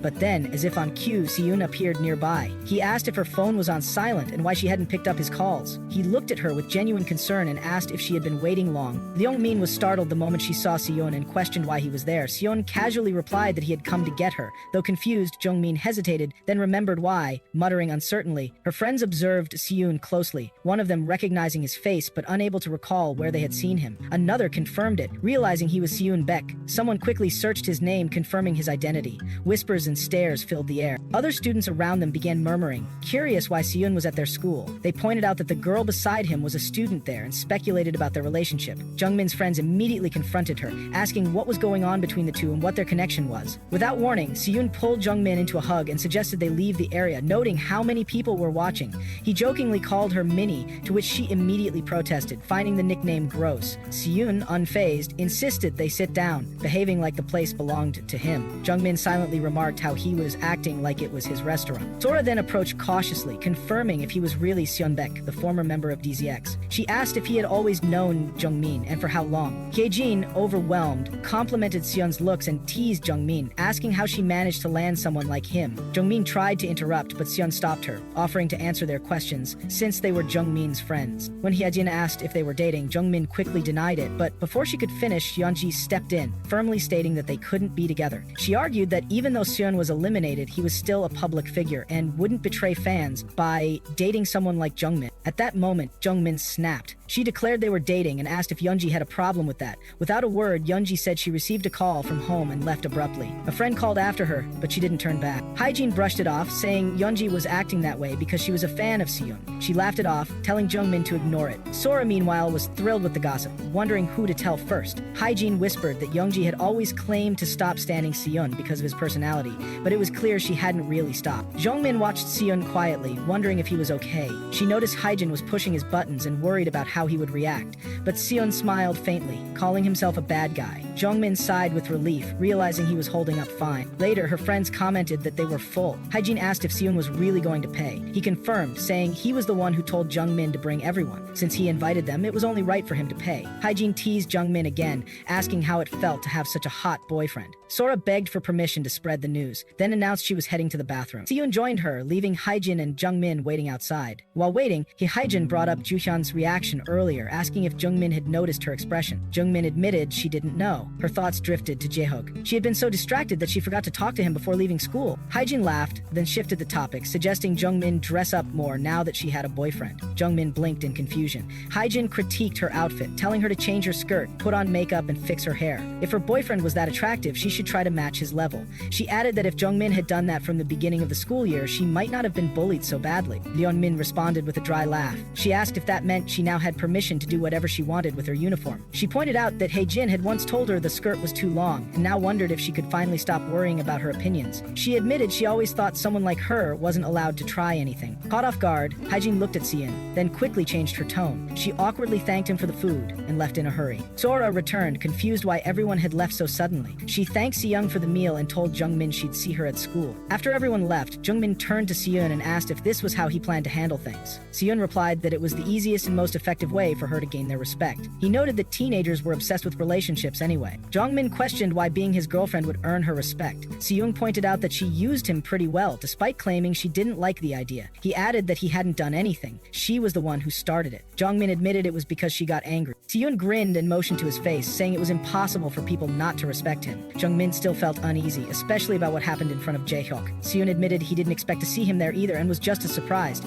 Speaker 1: But then, as if on cue, Seyoon appeared nearby. He asked if her phone was on silent and why she hadn't picked up his calls. He looked at her with genuine concern and asked if she had been waiting long. Jung Min was startled the moment she saw Seyoon and questioned questioned why he was there, Seon casually replied that he had come to get her. Though confused, Jung Min hesitated, then remembered why, muttering uncertainly. Her friends observed Seon closely, one of them recognizing his face but unable to recall where they had seen him. Another confirmed it, realizing he was Seon Baek. Someone quickly searched his name, confirming his identity. Whispers and stares filled the air. Other students around them began murmuring, curious why Seon was at their school. They pointed out that the girl beside him was a student there and speculated about their relationship. Jung Min's friends immediately confronted her, asking what was going on between the two and what their connection was. Without warning, Seon pulled Jung Min into a hug and suggested they leave the area, noting how many people were watching. He jokingly called her Minnie, to which she immediately protested, finding the nickname gross. Seon, unfazed, insisted they sit down, behaving like the place belonged to him. Jung Min silently remarked how he was acting like it was his restaurant. Sora then approached cautiously, confirming if he was really Seon Baek, the former member of DZX. She asked if he had always known Jung Min and for how long. Hyejin, overwhelmed, complimented Seon's looks and teased Jung Min, asking how she managed to land someone like him. Jung Min tried to interrupt, but Seon stopped her, offering to answer their questions, since they were Jung Min's friends. When Hyejin asked if they were dating, Jung Min quickly denied it, but before she could finish, Yeonji stepped in, firmly stating that they couldn't be together. She argued that even though Seon was eliminated, he was still a public figure and wouldn't betray fans by dating someone like Jung Min. At that moment, Jung Min snapped. She declared they were dating and asked if Yeonji had a problem with that. Without a word, Yeonji said she received a call from home and left abruptly. A friend called after her, but she didn't turn back. Hyejin brushed it off, saying Yeonji was acting that way because she was a fan of Seon. She laughed it off, telling Jung Min to ignore it. Sora, meanwhile, was thrilled with the gossip, wondering who to tell first. Hyejin whispered that Yeonji had always claimed to stop standing Seon because of his personality, but it was clear she hadn't really stopped. Jung Min watched Seon quietly, wondering if he was okay. She noticed Hyejin was pushing his buttons and worried about how he would react, but Seon smiled faintly, calling himself a bad guy. Jung Min sighed with relief, realizing he was holding up fine. Later, her friends commented that they were full. Hyejin asked if Seon was really going to pay. He confirmed, saying he was the one who told Jung Min to bring everyone. Since he invited them, it was only right for him to pay. Hyejin teased Jung Min again, asking how it felt to have such a hot boyfriend. Sora begged for permission to spread the news, then announced she was heading to the bathroom. Seon joined her, leaving Hyejin and Jung Min waiting outside. While waiting, Hyejin brought up Ju-Hian's reaction earlier, asking if Jung Min had noticed her expression. Jung Min admitted she didn't know. Her thoughts drifted to Jaehook. She had been so distracted that she forgot to talk to him before leaving school. Hyejin laughed, then shifted the topic, suggesting Jung Min dress up more now that she had a boyfriend. Jung Min blinked in confusion. Hyejin critiqued her outfit, telling her to change her skirt, put on makeup, and fix her hair. If her boyfriend was that attractive, she should try to match his level. She added that if Jung Min had done that from the beginning of the school year, she might not have been bullied so badly. Leon Min responded with a dry laugh. She asked if that meant she now had permission to do whatever she wanted with her uniform. She pointed out that Hyejin had once told her the skirt was too long, and now wondered if she could finally stop worrying about her opinions. She admitted she always thought someone like her wasn't allowed to try anything. Caught off guard, Hyejin looked at Seon, then quickly changed her tone. She awkwardly thanked him for the food and left in a hurry. Sora returned, confused why everyone had left so suddenly. She thanked Seyoung for the meal and told Jung Min she'd see her at school. After everyone left, Jung Min turned to Seon and asked if this was how he planned to handle things. Seon replied that it was the easiest and most effective way for her to gain their respect. He noted that teenagers were obsessed with relationships anyway. Jung Min questioned why being his girlfriend would earn her respect. Seyoung pointed out that she used him pretty well, despite claiming she didn't like the idea. He added that he hadn't done anything. She was the one who started it. Jung Min admitted it was because she got angry. Seyoung grinned and motioned to his face, saying it was impossible for people not to respect him. Jung Min still felt uneasy, especially about what happened in front of Jaehyuk. Seyoung admitted he didn't expect to see him there either and was just as surprised.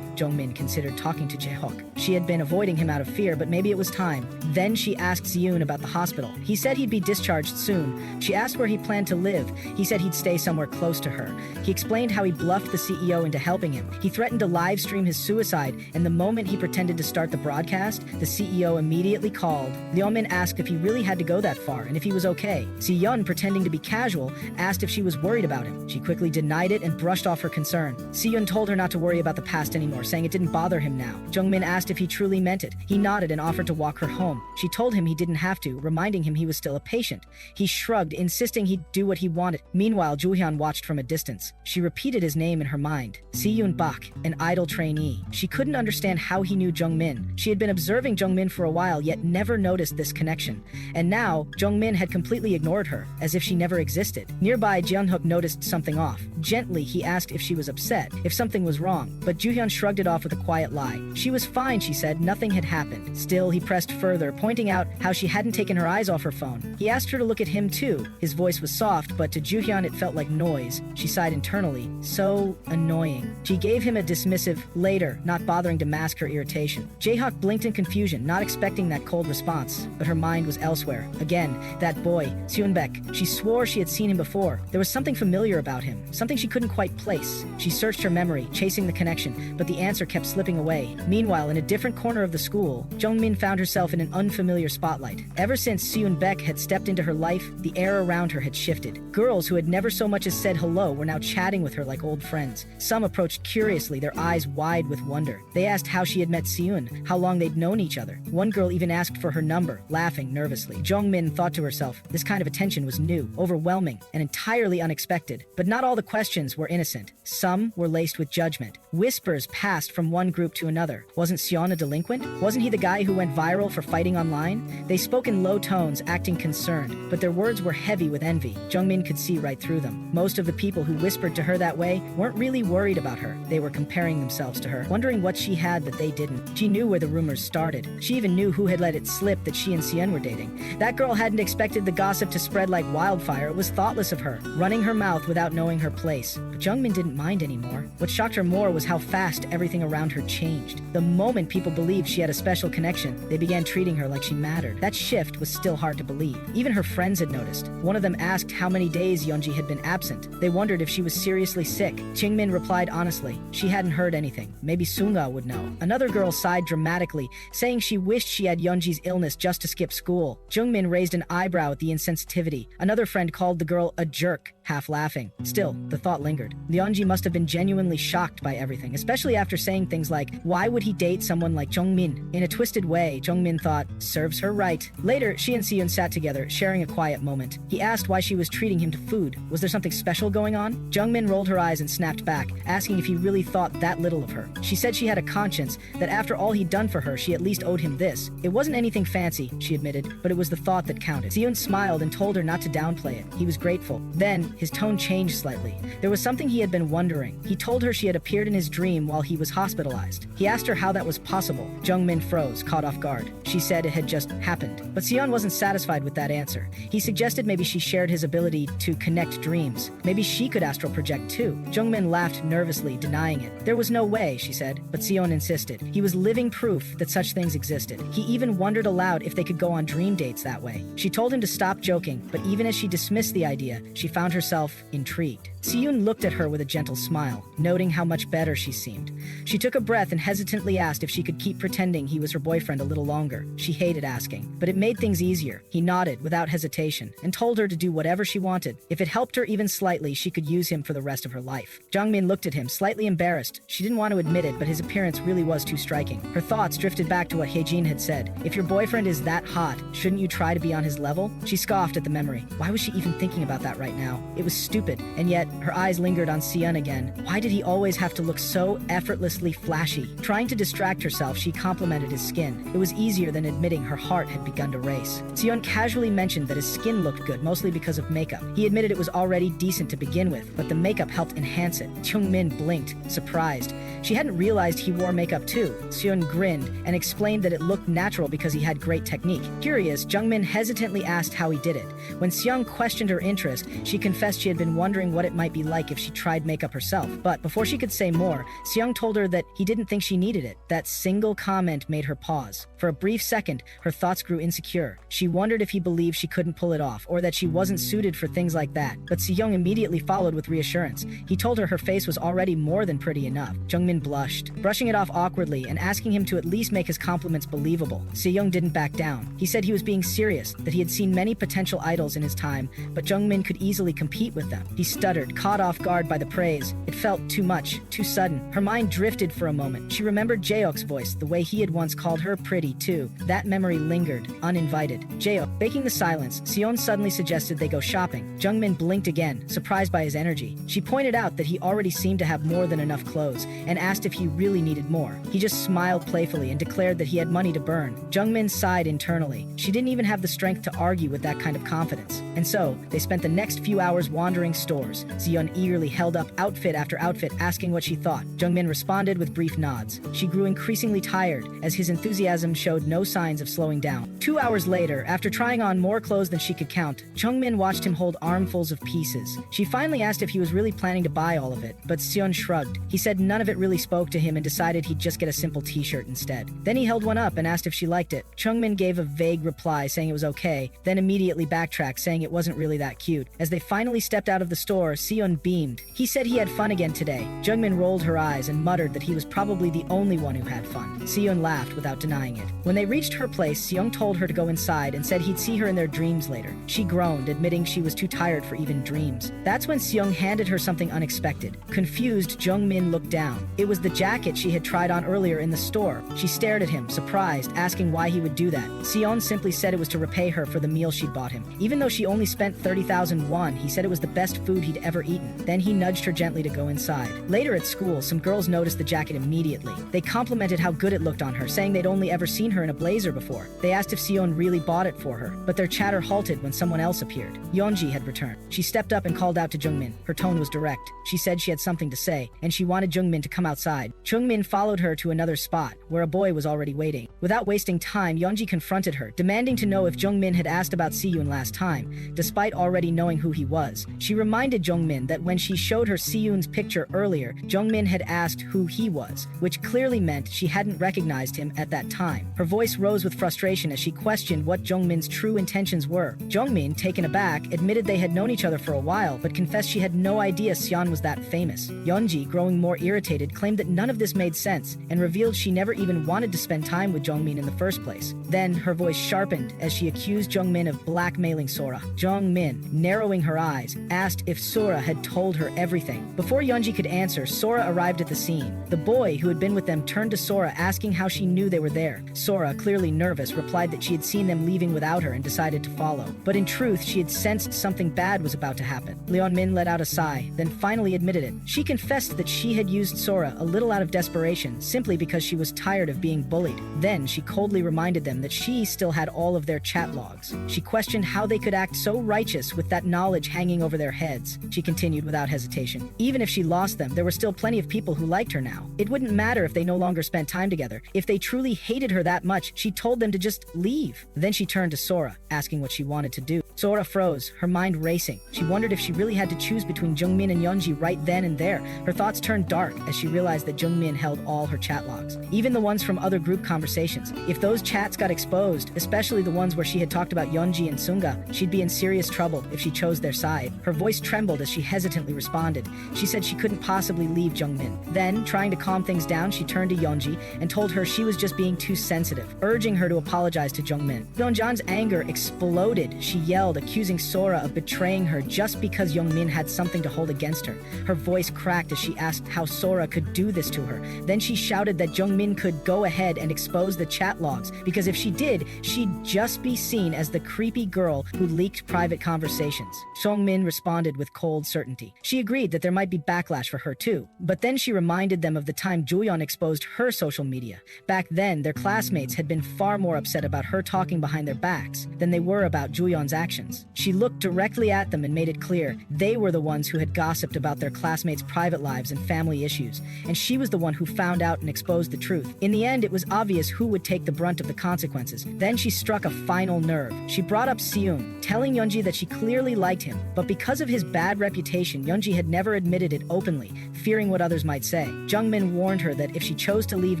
Speaker 1: Jung Min considered talking to Jaehyuk. She had been avoiding him out of fear, but maybe it was time. Then she asked Seyoung about the hospital. He said he'd be discharged soon. She asked where he planned to live. He said he'd stay somewhere close to her. He explained how he bluffed the CEO into helping him. He threatened to live stream his suicide, and the moment he pretended to start the broadcast, the CEO immediately called. Leomin asked if he really had to go that far and if he was okay. Seyeon, pretending to be casual, asked if she was worried about him. She quickly denied it and brushed off her concern. Seyeon told her not to worry about the past anymore, saying it didn't bother him now. Jung Min asked if he truly meant it. He nodded and offered to walk her home. She told him he didn't have to, reminding him he was still a patient. He shrugged, insisting he'd do what he wanted. Meanwhile, Ju-Hian watched from a distance. She repeated his name in her mind. Si-yoon Bak, an idol trainee. She couldn't understand how he knew Jung Min. She had been observing Jung Min for a while, yet never noticed this connection. And now, Jung Min had completely ignored her, as if she never existed. Nearby, Jeonhook noticed something off. Gently, he asked if she was upset, if something was wrong, but Ju-Hyun shrugged it off with a quiet lie. She was fine, she said, nothing had happened. Still, he pressed further, pointing out how she hadn't taken her eyes off her phone. He asked her to look at him too. His voice was soft, but to Ju-Hian it felt like noise. She sighed internally. So annoying. She gave him a dismissive later, not bothering to mask her irritation. Jae-hak blinked in confusion, not expecting that cold response, but her mind was elsewhere. Again, that boy, Seunbaek. She swore she had seen him before. There was something familiar about him, something she couldn't quite place. She searched her memory, chasing the connection, but the answer kept slipping away. Meanwhile, in a different corner of the school, Jung Min found herself in an unfamiliar spotlight. Ever since Seunbaek had stepped into her life, the air around her had shifted. Girls who had never so much as said hello were now chatting with her like old friends. Some approached curiously, their eyes wide with wonder. They asked how she had met Seun, how long they'd known each other. One girl even asked for her number, laughing nervously. Jung Min thought to herself, this kind of attention was new, overwhelming, and entirely unexpected. But not all the questions were innocent. Some were laced with judgment. Whispers passed from one group to another. Wasn't Seon a delinquent? Wasn't he the guy who went viral for fighting online? They spoke in low tones, acting concerned, but their words were heavy with envy. Jung Min could see right through them. Most of the people who whispered to her that way weren't really worried about her. They were comparing themselves to her, wondering what she had that they didn't. She knew where the rumors started. She even knew who had let it slip that she and Sien were dating. That girl hadn't expected the gossip to spread like wildfire. It was thoughtless of her, running her mouth without knowing her place. But Jung Min didn't mind anymore. What shocked her more was how fast everything around her changed. The moment people believed she had a special connection, they began treating her like she mattered. That shift was still hard to believe. Even her friends had noticed. One of them asked how many days Yeonji had been absent. They wondered if she was seriously sick. Chingmin replied honestly, she hadn't heard anything. Maybe Sunga would know. Another girl sighed dramatically, saying she wished she had Yeonji's illness just to skip school. Jungmin raised an eyebrow at the insensitivity. Another friend called the girl a jerk, half laughing. Still, the thought lingered. Yeonji must have been genuinely shocked by everything, especially after saying things like, why would he date someone like Jung Min? In a twisted way, Jung Min thought, serves her right. Later, she and Seon sat together, sharing a quiet moment. He asked why she was treating him to food. Was there something special going on? Jung Min rolled her eyes and snapped back, asking if he really thought that little of her. She said she had a conscience, that after all he'd done for her, she at least owed him this. It wasn't anything fancy, she admitted, but it was the thought that counted. Seon smiled and told her not to downplay it. He was grateful. Then, his tone changed slightly. There was something he had been wondering. He told her she had appeared in his dream while he was hospitalized. He asked her how that was possible. Jung Min froze, caught off guard. She said it had just happened. But Seon wasn't satisfied with that answer. He suggested maybe she shared his ability to connect dreams. Maybe she could astral project too. Jung Min laughed nervously, denying it. There was no way, she said, but Seon insisted. He was living proof that such things existed. He even wondered aloud if they could go on dream dates that way. She told him to stop joking, but even as she dismissed the idea, she found herself intrigued. Siyun looked at her with a gentle smile, noting how much better she seemed. She took a breath and hesitantly asked if she could keep pretending he was her boyfriend a little longer. She hated asking, but it made things easier. He nodded without hesitation and told her to do whatever she wanted. If it helped her even slightly, she could use him for the rest of her life. Jung Min looked at him, slightly embarrassed. She didn't want to admit it, but his appearance really was too striking. Her thoughts drifted back to what Haejin had said. If your boyfriend is that hot, shouldn't you try to be on his level? She scoffed at the memory. Why was she even thinking about that right now? It was stupid, and yet her eyes lingered on Siyun again. Why did he always have to look so effortlessly flashy? Trying to distract herself, she complimented his skin. It was easier than admitting her heart had begun to race. Siyun casually mentioned that his skin looked good, mostly because of makeup. He admitted it was already decent to begin with, but the makeup helped enhance it. Jung Min blinked, surprised. She hadn't realized he wore makeup too. Siyun grinned and explained that it looked natural because he had great technique. Curious, Jung Min hesitantly asked how he did it. When Seong questioned her interest, she confessed she had been wondering what it might be like if she tried makeup herself. But before she could say more, Seong told her that he didn't think she needed it. That single comment made her pause. For a brief second, her thoughts grew insecure. She wondered if he believed she couldn't pull it off, or that she wasn't suited for things like that. But Seong immediately followed with reassurance. He told her face was already more than pretty enough. Jungmin blushed, brushing it off awkwardly and asking him to at least make his compliments believable. Seong didn't back down. He said he was being serious, that he had seen many potential idols in his time, but Jungmin could easily compete with them. He stuttered, caught off guard by the praise. It felt too much, too sudden. Her mind drifted for a moment. She remembered Jaeok's voice, the way he had once called her pretty too. That memory lingered, uninvited. Jaeok. Breaking the silence, Seon suddenly suggested they go shopping. Jungmin blinked again, surprised by his energy. She pointed out that he already seemed to have more than enough clothes, and asked if he really needed more. He just smiled playfully and declared that he had money to burn. Jungmin sighed internally. She didn't even have the strength to argue with that kind of confidence. And so, they spent the next few hours wandering stores. Zeon eagerly held up outfit after outfit, asking what she thought. Jungmin responded with brief nods. She grew increasingly tired, as his enthusiasm showed no signs of slowing down. 2 hours later, after After trying on more clothes than she could count, Jung Min watched him hold armfuls of pieces. She finally asked if he was really planning to buy all of it, but Seon shrugged. He said none of it really spoke to him and decided he'd just get a simple t-shirt instead. Then he held one up and asked if she liked it. Jung Min gave a vague reply saying it was okay, then immediately backtracked saying it wasn't really that cute. As they finally stepped out of the store, Seon beamed. He said he had fun again today. Jung Min rolled her eyes and muttered that he was probably the only one who had fun. Seon laughed without denying it. When they reached her place, Seong told her to go inside and said he'd see her in their dreams later. She groaned, admitting she was too tired for even dreams. That's when Seong handed her something unexpected. Confused, Jung Min looked down. It was the jacket she had tried on earlier in the store. She stared at him, surprised, asking why he would do that. Seon simply said it was to repay her for the meal she'd bought him. Even though she only spent 30,000 won, he said it was the best food he'd ever eaten. Then he nudged her gently to go inside. Later at school, some girls noticed the jacket immediately. They complimented how good it looked on her, saying they'd only ever seen her in a blazer before. They asked if Seon really bought it for her, but their chatter halted when someone else appeared. Yeonji had returned. She stepped up and called out to Jung Min. Her tone was direct. She said she had something to say, and she wanted Jung Min to come outside. Jung Min followed her to another spot, where a boy was already waiting. Without wasting time, Yeonji confronted her, demanding to know if Jung Min had asked about Siyun last time, despite already knowing who he was. She reminded Jung Min that when she showed her Siyun's picture earlier, Jung Min had asked who he was, which clearly meant she hadn't recognized him at that time. Her voice rose with frustration as she questioned what Jung Min's true intentions were. Jung Min, taken aback, admitted they had known each other for a while, but confessed she had no idea Seon was that famous. Yeonji, growing more irritated, claimed that none of this made sense, and revealed she never even wanted to spend time with Jung Min in the first place. Then, her voice sharpened as she accused Jung Min of blackmailing Sora. Jung Min, narrowing her eyes, asked if Sora had told her everything. Before Yeonji could answer, Sora arrived at the scene. The boy who had been with them turned to Sora, asking how she knew they were there. Sora, clearly nervous, replied that she had seen them leaving without her and decided to follow. But in truth, she had sensed something bad was about to happen. Leon Min let out a sigh, then finally admitted it. She confessed that she had used Sora a little out of desperation, simply because she was tired of being bullied. Then she coldly reminded them that she still had all of their chat logs. She questioned how they could act so righteous with that knowledge hanging over their heads. She continued without hesitation. Even if she lost them, there were still plenty of people who liked her now. It wouldn't matter if they no longer spent time together. If they truly hated her that much, she told them to just leave. Then she turned to Sora, asking what she wanted to do. Sora froze, her mind racing. She wondered if she really had to choose between Jung Min and Yeonji right then and there. Her thoughts turned dark as she realized that Jung Min held all her chat logs, even the ones from other group conversations. If those chats got exposed, especially the ones where she had talked about Yeonji and Sunga, she'd be in serious trouble if she chose their side. Her voice trembled as she hesitantly responded. She said she couldn't possibly leave Jung Min. Then, trying to calm things down, she turned to Yeonji and told her she was just being too sensitive, urging her to apologize to Jung Min. Yeonjan's anger exploded. She yelled, accusing Sora of betraying her just because Jung Min had something to hold against her. Her voice cracked as she asked how Sora could do this to her. Then she shouted that Jung Min could go ahead and expose the chat logs, because if she did, she'd just be seen as the creepy girl who leaked private conversations. Jung Min responded with cold certainty. She agreed that there might be backlash for her too, but then she reminded them of the time Ju-Hian exposed her social media. Back then, their classmates had been far more upset about her talking behind their backs than they were about Ju-Hian's actions. She looked directly at them and made it clear they were the ones who had gossiped about their classmates' private lives and family issues, and she was the one who found out and exposed the truth. In the end, it was obvious who would take the brunt of the consequences. Then she struck a final nerve. She brought up Siyun, telling Yeonji that she clearly liked him, but because of his bad reputation, Yeonji had never admitted it openly, fearing what others might say. Jung Min warned her that if she chose to leave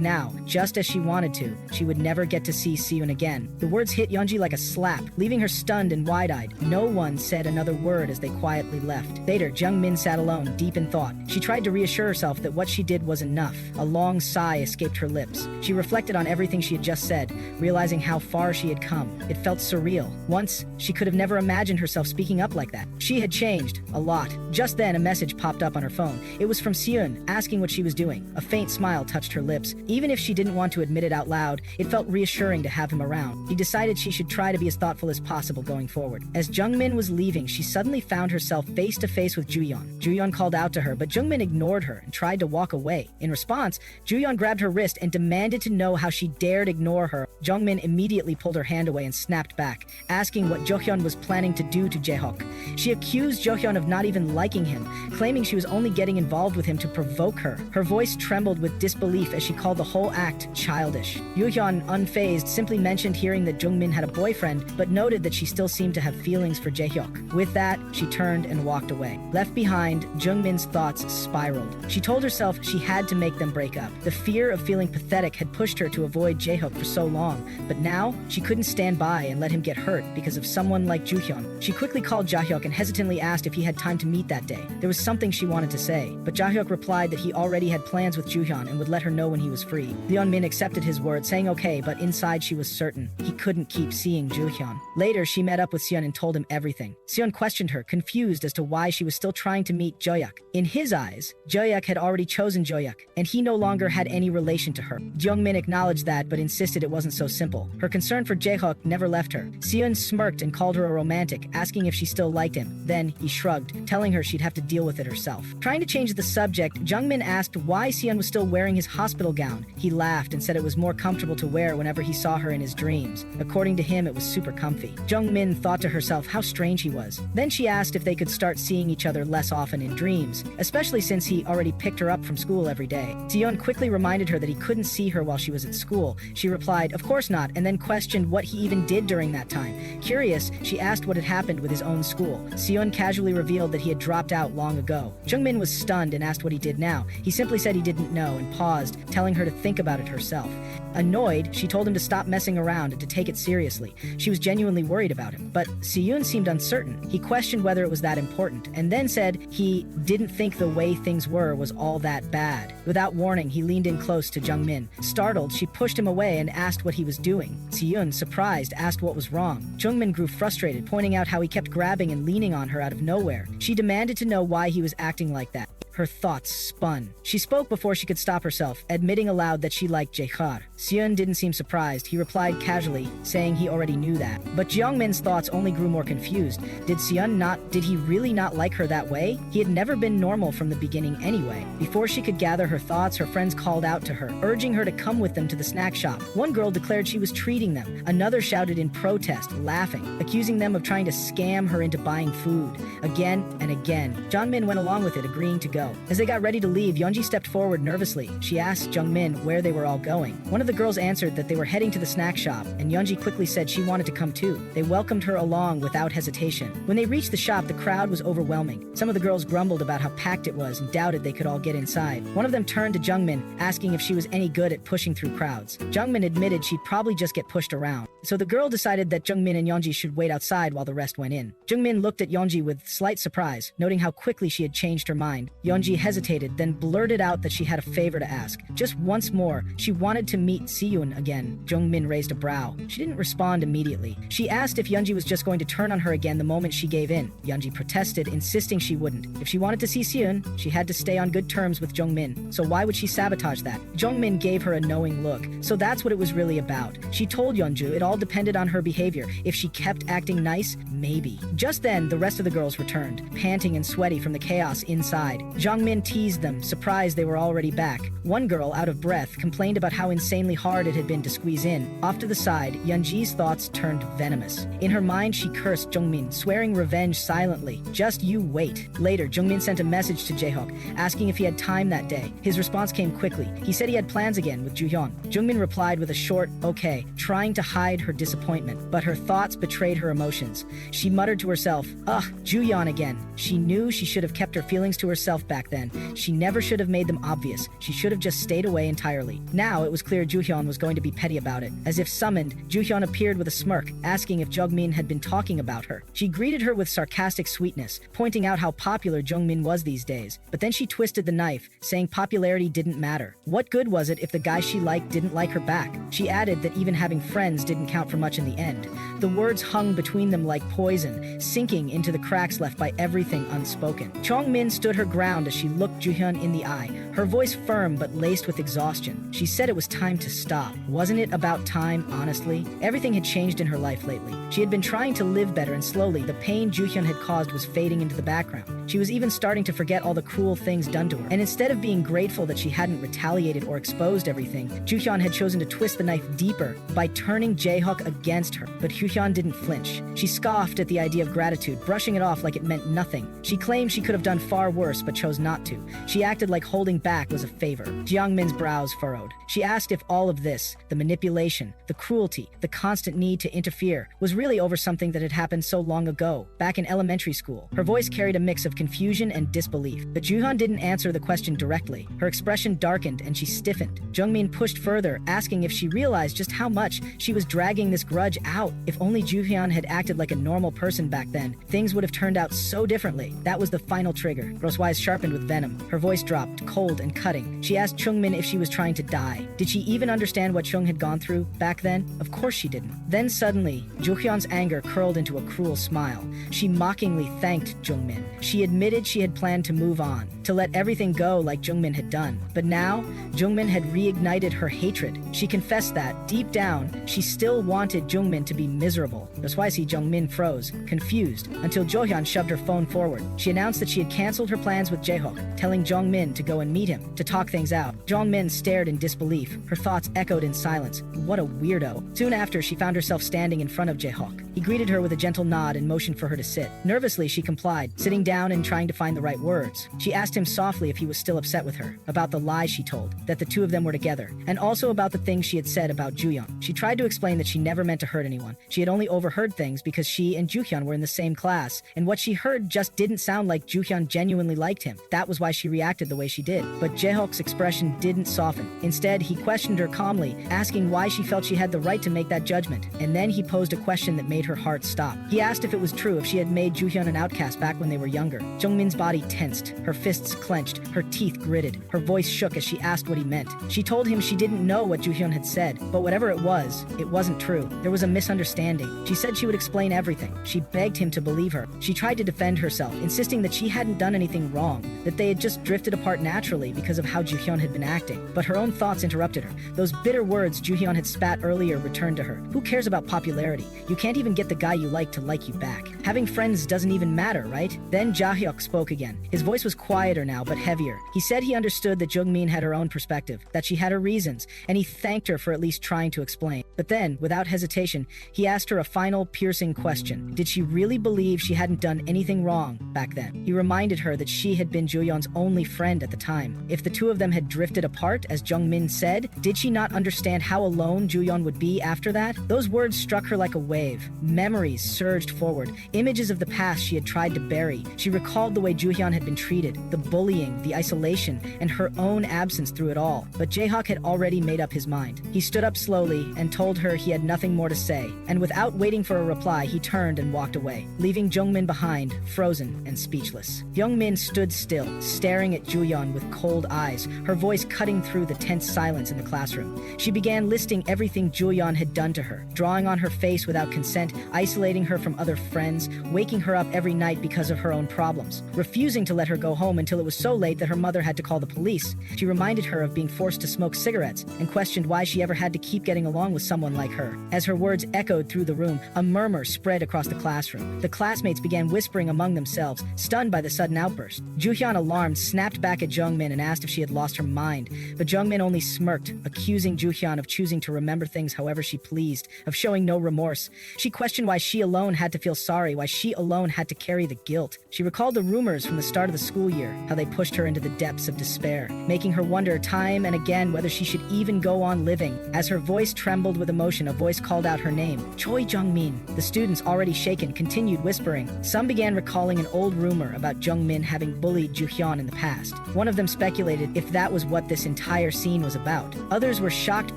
Speaker 1: now, just as she wanted to, she would never get to see Siyun again. The words hit Yeonji like a slap, leaving her stunned and wide-eyed. No one said another word as they quietly left. Later, Jung Min sat alone, deep in thought. She tried to reassure herself that what she did was enough. A long sigh escaped her lips. She reflected on everything she had just said, realizing how far she had come. It felt surreal. Once, she could have never imagined herself speaking up like that. She had changed, a lot. Just then, a message popped up on her phone. It was from Siyun, asking what she was doing. A faint smile touched her lips. Even if she didn't want to admit it out loud, it felt reassuring to have him around. She decided she should try to be as thoughtful as possible going forward. forward. As Jung Min was leaving, she suddenly found herself face to face with Ju-Hian. Ju-Hian called out to her, but Jung Min ignored her and tried to walk away. In response, Ju-Hian grabbed her wrist and demanded to know how she dared ignore her. Jung Min immediately pulled her hand away and snapped back, asking what Ju-Hyun was planning to do to Jae-hyuk. She accused Ju-Hyun of not even liking him, claiming she was only getting involved with him to provoke her. Her voice trembled with disbelief as she called the whole act childish. Ju-Hyun, unfazed, simply mentioned hearing that Jung Min had a boyfriend, but noted that she still seemed to have feelings for Jae-hyuk. With that, she turned and walked away. Left behind, Jung Min's thoughts spiraled. She told herself she had to make them break up. The fear of feeling pathetic had pushed her to avoid Jae-hyuk for so long, but now she couldn't stand by and let him get hurt because of someone like Ju-Hyun. She quickly called Jae-hyuk and hesitantly asked if he had time to meet that day. There was something she wanted to say, but Jae-hyuk replied that he already had plans with Ju-Hyun and would let her know when he was free. Jung Min accepted his word, saying okay, but inside she was certain he couldn't keep seeing Ju-Hyun. Later, she met up with Seon and told him everything. Seon questioned her, confused as to why she was still trying to meet Jae-hyuk. In his eyes, Jae-hyuk had already chosen Jae-hyuk, and he no longer had any relation to her. Jung Min acknowledged that, but insisted it wasn't so simple. Her concern for Jae-hyuk never left her. Seon smirked and called her a romantic, asking if she still liked him. Then, he shrugged, telling her she'd have to deal with it herself. Trying to change the subject, Jung Min asked why Seon was still wearing his hospital gown. He laughed and said it was more comfortable to wear whenever he saw her in his dreams. According to him, it was super comfy. Jung Min thought to herself how strange he was. Then she asked if they could start seeing each other less often in dreams, especially since he already picked her up from school every day. Seon quickly reminded her that he couldn't see her while she was at school. She replied, of course not, and then questioned what he even did during that time. Curious, she asked what had happened with his own school. Seon casually revealed that he had dropped out long ago. Jung Min was stunned and asked what he did now. He simply said he didn't know and paused, telling her to think about it herself. Annoyed, she told him to stop messing around and to take it seriously. She was genuinely worried about him, but Seyun seemed uncertain. He questioned whether it was that important, and then said he didn't think the way things were was all that bad. Without warning, he leaned in close to Jung Min. Startled, she pushed him away and asked what he was doing. Seyun, surprised, asked what was wrong. Jung Min grew frustrated, pointing out how he kept grabbing and leaning on her out of nowhere. She demanded to know why he was acting like that. Her thoughts spun. She spoke before she could stop herself, admitting aloud that she liked Jae-hyuk. Seon didn't seem surprised. He replied casually, saying he already knew that. But Jung Min's thoughts only grew more confused. Did he really not like her that way? He had never been normal from the beginning anyway. Before she could gather her thoughts, her friends called out to her, urging her to come with them to the snack shop. One girl declared she was treating them. Another shouted in protest, laughing, accusing them of trying to scam her into buying food. Again and again, Jung Min went along with it, agreeing to go. As they got ready to leave, Yeonji stepped forward nervously. She asked Jung Min where they were all going. One of the girls answered that they were heading to the snack shop, and Yeonji quickly said she wanted to come too. They welcomed her along without hesitation. When they reached the shop, the crowd was overwhelming. Some of the girls grumbled about how packed it was and doubted they could all get inside. One of them turned to Jung Min, asking if she was any good at pushing through crowds. Jung Min admitted she'd probably just get pushed around. So the girl decided that Jung Min and Yeonji should wait outside while the rest went in. Jung Min looked at Yeonji with slight surprise, noting how quickly she had changed her mind. Yeonji hesitated, then blurted out that she had a favor to ask. Just once more, she wanted to meet Seyun again. Jung Min raised a brow. She didn't respond immediately. She asked if Yeonji was just going to turn on her again the moment she gave in. Yeonji protested, insisting she wouldn't. If she wanted to see Seyun, she had to stay on good terms with Jung Min. So why would she sabotage that? Jung Min gave her a knowing look. So that's what it was really about. She told Yeonju it all depended on her behavior. If she kept acting nice, maybe. Just then, the rest of the girls returned, panting and sweaty from the chaos inside. Jung Min teased them, surprised they were already back. One girl, out of breath, complained about how insanely hard it had been to squeeze in. Off to the side, Yeonji's thoughts turned venomous. In her mind, she cursed Jung Min, swearing revenge silently. Just you wait. Later, Jung Min sent a message to Jae-hyuk, asking if he had time that day. His response came quickly. He said he had plans again with Ju-Hyun. Jung Min replied with a short, okay, trying to hide her disappointment, but her thoughts betrayed her emotions. She muttered to herself, ugh, Ju-Hyun again. She knew she should have kept her feelings to herself back then. She never should have made them obvious. She should have just stayed away entirely. Now it was clear Ju-Hyun was going to be petty about it. As if summoned, Ju-Hyun appeared with a smirk, asking if Jung Min had been talking about her. She greeted her with sarcastic sweetness, pointing out how popular Jung Min was these days. But then she twisted the knife, saying popularity didn't matter. What good was it if the guy she liked didn't like her back? She added that even having friends didn't count for much in the end. The words hung between them like poison, sinking into the cracks left by everything unspoken. Jung Min stood her ground as she looked Ju-Hyun in the eye. her voice firm but laced with exhaustion. She said it was time to stop. Wasn't it about time, honestly? Everything had changed in her life lately. She had been trying to live better, and slowly, the pain Ju-Hian had caused was fading into the background. She was even starting to forget all the cruel things done to her. And instead of being grateful that she hadn't retaliated or exposed everything, Ju-Hian had chosen to twist the knife deeper by turning Jae-hyuk against her. But Ju-Hian didn't flinch. She scoffed at the idea of gratitude, brushing it off like it meant nothing. She claimed she could have done far worse, but chose not to. She acted like holding back was a favor. Jung Min's brows furrowed. She asked if all of this, the manipulation, the cruelty, the constant need to interfere, was really over something that had happened so long ago, back in elementary school. Her voice carried a mix of confusion and disbelief. But Ju-Hian didn't answer the question directly. Her expression darkened and she stiffened. Jung Min pushed further, asking if she realized just how much she was dragging this grudge out. If only Ju-Hian had acted like a normal person back then, things would have turned out so differently. That was the final trigger. Rose eyes sharpened with venom. Her voice dropped, cold and cutting. She asked Jung Min if she was trying to die. Did she even understand what Jung had gone through back then? Of course she didn't. Then suddenly, Ju-Hyun's anger curled into a cruel smile. She mockingly thanked Jung Min. She admitted she had planned to move on, to let everything go like Jung Min had done. But now, Jung Min had reignited her hatred. She confessed that, deep down, she still wanted Jung Min to be miserable. That's why Jung Min froze, confused, until Jo-hyun shoved her phone forward. She announced that she had canceled her plans with Jae-hyuk, telling Jung Min to go and meet him, to talk things out. Jung Min stared in disbelief. Her thoughts echoed in silence. What a weirdo. Soon after, she found herself standing in front of Jae-hyuk. He greeted her with a gentle nod and motioned for her to sit. Nervously, she complied, sitting down and trying to find the right words. She asked him softly if he was still upset with her, about the lie she told, that the two of them were together, and also about the things she had said about Ju-Hyun. She tried to explain that she never meant to hurt anyone. She had only overheard things because she and Ju-Hyun were in the same class, and what she heard just didn't sound like Ju-Hyun genuinely liked him. That was why she reacted the way she did. But Jae-hyuk's expression didn't soften. Instead, he questioned her calmly, asking why she felt she had the right to make that judgment. And then he posed a question that made her heart stop. He asked if it was true if she had made Ju-Hyun an outcast back when they were younger. Jung Min's body tensed, her fists clenched, her teeth gritted. Her voice shook as she asked what he meant. She told him she didn't know what Ju-Hyun had said, but whatever it wasn't true. There was a misunderstanding. She said she would explain everything. She begged him to believe her. She tried to defend herself, insisting that she hadn't done anything wrong, that they had just drifted apart naturally because of how Ju-Hyun had been acting. But her own thoughts interrupted her. Those bitter words Ju-Hyun had spat earlier returned to her. Who cares about popularity? You can't even get the guy you like to like you back. Having friends doesn't even matter, right? Then Jae-hyuk spoke again. His voice was quieter now, but heavier. He said he understood that Jung Min had her own perspective, that she had her reasons, and he thanked her for at least trying to explain. But then, without hesitation, he asked her a final piercing question. Did she really believe she hadn't done anything wrong back then? He reminded her that she had been Ju-Hyun's only friend at the time. If the two of them had drifted apart, as Jung Min said, did she not understand how alone Ju-Hyun would be after that? Those words struck her like a wave. Memories surged forward, images of the past she had tried to bury. She recalled the way Ju-Hyun had been treated, the bullying, the isolation, and her own absence through it all. But Jae-hyuk had already made up his mind. He stood up slowly and told her he had nothing more to say, and without waiting for a reply, he turned and walked away, leaving Jung Min behind, frozen and speechless. Jung Min stood still, staring at Ju-Hyun with cold eyes, her voice cutting through the tense silence in the classroom. She began listing everything Ju-Hyun had done to her, drawing on her face without consent, isolating her from other friends, waking her up every night because of her own problems, refusing to let her go home until it was so late that her mother had to call the police. She reminded her of being forced to smoke cigarettes and questioned why she ever had to keep getting along with someone like her. As her words echoed through the room, a murmur spread across the classroom. The classmates began whispering among themselves, stunned by the sudden outburst. Ju-Hyun, alarmed, snapped back at Jung Min and asked if she had lost her mind, but Jung Min only smirked, accusing Ju-Hyun of choosing to remember things however she pleased, of showing no remorse. She questioned why she alone had to feel sorry, why she alone had to carry the guilt. She recalled the rumors from the start of the school year, how they pushed her into the depths of despair, making her wonder time and again whether she should even go on living. As her voice trembled with emotion, a voice called out her name, Choi Jung Min. The students, already shaken, continued whispering. Some began recalling an old rumor about Jung Min having bullied Ju-Hyun in the past. One of them speculated if that was what this entire scene was about. Others were shocked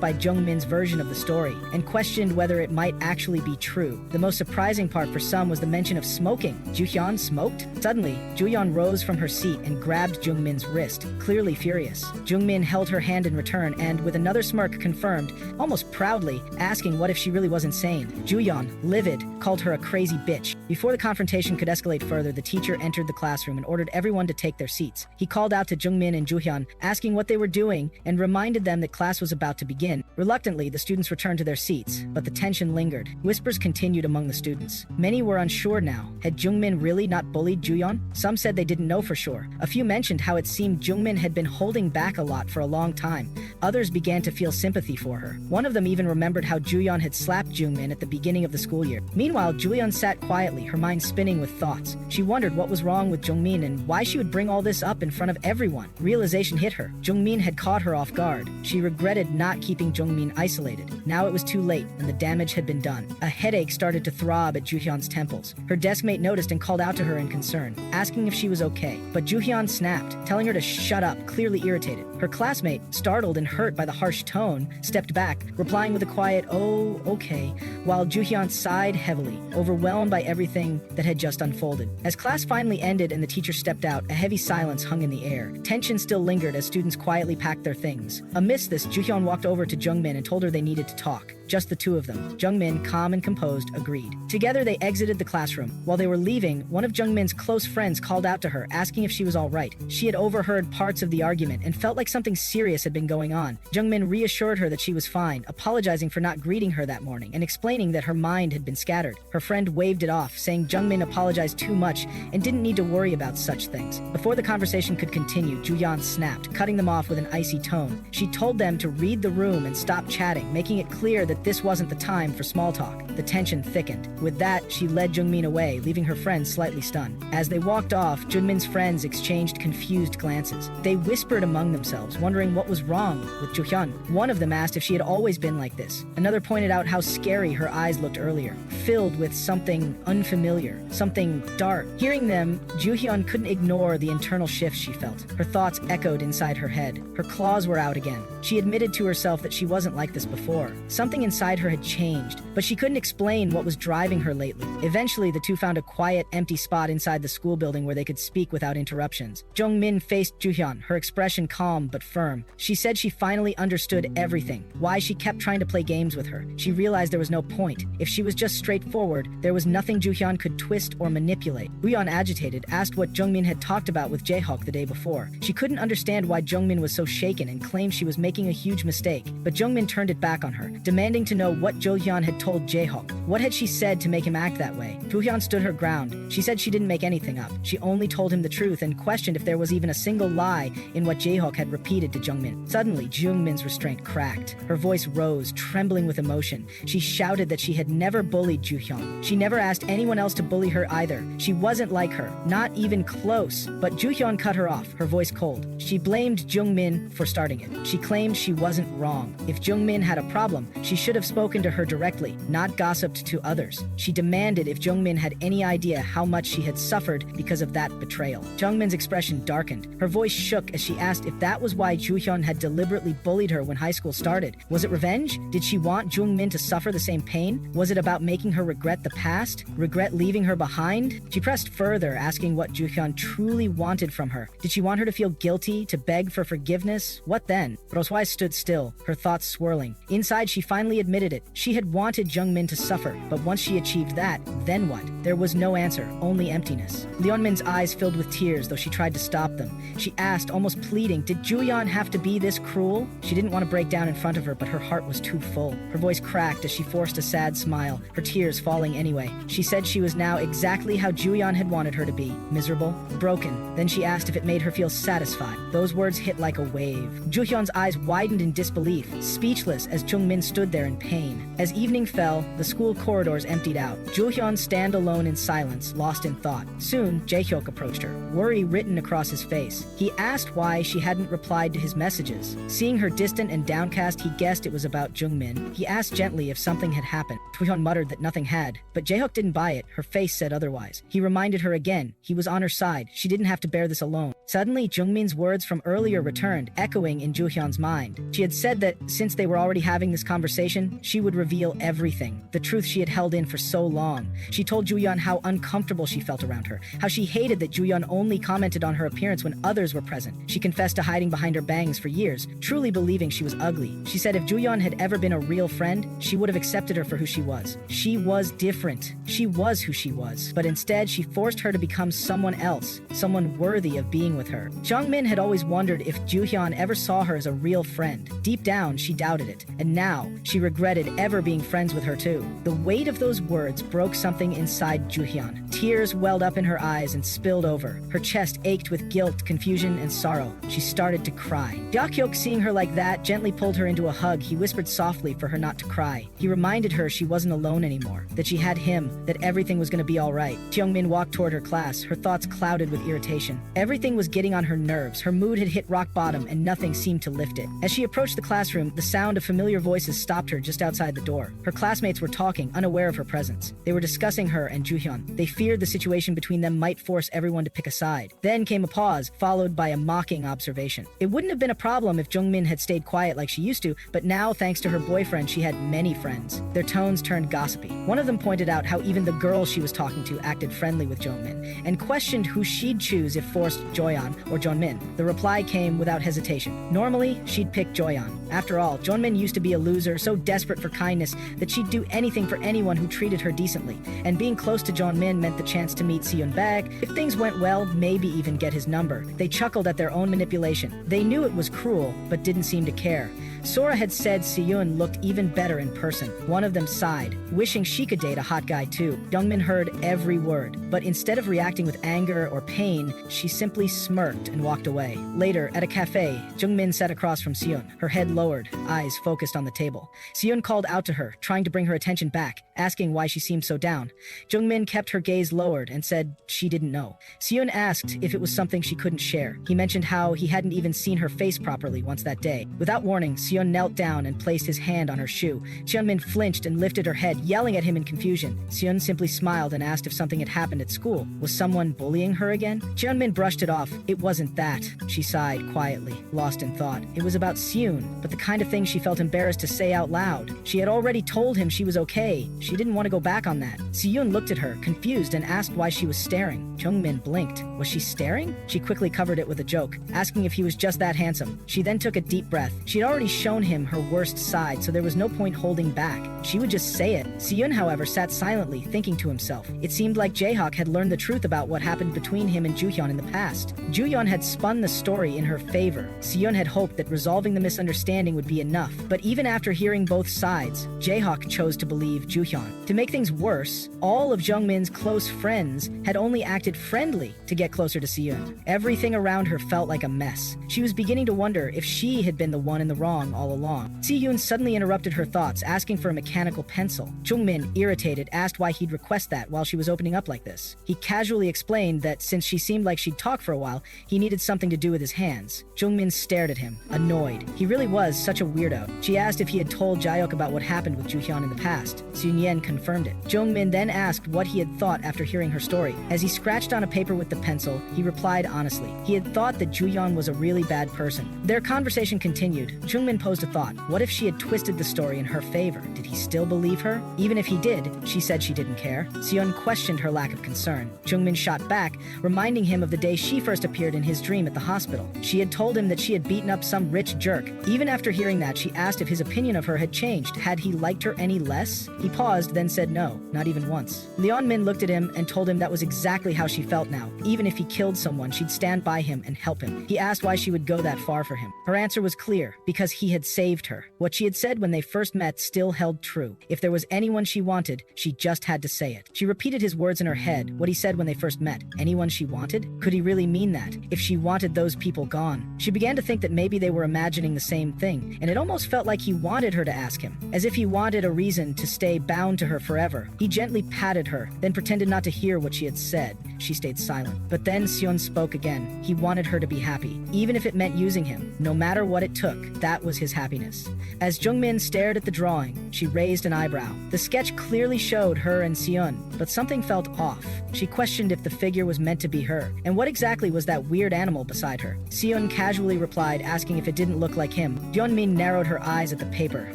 Speaker 1: by Jung Min's version of the story and questioned whether it might actually be true. The most surprising part for some was the mention of smoking. Ju-Hyun smoked? Suddenly, Ju-Hyun rose from her seat and grabbed Jung Min's wrist, clearly furious. Jung Min held her hand in return and, with another smirk, confirmed, almost proudly, asking what if she really was insane. Ju-Hyun, livid, called her a crazy bitch. Before the confrontation could escalate further, the teacher entered the classroom and ordered everyone to take their seats. He called out to Jung Min Min and Ju-Hian, asking what they were doing and reminded them that class was about to begin. Reluctantly, the students returned to their seats, but the tension lingered. Whispers continued among the students. Many were unsure now. Had Jung Min really not bullied Ju-Hian? Some said they didn't know for sure. A few mentioned how it seemed Jung Min had been holding back a lot for a long time. Others began to feel sympathy for her. One of them even remembered how Ju-Hian had slapped Jung Min at the beginning of the school year. Meanwhile, Ju-Hian sat quietly, her mind spinning with thoughts. She wondered what was wrong with Jung Min and why she would bring all this up in front of everyone. Realization hit her. Jung Min had caught her off guard. She regretted not keeping Jung Min isolated. Now it was too late, and the damage had been done. A headache started to throb at Ju-Hyun's temples. Her desk mate noticed and called out to her in concern, asking if she was okay. But Ju-Hyun snapped, telling her to shut up, clearly irritated. Her classmate, startled and hurt by the harsh tone, stepped back, replying with a quiet, "Oh, okay," while Ju-Hyun sighed heavily, overwhelmed by everything that had just unfolded. As class finally ended and the teacher stepped out, a heavy silence hung in the air. Tension still lingered as students quietly packed their things. Amidst this, Ju-Hyun walked over to Jung Min and told her they needed to talk. Just the two of them. Jung Min, calm and composed, agreed. Together, they exited the classroom. While they were leaving, one of Jung Min's close friends called out to her, asking if she was all right. She had overheard parts of the argument and felt like something serious had been going on. Jung Min reassured her that she was fine, apologizing for not greeting her that morning and explaining that her mind had been scattered. Her friend waved it off, saying Jung Min apologized too much and didn't need to worry about such things. Before the conversation could continue, Ju-Hian snapped, cutting them off with an icy tone. She told them to read the room and stop chatting, making it clear that this wasn't the time for small talk. The tension thickened. With that, she led Jung Min away, leaving her friends slightly stunned. As they walked off, Jung Min's friends exchanged confused glances. They whispered among themselves, wondering what was wrong with Ju-Hyun. One of them asked if she had always been like this. Another pointed out how scary her eyes looked earlier, filled with something unfamiliar, something dark. Hearing them, Ju-Hyun couldn't ignore the internal shifts she felt. Her thoughts echoed inside her head. Her claws were out again. She admitted to herself that she wasn't like this before. Something inside her had changed, but she couldn't explain what was driving her lately. Eventually, the two found a quiet, empty spot inside the school building where they could speak without interruptions. Jung Min faced Ju-Hyun, her expression calm but firm. She said she finally understood everything, why she kept trying to play games with her. She realized there was no point. If she was just straightforward, there was nothing Ju-Hyun could twist or manipulate. Ju-Hyun, agitated, asked what Jung Min had talked about with Jae-Hyuk the day before. She couldn't understand why Jung Min was so shaken and claimed she was making a huge mistake, but Jung Min turned it back on her, demanding to know what Ju-Hyun had told Jae-Hyuk. What had she said to make him act that way? Ju-Hyun stood her ground. She said she didn't make anything up. She only told him the truth and questioned if there was even a single lie in what Jae-Hyuk had repeated to Jung Min. Suddenly, Jung Min's restraint cracked. Her voice rose, trembling with emotion. She shouted that she had never bullied Ju-Hyun. She never asked anyone else to bully her either. She wasn't like her, not even close. But Ju-Hyun cut her off, her voice cold. She blamed Jung Min for starting it. She claimed she wasn't wrong. If Jung Min had a problem, she should have spoken to her directly, not gossiped to others. She demanded if Jung Min had any idea how much she had suffered because of that betrayal. Jung Min's expression darkened. Her voice shook as she asked if that was why Ju-Hyun had deliberately bullied her when high school started. Was it revenge? Did she want Jung Min to suffer the same pain? Was it about making her regret the past? Regret leaving her behind? She pressed further, asking what Ju-Hyun truly wanted from her. Did she want her to feel guilty, to beg for forgiveness? What then? Roswai stood still, her thoughts swirling. Inside, she finally admitted it. She had wanted Jung Min to suffer, but once she achieved that, then what? There was no answer, only emptiness. Leon Min's eyes filled with tears, though she tried to stop them. She asked, almost pleading, did Ju-Hyun have to be this cruel? She didn't want to break down in front of her, but her heart was too full. Her voice cracked as she forced a sad smile, her tears falling anyway. She said she was now exactly how Ju-Hyun had wanted her to be, miserable, broken. Then she asked if it made her feel satisfied. Those words hit like a wave. Ju-Hyun's eyes widened in disbelief, speechless as Jung Min stood there in pain. As evening fell, the school corridors emptied out. Ju-Hyun stand alone in silence, lost in thought. Soon, Jae-Hyuk approached her, worry written across his face. He asked why she hadn't replied to his messages. Seeing her distant and downcast, he guessed it was about Jung Min. He asked gently if something had happened. Ju-Hyun muttered that nothing had, but Jae-Hyuk didn't buy it. Her face said otherwise. He reminded her again. He was on her side. She didn't have to bear this alone. Suddenly, Jung Min's words from earlier returned, echoing in Ju-Hyun's mind. She had said that since they were already having this conversation, she would reveal everything, the truth she had held in for so long. She told Ju-Hyun how uncomfortable she felt around her, how she hated that Ju-Hyun only commented on her appearance when others were present. She confessed to hiding behind her bangs for years, truly believing she was ugly. She said if Ju-Hyun had ever been a real friend, she would have accepted her for who she was. She was different. She was who she was. But instead, she forced her to become someone else, someone worthy of being being with her. Jung Min had always wondered if Ju-Hian ever saw her as a real friend. Deep down, she doubted it, and now she regretted ever being friends with her too. The weight of those words broke something inside Ju-Hian. Tears welled up in her eyes and spilled over. Her chest ached with guilt, confusion, and sorrow. She started to cry. Jae-hyuk, seeing her like that, gently pulled her into a hug. He whispered softly for her not to cry. He reminded her she wasn't alone anymore, that she had him, that everything was going to be all right. Jung Min walked toward her class, her thoughts clouded with irritation. Everything was getting on her nerves. Her mood had hit rock bottom, and nothing seemed to lift it. As she approached the classroom, the sound of familiar voices stopped her just outside the door. Her classmates were talking, unaware of her presence. They were discussing her and Ju-Hyun. They feared the situation between them might force everyone to pick a side. Then came a pause, followed by a mocking observation. It wouldn't have been a problem if Jung Min had stayed quiet like she used to, but now, thanks to her boyfriend, she had many friends. Their tones turned gossipy. One of them pointed out how even the girl she was talking to acted friendly with Jung Min, and questioned who she'd choose if forced, Joyeon or Jung Min. The reply came without hesitation. Normally, she'd pick Joyeon. After all, Jung Min used to be a loser, so desperate for kindness that she'd do anything for anyone who treated her decently, and being close to Jung Min meant the chance to meet Seon Bag. If things went well, maybe even get his number. They chuckled at their own manipulation. They knew it was cruel, but didn't seem to care. Sora had said Seon looked even better in person. One of them sighed, wishing she could date a hot guy too. Jung Min heard every word, but instead of reacting with anger or pain, she simply smirked and walked away. Later, at a cafe, Jung Min sat across from Seon, her head lowered, eyes focused on the table. Seon called out to her, trying to bring her attention back, asking why she seemed so down. Jung Min kept her gaze lowered and said she didn't know. Seon asked if it was something she couldn't share. He mentioned how he hadn't even seen her face properly once that day. Without warning, Seon knelt down and placed his hand on her shoe. Jung Min flinched and lifted her head, yelling at him in confusion. Seon simply smiled and asked if something had happened at school. Was someone bullying her again? Jung Min brushed it off. It wasn't that. She sighed quietly, lost in thought. It was about Seon, but the kind of thing she felt embarrassed to say out loud. She had already told him she was okay. She didn't want to go back on that. Seon looked at her, confused, and asked why she was staring. Jung Min blinked. Was she staring? She quickly covered it with a joke, asking if he was just that handsome. She then took a deep breath. She'd already shown him her worst side, so there was no point holding back. She would just say it. Seon, however, sat silently, thinking to himself. It seemed like Jae-hyuk had learned the truth about what happened between him and Ju-Hyun in the past. Ju-Hyun had spun the story in her favor. Seon had hoped that resolving the misunderstanding would be enough. But even after hearing both sides, Jae-hyuk chose to believe Ju-Hyun. To make things worse, all of Jung Min's close friends had only acted friendly to get closer to Seon. Everything around her felt like a mess. She was beginning to wonder if she had been the one in the wrong all along. Seon suddenly interrupted her thoughts, asking for a mechanical pencil. Jung Min, irritated, asked why he'd request that while she was opening up like this. He casually explained that since she seemed like she'd talk for a while, he needed something to do with his hands. Jung Min stared at him, annoyed. He really was such a weirdo. She asked if he had told Jae-hyuk about what happened with Ju-Hyun in the past. Seon confirmed it. Jung Min then asked what he had thought after hearing her story. As he scratched on a paper with the pencil, he replied honestly. He had thought that Ju-Hyun was a really bad person. Their conversation continued. Jung Min posed a thought. What if she had twisted the story in her favor? Did he still believe her? Even if he did, she said she didn't care. Seon questioned her lack of concern. Jung Min shot back, reminding him of the day she first appeared in his dream at the hospital. She had told him that she had beaten up some rich jerk. Even after hearing that, she asked if his opinion of her had changed. Had he liked her any less? He paused, then said no, not even once. Leon Min looked at him and told him that was exactly how she felt now. Even if he killed someone, she'd stand by him and help him. He asked why she would go that far for him. Her answer was clear, because he had saved her. What she had said when they first met still held true. If there was anyone she wanted, she just had to say it. She repeated his words in her head, what he said when they first met. Anyone she wanted? Could he really mean that? If she wanted those people gone? She began to think that maybe they were imagining the same thing, and it almost felt like he wanted her to ask him, as if he wanted a reason to stay bound to her forever. He gently patted her, then pretended not to hear what she had said. She stayed silent. But then Seon spoke again. He wanted her to be happy, even if it meant using him. No matter what it took, that was his happiness. As Jung Min stared at the drawing, she raised an eyebrow. The sketch clearly showed her and Seon, but something felt off. She questioned if the figure was meant to be her, and what exactly was that weird animal beside her. Seon casually replied, asking if it didn't look like him. Jung Min narrowed her eyes at the paper.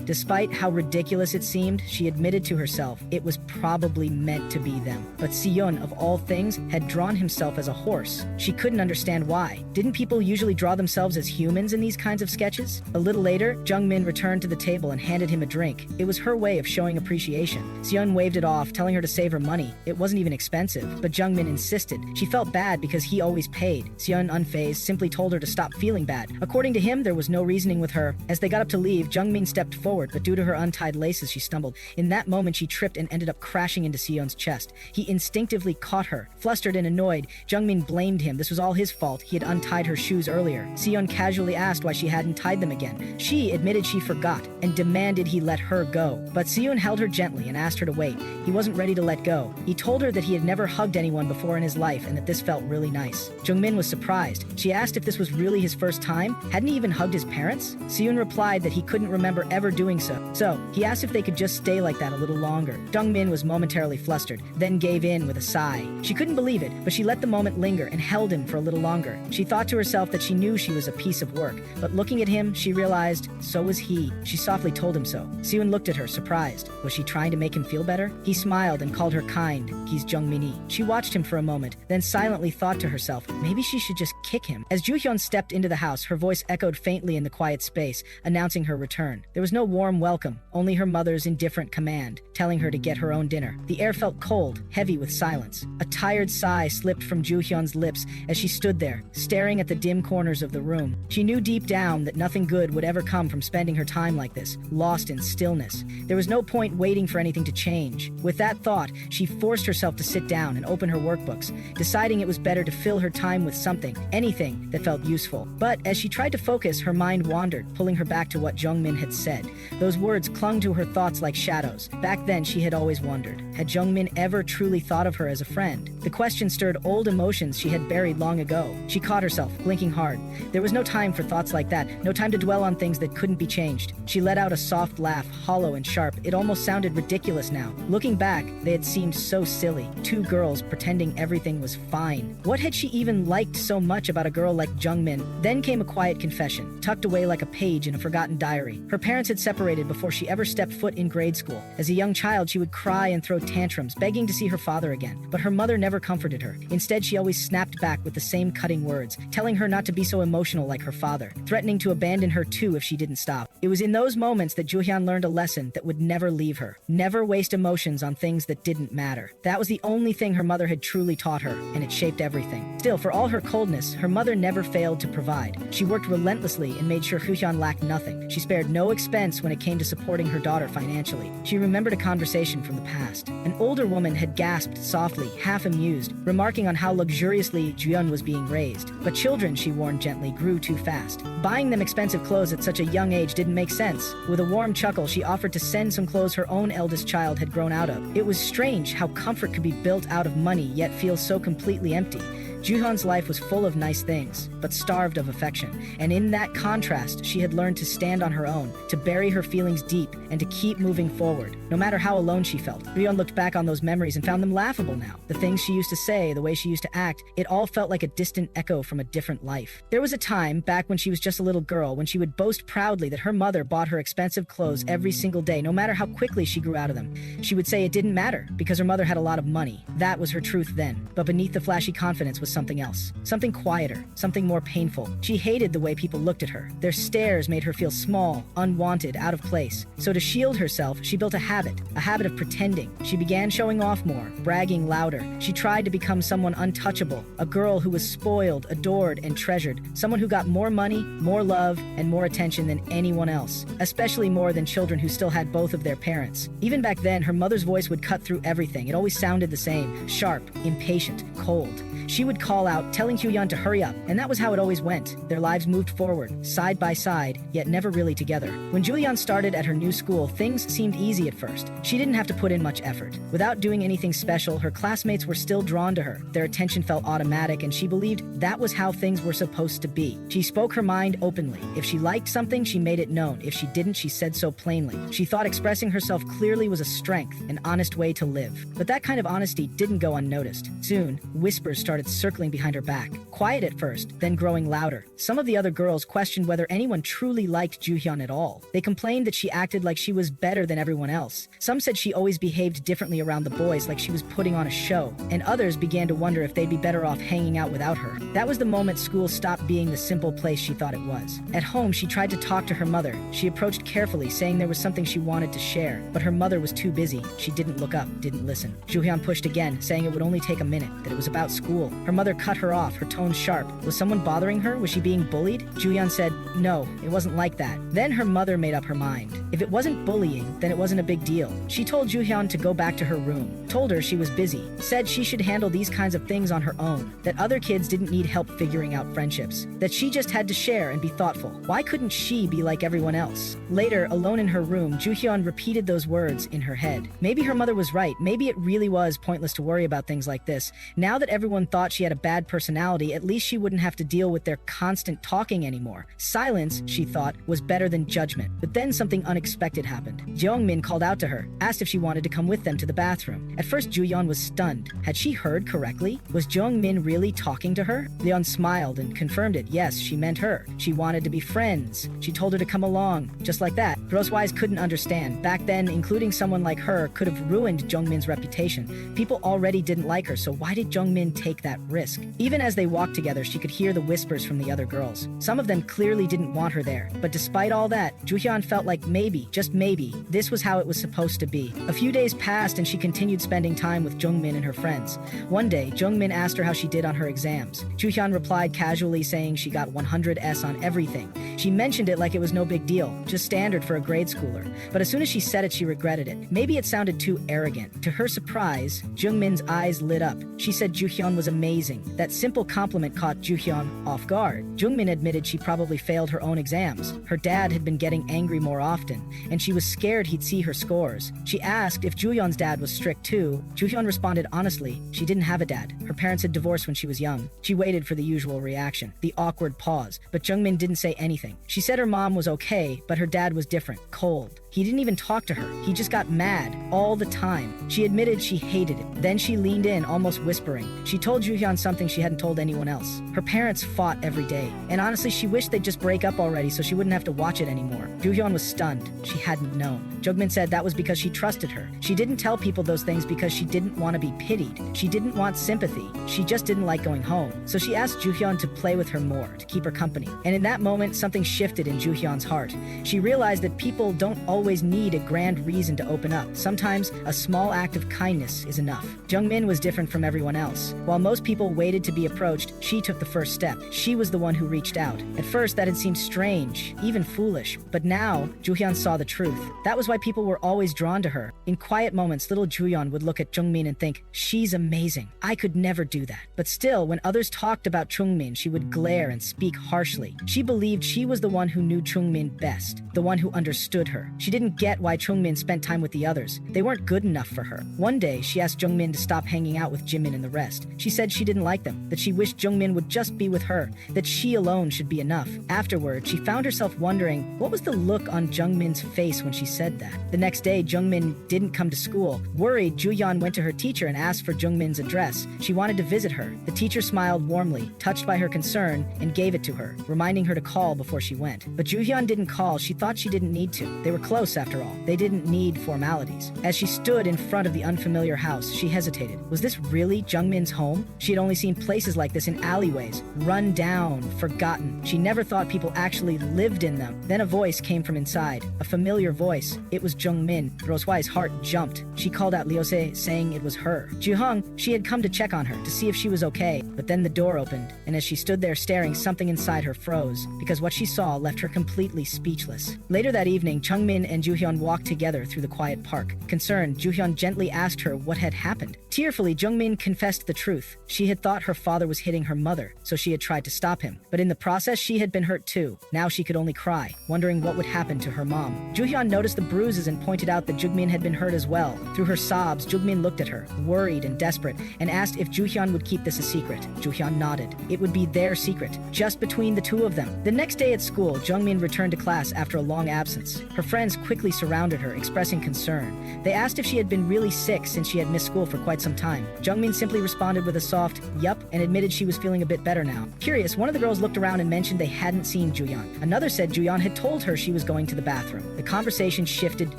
Speaker 1: Despite how ridiculous it seemed, she admitted to herself it was probably meant to be them. But Seon, of all things, had drawn himself as a horse. She couldn't understand why. Didn't people usually draw themselves as humans in these kinds of sketches? A little later, Jung Min returned to the table and handed him a drink. It was her way of showing appreciation. Seon waved it off, telling her to save her money. money. It wasn't even expensive, but Jung Min insisted. She felt bad because he always paid. Ju-Hian, unfazed, simply told her to stop feeling bad. According to him, there was no reasoning with her. As they got up to leave, Jung Min stepped forward, but due to her untied laces, she stumbled. In that moment, she tripped and ended up crashing into Seon's chest. He instinctively caught her. Flustered and annoyed, Jung Min blamed him. This was all his fault. He had untied her shoes earlier. Seon casually asked why she hadn't tied them again. She admitted she forgot and demanded he let her go. But Seon held her gently and asked her to wait. He wasn't ready to let go. He told her that he had never hugged anyone before in his life and that this felt really nice. Jung Min was surprised. She asked if this was really his first time. Hadn't he even hugged his parents? Seon replied that he couldn't remember ever doing so. So, he asked if they could just stay like that a little longer. Jung Min was momentarily flustered, then gave in with a sigh. She couldn't believe it, but she let the moment linger and held him for a little longer. She thought to herself that she knew she was a piece of work, but looking at him, she realized so was he. She softly told him so. Seon looked at her, surprised. Was she trying to make him feel better? He smiled and called her kind. He's Jung Min. She watched him for a moment, then silently thought to herself, maybe she should just kick him. As Ju-Hian stepped into the house, her voice echoed faintly in the quiet space, announcing her return. There was no warm welcome, only her mother's indifferent command, telling her to get her own dinner. The air felt cold, heavy with silence. A tired sigh slipped from Ju-Hyun's lips as she stood there, staring at the dim corners of the room. She knew deep down that nothing good would ever come from spending her time like this, lost in stillness. There was no point waiting for anything to change. With that thought, she forced herself to sit down and open her workbooks, deciding it was better to fill her time with something, anything that felt useful. But as she tried to focus, her mind wandered, pulling her back to what Jung Min had said. Those words clung to her thoughts like shadows. Back then, she had always wondered, had Jung Min ever truly thought of her as a friend? The question stirred old emotions she had buried long ago. She caught herself, blinking hard. There was no time for thoughts like that, no time to dwell on things that couldn't be changed. She let out a soft laugh, hollow and sharp. It almost sounded ridiculous now. Looking back, they had seemed so silly. Two girls pretending everything was fine. What had she even liked so much about a girl like Jung Min? Then came a quiet confession, tucked away like a page in a forgotten diary. Her parents had separated before she ever stepped foot in grade school. As a young child, she would cry and throw tantrums, begging to see her father again. But her mother never comforted her. Instead, she always snapped back with the same cutting words, telling her not to be so emotional like her father, threatening to abandon her too if she didn't stop. It was in those moments that Ju-Hian learned a lesson that would never leave her. Never waste emotions on things that didn't matter. That was the only thing her mother had truly taught her, and it shaped everything. Still, for all her coldness, her mother never failed to provide. She worked relentlessly and made sure Ju-Hian lacked nothing. She spared no expense when it came to supporting her daughter financially. She remembered a conversation from the past. An older woman had gasped softly, half amused, remarking on how luxuriously Ju-Hian was being raised. But children, she warned gently, grew too fast. Buying them expensive clothes at such a young age didn't make sense. With a warm chuckle, she offered to send some clothes her own eldest child had grown out of. It was strange how comfort could be built out of money yet feel so completely empty. Ju-Hyun's life was full of nice things, but starved of affection. And in that contrast, she had learned to stand on her own, to bury her feelings deep, and to keep moving forward, no matter how alone she felt. Ju-Hyun looked back on those memories and found them laughable now. The things she used to say, the way she used to act, it all felt like a distant echo from a different life. There was a time, back when she was just a little girl, when she would boast proudly that her mother bought her expensive clothes every single day, no matter how quickly she grew out of them. She would say it didn't matter, because her mother had a lot of money. That was her truth then. But beneath the flashy confidence was something else. Something quieter, something more painful. She hated the way people looked at her. Their stares made her feel small, unwanted, out of place. So to shield herself, she built a habit of pretending. She began showing off more, bragging louder. She tried to become someone untouchable, a girl who was spoiled, adored, and treasured, someone who got more money, more love, and more attention than anyone else, especially more than children who still had both of their parents. Even back then, her mother's voice would cut through everything. It always sounded the same, sharp, impatient, cold. She would call out, telling Ju-Hian to hurry up, and that was how it always went. Their lives moved forward, side by side, yet never really together. When Ju-Hian started at her new school, things seemed easy at first. She didn't have to put in much effort. Without doing anything special, her classmates were still drawn to her. Their attention felt automatic, and she believed that was how things were supposed to be. She spoke her mind openly. If she liked something, she made it known. If she didn't, she said so plainly. She thought expressing herself clearly was a strength, an honest way to live. But that kind of honesty didn't go unnoticed. Soon, whispers started circulating circling behind her back. Quiet at first, then growing louder. Some of the other girls questioned whether anyone truly liked Ju-Hian at all. They complained that she acted like she was better than everyone else. Some said she always behaved differently around the boys, like she was putting on a show, and others began to wonder if they'd be better off hanging out without her. That was the moment school stopped being the simple place she thought it was. At home, she tried to talk to her mother. She approached carefully, saying there was something she wanted to share, but her mother was too busy. She didn't look up, didn't listen. Ju-Hian pushed again, saying it would only take a minute, that it was about school. Her mother cut her off, her tone sharp. Was someone bothering her? Was she being bullied? Ju-Hian said, no, it wasn't like that. Then her mother made up her mind. If it wasn't bullying, then it wasn't a big deal. She told Ju-Hian to go back to her room, told her she was busy, said she should handle these kinds of things on her own, that other kids didn't need help figuring out friendships, that she just had to share and be thoughtful. Why couldn't she be like everyone else? Later, alone in her room, Ju-Hian repeated those words in her head. Maybe her mother was right. Maybe it really was pointless to worry about things like this. Now that everyone thought she had a bad personality, at least she wouldn't have to deal with their constant talking anymore. Silence, she thought, was better than judgment. But then something unexpected happened. Jung Min called out to her, asked if she wanted to come with them to the bathroom. At first, Ju-Hian was stunned. Had she heard correctly? Was Jung Min really talking to her? Leon smiled and confirmed it. Yes, she meant her. She wanted to be friends. She told her to come along. Just like that. Rosewise couldn't understand. Back then, including someone like her could have ruined Jung Min's reputation. People already didn't like her, so why did Jung Min take that risk? Even as they walked together, she could hear the whispers from the other girls. Some of them clearly didn't want her there. But despite all that, Ju-Hian felt like maybe, just maybe, this was how it was supposed to be. A few days passed and she continued spending time with Jung Min and her friends. One day, Jung Min asked her how she did on her exams. Ju-Hian replied casually, saying she got 100s on everything. She mentioned it like it was no big deal, just standard for a grade schooler. But as soon as she said it, she regretted it. Maybe it sounded too arrogant. To her surprise, Jung Min's eyes lit up. She said Ju-Hian was amazing. That simple compliment caught Ju-Hian off guard. Jung Min admitted she probably failed her own exams. Her dad had been getting angry more often, and she was scared he'd see her scores. She asked if Ju-Hyun's dad was strict too. Ju-Hyun responded honestly, she didn't have a dad. Her parents had divorced when she was young. She waited for the usual reaction, the awkward pause, but Jung Min didn't say anything. She said her mom was okay, but her dad was different, cold. He didn't even talk to her. He just got mad all the time. She admitted she hated it. Then she leaned in, almost whispering. She told Ju-Hyun something she hadn't told anyone else. Her parents fought every day, and honestly, she wished they'd just break up already so she wouldn't have to watch it anymore. Ju-Hyun was stunned. She hadn't known. Jung Min said that was because she trusted her. She didn't tell people those things because she didn't want to be pitied. She didn't want sympathy. She just didn't like going home. So she asked Ju-Hyun to play with her more, to keep her company. And in that moment, something shifted in Ju-Hyun's heart. She realized that people don't always need a grand reason to open up. Sometimes a small act of kindness is enough. Jung Min was different from everyone else. While most people waited to be approached, she took the first step. She was the one who reached out. At first, that had seemed strange, even foolish. But now, Ju-Hyun saw the truth. That was why people were always drawn to her. In quiet moments, little Ju-Hyun would look at Jung Min and think, she's amazing. I could never do that. But still, when others talked about Jung Min, she would glare and speak harshly. She believed she was the one who knew Jung Min best, the one who understood her. She didn't get why Jung Min spent time with the others. They weren't good enough for her. One day, she asked Jung Min to stop hanging out with Jimin and the rest. She said she didn't like them, that she wished Jung Min would just be with her, that she alone should be enough. Afterward, she found herself wondering, what was the look on Jung Min's face when she said that? The next day, Jung Min didn't come to school. Worried, Ju-Hyun went to her teacher and asked for Jung Min's address. She wanted to visit her. The teacher smiled warmly, touched by her concern, and gave it to her, reminding her to call before she went. But Ju-Hyun didn't call. She thought she didn't need to. They were close, after all. They didn't need formalities. As she stood in front of the unfamiliar house, she hesitated. Was this really Jung Min's home? She had only seen places like this in alleyways, run down, forgotten. She never thought people actually lived in them. Then a voice came from inside, a familiar voice. It was Jung Min. Rosewai's heart jumped. She called out Liose, saying it was her. Ju-Hung, she had come to check on her, to see if she was okay. But then the door opened, and as she stood there staring, something inside her froze, because what she saw left her completely speechless. Later that evening, Jung Min and Ju-Hyun walked together through the quiet park. Concerned, Ju-Hyun gently asked her what had happened. Tearfully, Jung Min confessed the truth. She had thought her father was hitting her mother, so she had tried to stop him. But in the process, she had been hurt too. Now she could only cry, wondering what would happen to her mom. Ju-Hyun noticed the bruises and pointed out that Jung Min had been hurt as well. Through her sobs, Jung Min looked at her, worried and desperate, and asked if Ju-Hyun would keep this a secret. Ju-Hyun nodded. It would be their secret, just between the two of them. The next day at school, Jung Min returned to class after a long absence. Her friends friends quickly surrounded her, expressing concern. They asked if she had been really sick since she had missed school for quite some time. Jung Min simply responded with a soft, yup, and admitted she was feeling a bit better now. Curious, one of the girls looked around and mentioned they hadn't seen Ju-Hian. Another said Ju-Hian had told her she was going to the bathroom. The conversation shifted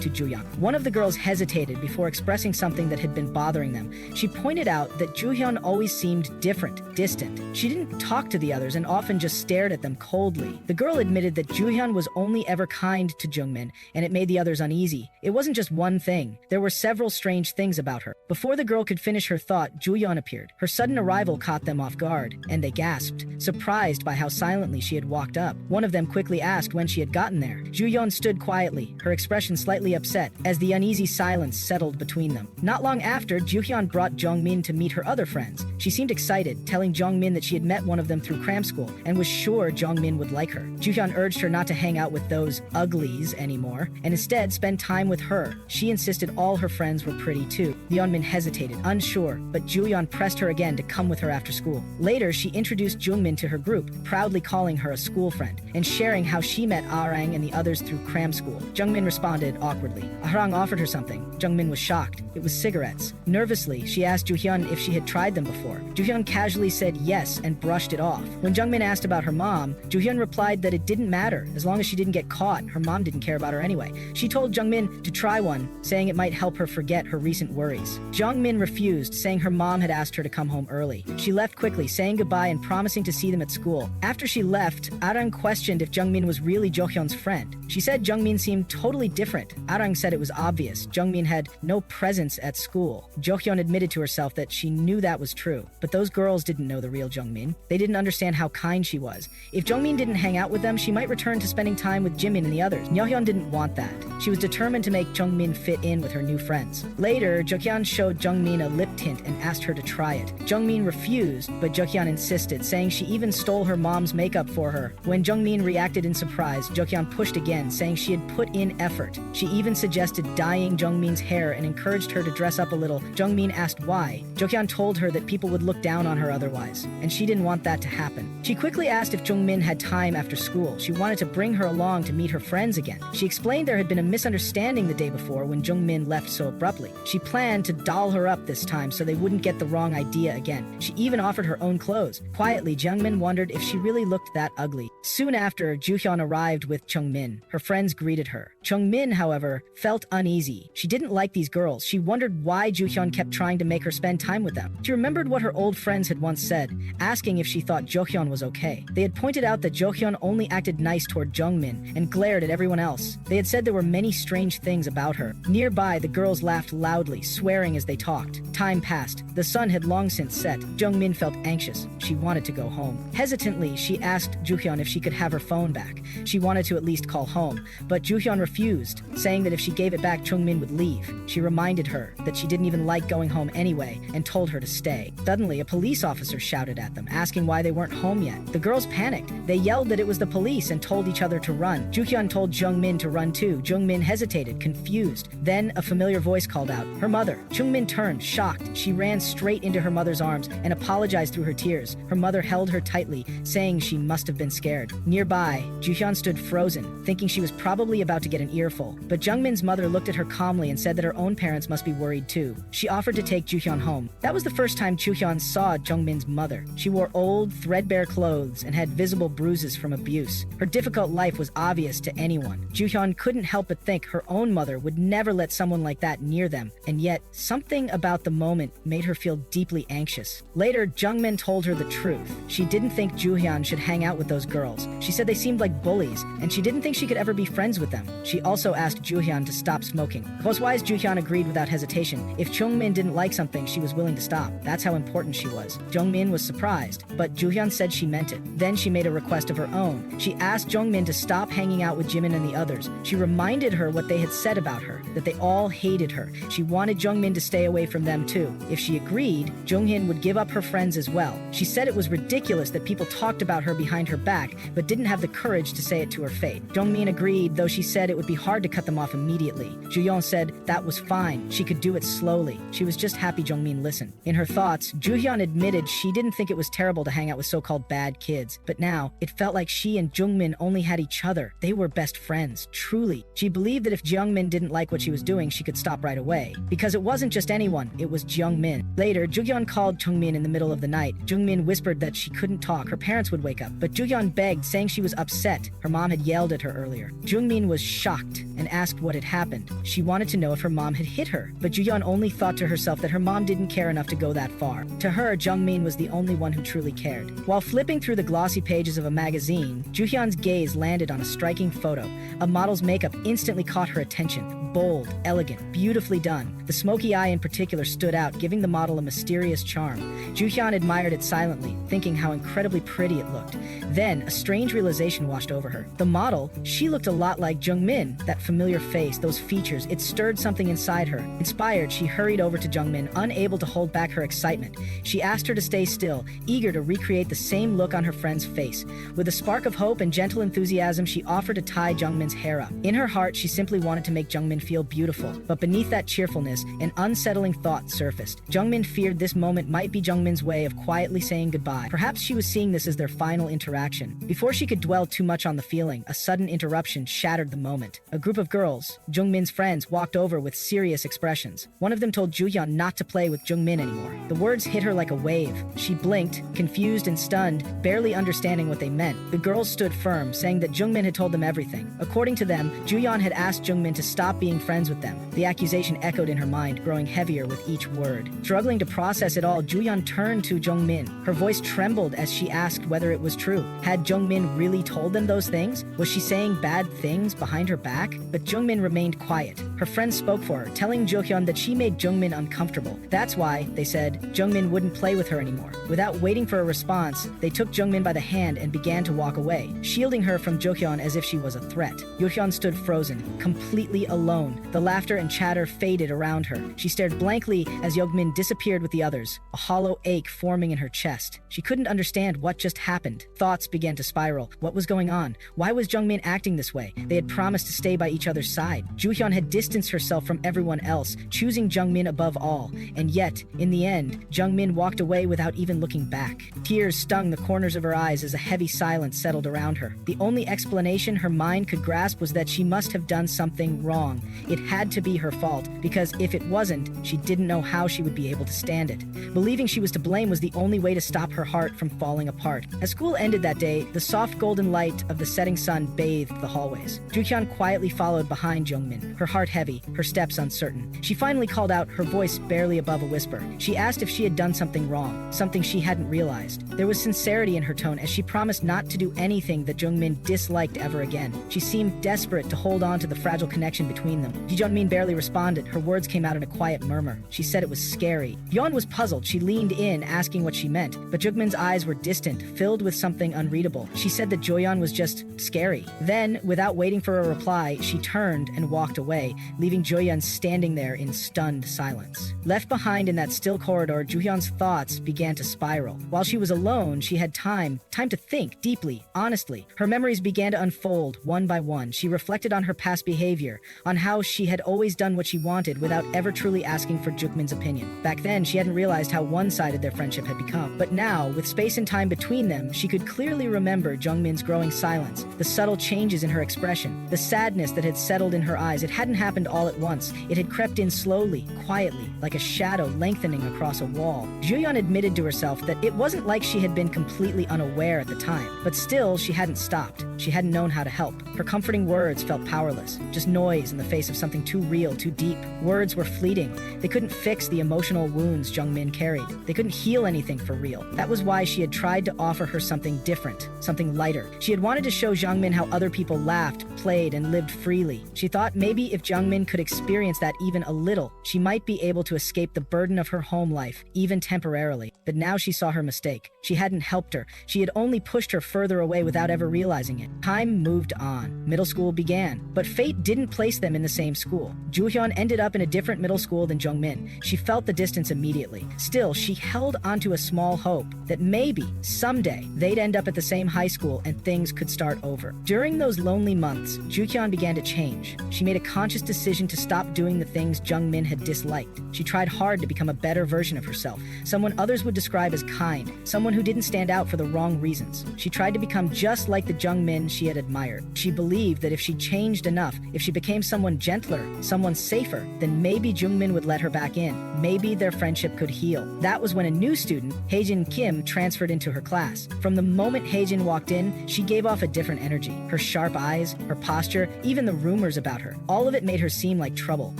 Speaker 1: to Ju-Hian. One of the girls hesitated before expressing something that had been bothering them. She pointed out that Ju-Hian always seemed different, distant. She didn't talk to the others and often just stared at them coldly. The girl admitted that Ju-Hian was only ever kind to Jung Min, and it made the others uneasy. It wasn't just one thing. There were several strange things about her. Before the girl could finish her thought, Ju-Hian appeared. Her sudden arrival caught them off guard, and they gasped, surprised by how silently she had walked up. One of them quickly asked when she had gotten there. Ju-Hian stood quietly, her expression slightly upset, as the uneasy silence settled between them. Not long after, Ju-Hian brought Jung Min to meet her other friends. She seemed excited, telling Jung Min that she had met one of them through cram school, and was sure Jung Min would like her. Ju-Hian urged her not to hang out with those uglies anymore, and instead spend time with her. She insisted all her friends were pretty too. Jung Min hesitated, unsure, but Ju-Hian pressed her again to come with her after school. Later, she introduced Jung Min to her group, proudly calling her a school friend, and sharing how she met Arang and the others through cram school. Jung Min responded awkwardly. Arang offered her something. Jung Min was shocked. It was cigarettes. Nervously, she asked Ju-Hian if she had tried them before. Ju-Hian casually said yes and brushed it off. When Jung Min asked about her mom, Ju-Hian replied that it didn't matter. As long as she didn't get caught, her mom didn't care about her anyway. She told Jung Min to try one, saying it might help her forget her recent worries. Jung Min refused, saying her mom had asked her to come home early. She left quickly, saying goodbye and promising to see them at school. After she left, Arang questioned if Jung Min was really Jo-hyun's friend. She said Jung Min seemed totally different. Arang said it was obvious. Jung Min had no presence at school. Jo-hyun admitted to herself that she knew that was true. But those girls didn't know the real Jung Min. They didn't understand how kind she was. If Jung Min didn't hang out with them, she might return to spending time with Jimin and the others. Jo-hyun didn't want that. She was determined to make Jung Min fit in with her new friends. Later, Jo-hyun showed Jung Min a lip tint and asked her to try it. Jung Min refused, but Jo-hyun insisted, saying she even stole her mom's makeup for her. When Jung Min reacted in surprise, Jo-hyun pushed again, saying she had put in effort. She even suggested dyeing Jung Min's hair and encouraged her to dress up a little. Jung Min asked why. Jo-hyun told her that people would look down on her otherwise, and she didn't want that to happen. She quickly asked if Jung Min had time after school. She wanted to bring her along to meet her friends again. She explained there had been a misunderstanding the day before when Jung Min left so abruptly. She planned to doll her up this time so they wouldn't get the wrong idea again. She even offered her own clothes. Quietly, Jung Min wondered if she really looked that ugly. Soon after, Ju-Hyun arrived with Jung Min. Her friends greeted her. Jung Min, however, felt uneasy. She didn't like these girls. She wondered why Ju-Hyun kept trying to make her spend time with them. She remembered what her old friends had once said, asking if she thought Jo-Hyun was okay. They had pointed out that Jo-Hyun only acted nice toward Jung Min and glared at everyone else. They had said there were many strange things about her. Nearby, the girls laughed loudly, swearing as they talked. Time passed. The sun had long since set. Jung Min felt anxious. She wanted to go home. Hesitantly, she asked Ju-Hyun if she could have her phone back. She wanted to at least call home, but Ju-Hyun refused, saying that if she gave it back, Jung Min would leave. She reminded her that she didn't even like going home anyway and told her to stay. Suddenly, a police officer shouted at them, asking why they weren't home yet. The girls panicked. They yelled that it was the police and told each other to run. Ju-Hyun told Jung Min to run too. Jung Min hesitated, confused. Then a familiar voice called out, her mother. Jung Min turned, shocked. She ran straight into her mother's arms and apologized through her tears. Her mother held her tightly, saying she must have been scared. Nearby, Ju-Hyun stood frozen, thinking she was probably about to get an earful. But Jung Min's mother looked at her calmly and said that her own parents must be worried too. She offered to take Ju-Hyun home. That was the first time Ju-Hyun saw Jung Min's mother. She wore old, threadbare clothes and had visible bruises from abuse. Her difficult life was obvious to anyone. Ju-Hyun couldn't help but think her own mother would never let someone like that near them, and yet something about the moment made her feel deeply anxious. Later, Jung Min told her the truth. She didn't think Ju-Hyun should hang out with those girls. She said they seemed like bullies, and she didn't think she could ever be friends with them. She also asked Ju-Hyun to stop smoking. Close-wise, Ju-Hyun agreed without hesitation. If Jung Min didn't like something, she was willing to stop. That's how important she was. Jung Min was surprised, but Ju-Hyun said she meant it. Then she made a request of her own. She asked Jung Min to stop hanging out with Jimin and the others. She reminded her what they had said about her, that they all hated her. She wanted Jung Min to stay away from them too. If she agreed, Jung-hin would give up her friends as well. She said it was ridiculous that people talked about her behind her back, but didn't have the courage to say it to her face. Jung Min agreed, though she said it would be hard to cut them off immediately. Ju-Yeon said that was fine. She could do it slowly. She was just happy Jung Min listened. In her thoughts, Ju-Hyun admitted she didn't think it was terrible to hang out with so-called bad kids, but now it felt like she and Jung Min only had each other. They were best friends, truly Truly, she believed that if Jung Min didn't like what she was doing, she could stop right away. Because it wasn't just anyone, it was Jung Min. Later, Ju-Hian called Jung Min in the middle of the night. Jung Min whispered that she couldn't talk, her parents would wake up. But Ju-Hian begged, saying she was upset. Her mom had yelled at her earlier. Jung Min was shocked and asked what had happened. She wanted to know if her mom had hit her. But Ju-Hian only thought to herself that her mom didn't care enough to go that far. To her, Jung Min was the only one who truly cared. While flipping through the glossy pages of a magazine, Ju-Hian's gaze landed on a striking photo. A model's makeup instantly caught her attention. Bold, elegant, beautifully done. The smoky eye in particular stood out, giving the model a mysterious charm. Ju-Hian admired it silently, thinking how incredibly pretty it looked. Then, a strange realization washed over her. The model, she looked a lot like Jung Min. That familiar face, those features, it stirred something inside her. Inspired, she hurried over to Jung Min, unable to hold back her excitement. She asked her to stay still, eager to recreate the same look on her friend's face. With a spark of hope and gentle enthusiasm, she offered to tie Jung Min's hair up. In her heart, she simply wanted to make Jung Min feel beautiful. But beneath that cheerfulness, an unsettling thought surfaced. Jung Min feared this moment might be Jung Min's way of quietly saying goodbye. Perhaps she was seeing this as their final interaction. Before she could dwell too much on the feeling, a sudden interruption shattered the moment. A group of girls, Jung Min's friends, walked over with serious expressions. One of them told Ju-Hian not to play with Jung Min anymore. The words hit her like a wave. She blinked, confused and stunned, barely understanding what they meant. The girls stood firm, saying that Jung Min had told them everything. According to them, Ju-Hian had asked Jung Min to stop being friends with them. The accusation echoed in her mind, growing heavier with each word. Struggling to process it all, Ju-Hian turned to Jung Min. Her voice trembled as she asked whether it was true. Had Jung Min really told them those things? Was she saying bad things behind her back? But Jung Min remained quiet. Her friends spoke for her, telling Ju-Hian that she made Jung Min uncomfortable. That's why, they said, Jung Min wouldn't play with her anymore. Without waiting for a response, they took Jung Min by the hand and began to walk away, shielding her from Ju-Hian as if she was a threat. Ju-Hian stood frozen, completely alone. The laughter and chatter faded around her. She stared blankly as Jung Min disappeared with the others, a hollow ache forming in her chest. She couldn't understand what just happened. Thoughts began to spiral. What was going on? Why was Jung Min acting this way? They had promised to stay by each other's side. Ju-Hian had distanced herself from everyone else, choosing Jung Min above all. And yet, in the end, Jung Min walked away without even looking back. Tears stung the corners of her eyes as a heavy silence settled around her. The only explanation her mind could grasp was that she must have done something wrong. It had to be her fault, because if it wasn't, she didn't know how she would be able to stand it. Believing she was to blame was the only way to stop her heart from falling apart. As school ended that day, the soft golden light of the setting sun bathed the hallways. Ju-Hian quietly followed behind Jung Min, her heart heavy, her steps uncertain. She finally called out, her voice barely above a whisper. She asked if she had done something wrong, something she hadn't realized. There was sincerity in her tone as she promised not to do anything that Jung Min disliked ever again. She seemed desperate to hold on to the fragile connection between them. Jung Min barely responded. Her words came out in a quiet murmur. She said it was scary. Yeon was puzzled. She leaned in, asking what she meant, but Jung Min's eyes were distant, filled with something unreadable. She said that Joyeon was just scary. Then, without waiting for a reply, she turned and walked away, leaving Joyeon standing there in stunned silence. Left behind in that still corridor, Ju-Hyun's thoughts began to spiral. While she was alone, she had time to think deeply, honestly. Her memories began to unfold one by one. She reflected on her past behavior, on how she had always done what she wanted without ever truly asking for Jung Min's opinion. Back then, she hadn't realized how one-sided their friendship had become. But now, with space and time between them, she could clearly remember Jung Min's growing silence, the subtle changes in her expression, the sadness that had settled in her eyes. It hadn't happened all at once. It had crept in slowly, quietly, like a shadow lengthening across a wall. Ju-Hyun admitted to herself that it wasn't like she had been completely unaware at the time, but still she hadn't stopped. She hadn't known how to help. Her comforting words felt powerless, just noise in the face of something too real, too deep. Words were fleeting. They couldn't fix the emotional wounds Jung Min carried. They couldn't heal anything for real. That was why she had tried to offer her something different, something lighter. She had wanted to show Jung Min how other people laughed, played, and lived freely. She thought maybe if Jung Min could experience that even a little, she might be able to escape the burden of her home life, even temporarily. But now she saw her mistake. She hadn't helped her. She had only pushed her further away without ever realizing it. Time moved on. Middle school began, but fate didn't place them in the same school. Ju-Hyun ended up in a different middle school than Jung Min. She felt the distance immediately. Still, she held onto a small hope that maybe, someday, they'd end up at the same high school and things could start over. During those lonely months, Ju-Hyun began to change. She made a conscious decision to stop doing the things Jung Min had disliked. She tried hard to become a better version of herself, someone others would describe as kind, someone who didn't stand out for the wrong reasons. She tried to become just like the Jung Min Min she had admired. She believed that if she changed enough, if she became someone gentler, someone safer, then maybe Jung Min would let her back in. Maybe their friendship could heal. That was when a new student, Haejin Kim, transferred into her class. From the moment Haejin walked in, she gave off a different energy. Her sharp eyes, her posture, even the rumors about her. All of it made her seem like trouble.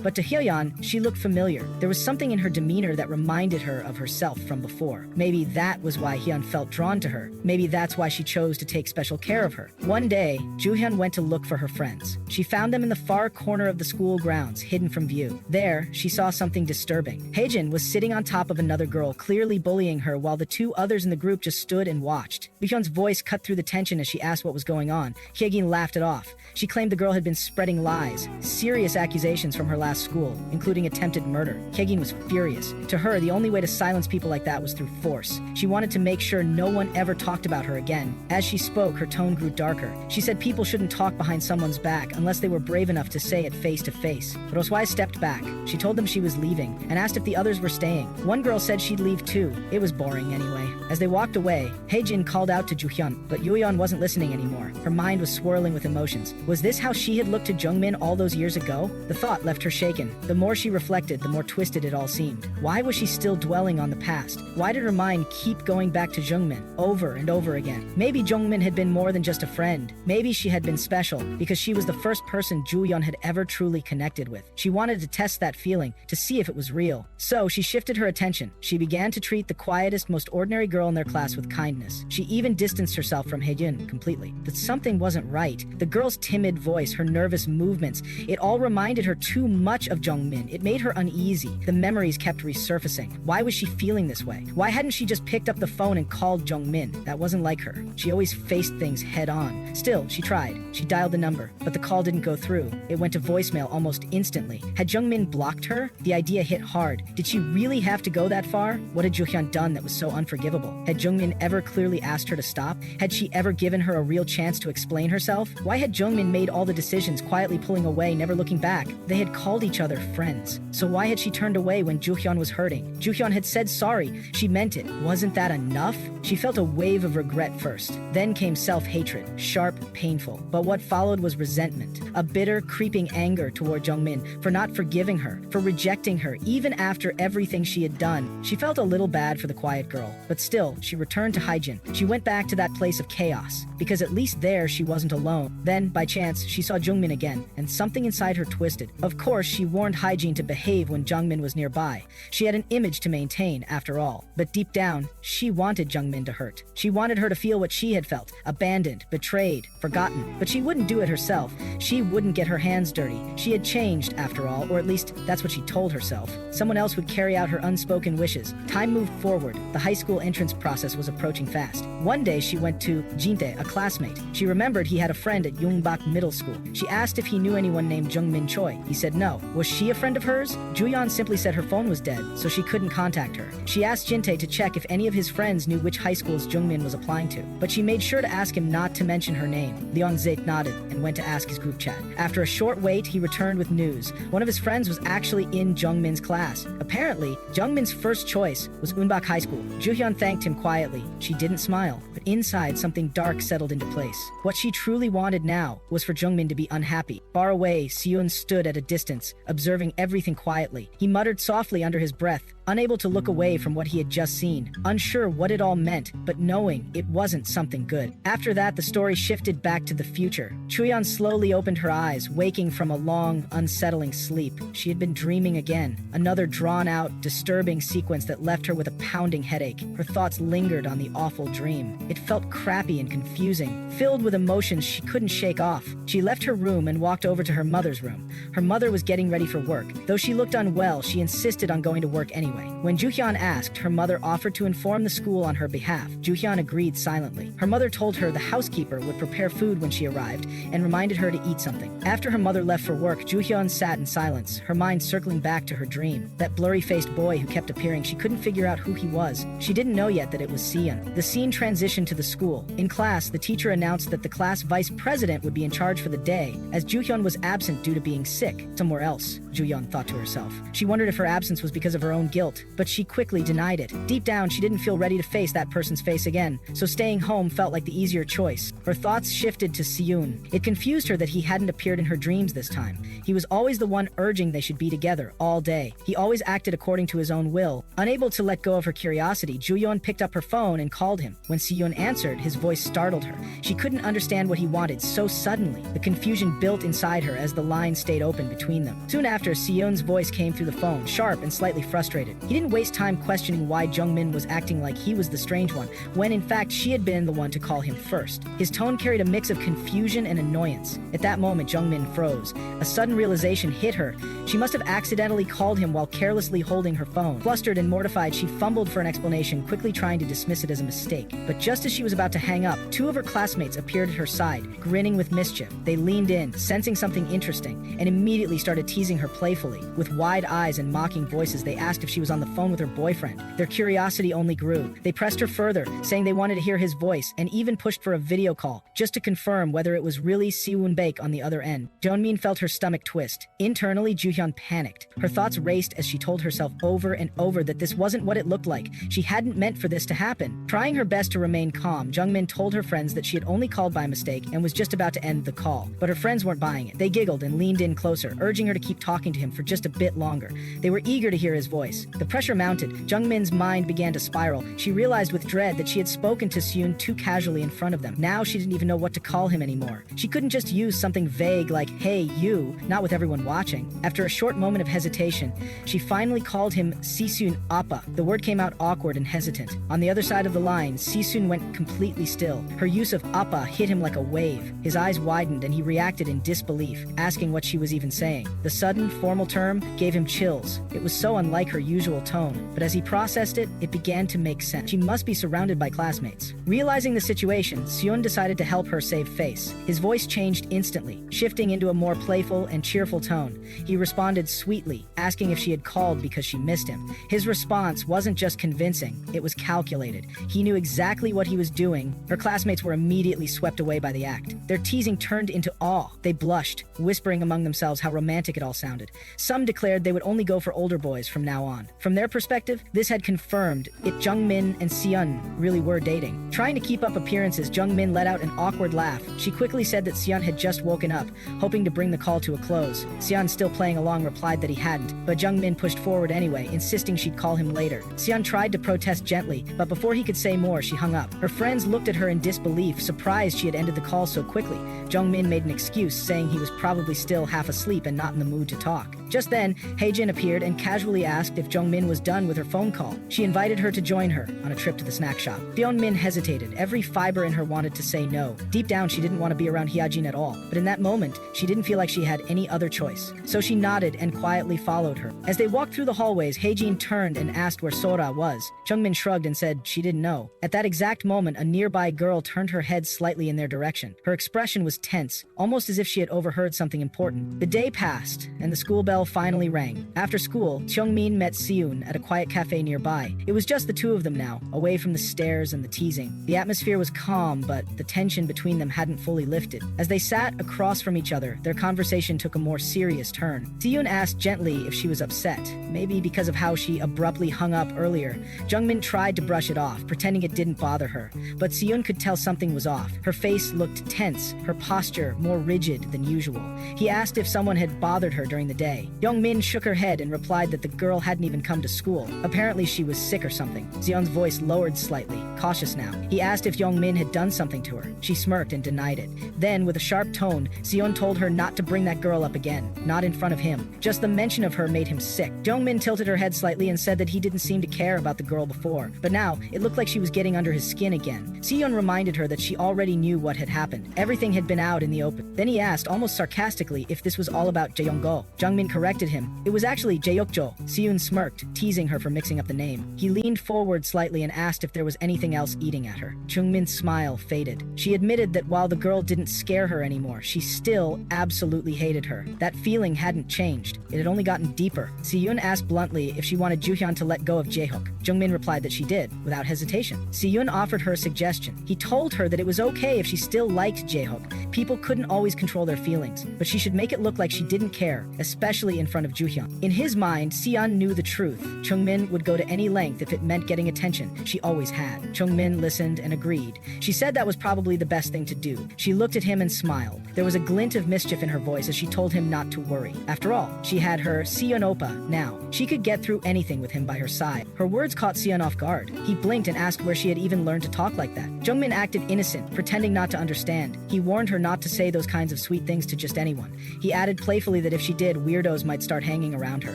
Speaker 1: But to Hyeon, she looked familiar. There was something in her demeanor that reminded her of herself from before. Maybe that was why Hyeon felt drawn to her. Maybe that's why she chose to take special care of her. One day, Ju-Hian went to look for her friends. She found them in the far corner of the school grounds, hidden from view. There, she saw something disturbing. Haejin was sitting on top of another girl, clearly bullying her, while the two others in the group just stood and watched. Ju-Hyun's voice cut through the tension as she asked what was going on. Haejin laughed it off. She claimed the girl had been spreading lies, serious accusations from her last school, including attempted murder. Haejin was furious. To her, the only way to silence people like that was through force. She wanted to make sure no one ever talked about her again. As she spoke, her tone grew darker. She said people shouldn't talk behind someone's back unless they were brave enough to say it face to face. But Oswai stepped back. She told them she was leaving and asked if the others were staying. One girl said she'd leave too. It was boring anyway. As they walked away, Haejin called out to Ju-Hyun, but Ju-Hyun wasn't listening anymore. Her mind was swirling with emotions. Was this how she had looked to Jung Min all those years ago? The thought left her shaken. The more she reflected, the more twisted it all seemed. Why was she still dwelling on the past? Why did her mind keep going back to Jung Min over and over again? Maybe Jung Min had been more than just a friend. Maybe she had been special because she was the first person Ju-Hyun had ever truly connected with. She wanted to test that feeling, to see if it was real. So she shifted her attention. She began to treat the quietest, most ordinary girl in their class with kindness. She even distanced herself from Haejin completely. But something wasn't right. The girl's timid voice, her nervous movements, it all reminded her too much of Jung Min. It made her uneasy. The memories kept resurfacing. Why was she feeling this way? Why hadn't she just picked up the phone and called Jung Min? That wasn't like her. She always faced things head on. Still, she tried. She dialed the number, but the call didn't go through. It went to voicemail almost instantly. Had Jung Min blocked her? The idea hit hard. Did she really have to go that far? What had Ju-Hyun done that was so unforgivable? Had Jung Min ever clearly asked her to stop? Had she ever given her a real chance to explain herself? Why had Jung Min made all the decisions, quietly pulling away, never looking back? They had called each other friends. So why had she turned away when Ju-Hyun was hurting? Ju-Hyun had said sorry. She meant it. Wasn't that enough? She felt a wave of regret first. Then came self-hatred, sharp, painful. But what followed was resentment, a bitter, creeping anger toward Jung Min for not forgiving her, for rejecting her, even after everything she had done. She felt a little bad for the quiet girl, but still, she returned to Haejin. She went back to that place of chaos, because at least there she wasn't alone. Then, by chance, she saw Jung Min again, and something inside her twisted. Of course, she warned Haejin to behave when Jung Min was nearby. She had an image to maintain, after all. But deep down, she wanted Jung Min to hurt. She wanted her to feel what she had felt, abandoned, betrayed, forgotten. But she wouldn't do it herself. She wouldn't get her hands dirty. She had changed, after all, or at least that's what she told herself. Someone else would carry out her unspoken wishes. Time moved forward. The high school entrance process was approaching fast. One day she went to Jinte, a classmate. She remembered he had a friend at Yongbak Middle School. She asked if he knew anyone named Jung Min Choi. He said no. Was she a friend of hers? Ju-Hyun simply said her phone was dead, so she couldn't contact her. She asked Jinte to check if any of his friends knew which high schools Jung Min was applying to, but she made sure to ask him not to mention her name. Leon Zait nodded and went to ask his group chat. After a short wait, he returned with news. One of his friends was actually in Jung Min's class. Apparently, Jung Min's first choice was Eunbak High School. Ju-Hyun thanked him quietly. She didn't smile, but inside something dark settled into place. What she truly wanted now was for Jung Min to be unhappy. Far away, Seon stood at a distance, observing everything quietly. He muttered softly under his breath, unable to look away from what he had just seen, unsure what it all meant, but knowing it wasn't something good. After that, the story shifted back to the future. Chuyeon slowly opened her eyes, waking from a long, unsettling sleep. She had been dreaming again, another drawn-out, disturbing sequence that left her with a pounding headache. Her thoughts lingered on the awful dream. It felt crappy and confusing, filled with emotions she couldn't shake off. She left her room and walked over to her mother's room. Her mother was getting ready for work. Though she looked unwell, she insisted on going to work anyway. When Ju-Hyun asked, her mother offered to inform the school on her behalf. Ju-Hyun agreed silently. Her mother told her the housekeeper would prepare food when she arrived and reminded her to eat something. After her mother left for work, Ju-Hyun sat in silence, her mind circling back to her dream. That blurry-faced boy who kept appearing, she couldn't figure out who he was. She didn't know yet that it was Seon. The scene transitioned to the school. In class, the teacher announced that the class vice president would be in charge for the day, as Ju-Hyun was absent due to being sick somewhere else. Ju-Hian thought to herself. She wondered if her absence was because of her own guilt, but she quickly denied it. Deep down, she didn't feel ready to face that person's face again, so staying home felt like the easier choice. Her thoughts shifted to Siyun. It confused her that he hadn't appeared in her dreams this time. He was always the one urging they should be together all day. He always acted according to his own will. Unable to let go of her curiosity, Ju-Yeon picked up her phone and called him. When Siyun answered, his voice startled her. She couldn't understand what he wanted so suddenly. The confusion built inside her as the line stayed open between them. Soon after, Siyun's voice came through the phone, sharp and slightly frustrated. He didn't waste time questioning why Jung Min was acting like he was the strange one, when in fact she had been the one to call him first. His tone carried a mix of confusion and annoyance. At that moment, Jung Min froze. A sudden realization hit her. She must have accidentally called him while carelessly holding her phone. Flustered and mortified, she fumbled for an explanation, quickly trying to dismiss it as a mistake. But just as she was about to hang up, two of her classmates appeared at her side, grinning with mischief. They leaned in, sensing something interesting, and immediately started teasing her playfully. With wide eyes and mocking voices, they asked if she was on the phone with her boyfriend. Their curiosity only grew. They pressed her further, saying they wanted to hear his voice, and even pushed for a video call, just to confirm whether it was really Siwon Baek on the other end. Jung Min felt her stomach twist. Internally, Ju-Hian panicked. Her thoughts raced as she told herself over and over that this wasn't what it looked like. She hadn't meant for this to happen. Trying her best to remain calm, Jung Min told her friends that she had only called by mistake and was just about to end the call. But her friends weren't buying it. They giggled and leaned in closer, urging her to keep talking to him for just a bit longer. They were eager to hear his voice. The pressure mounted. Jung Min's mind began to spiral. She realized with dread that she had spoken to Siyun too casually in front of them. Now she didn't even know what to call him anymore. She couldn't just use something vague like, "Hey, you," not with everyone watching. After a short moment of hesitation, she finally called him Sisun Appa. The word came out awkward and hesitant. On the other side of the line, Sisun went completely still. Her use of Appa hit him like a wave. His eyes widened and he reacted in disbelief, asking what she was even saying. The sudden, formal term gave him chills. It was so unlike her usual tone, but as he processed it, it began to make sense. She must be surrounded by classmates. Realizing the situation, Siyun decided to help her save face. His voice changed instantly, shifting into a more playful and cheerful tone. He responded sweetly, asking if she had called because she missed him. His response wasn't just convincing, it was calculated. He knew exactly what he was doing. Her classmates were immediately swept away by the act. Their teasing turned into awe. They blushed, whispering among themselves how romantic it all sounded. Some declared they would only go for older boys from now on. From their perspective, this had confirmed it. Jung Min and Siyun really were dating. Trying to keep up appearances, Jung Min let out an awkward laugh. She quickly said that Siyun had just woken up, hoping to bring the call to a close. Siyun, still playing along, replied that he hadn't, but Jung Min pushed forward anyway, insisting she'd call him later. Siyun tried to protest gently, but before he could say more, she hung up. Her friends looked at her in disbelief, surprised she had ended the call so quickly. Jung Min made an excuse, saying he was probably still half asleep and not in the mood to talk. Just then, Haejin appeared and casually asked if Jung Min was done with her phone call. She invited her to join her on a trip to the snack shop. Jung Min hesitated. Every fiber in her wanted to say no. Deep down, she didn't want to be around Hyejin at all. But in that moment, she didn't feel like she had any other choice. So she nodded and quietly followed her. As they walked through the hallways, Haejin turned and asked where Sora was. Jung Min shrugged and said she didn't know. At that exact moment, a nearby girl turned her head slightly in their direction. Her expression was tense, almost as if she had overheard something important. The day passed, and the school bell finally rang. After school, Jung Min met Siyun at a quiet cafe nearby. It was just the two of them now, away from the stares and the teasing. The atmosphere was calm, but the tension between them hadn't fully lifted. As they sat across from each other, their conversation took a more serious turn. Siyun asked gently if she was upset, maybe because of how she abruptly hung up earlier. Jung Min tried to brush it off, pretending it didn't bother her, but Siyun could tell something was off. Her face looked tense, her posture more rigid than usual. He asked if someone had bothered her during the day. Jung Min shook her head and replied that the girl hadn't even come to school. Apparently she was sick or something. Siyun's voice lowered slightly, cautious now. He asked if Jung Min had done something to her. She smirked and denied it. Then, with a sharp tone, Siyun told her not to bring that girl up again, not in front of him. Just the mention of her made him sick. Jung Min tilted her head slightly and said that he didn't seem to care about the girl before, but now it looked like she was getting under his skin again. Siyun reminded her that she already knew what had happened. Everything had been out in the open. Then he asked, almost sarcastically, if this was all about Jaeyoung-go. Jung Min corrected him. It was actually Jaehyuk-jo. Siyun smirked, teasing her for mixing up the name. He leaned forward slightly and asked if there was anything else eating at her. Jung Min's smile faded. She admitted that while the girl didn't scare her anymore, she still absolutely hated her. That feeling hadn't changed. It had only gotten deeper. Siyun asked bluntly if she wanted Ju-Hian to let go of Jaehyuk. Jung Min replied that she did, without hesitation. Siyun offered her a suggestion. He told her that it was okay if she still liked Jaehyuk. People couldn't always control their feelings, but she should make it look like she didn't care, especially in front of Ju-Hian. In his mind, Sion knew the truth. Jung Min would go to any length if it meant getting attention. She always had. Jung Min listened and agreed. She said that was probably the best thing to do. She looked at him and smiled. There was a glint of mischief in her voice as she told him not to worry. After all, she had her Sion Oppa now. She could get through anything with him by her side. Her words caught Sion off guard. He blinked and asked where she had even learned to talk like that. Jung Min acted innocent, pretending not to understand. He warned her not to say those kinds of sweet things to just anyone. He added playfully that if she did, weirdos might start hanging around her.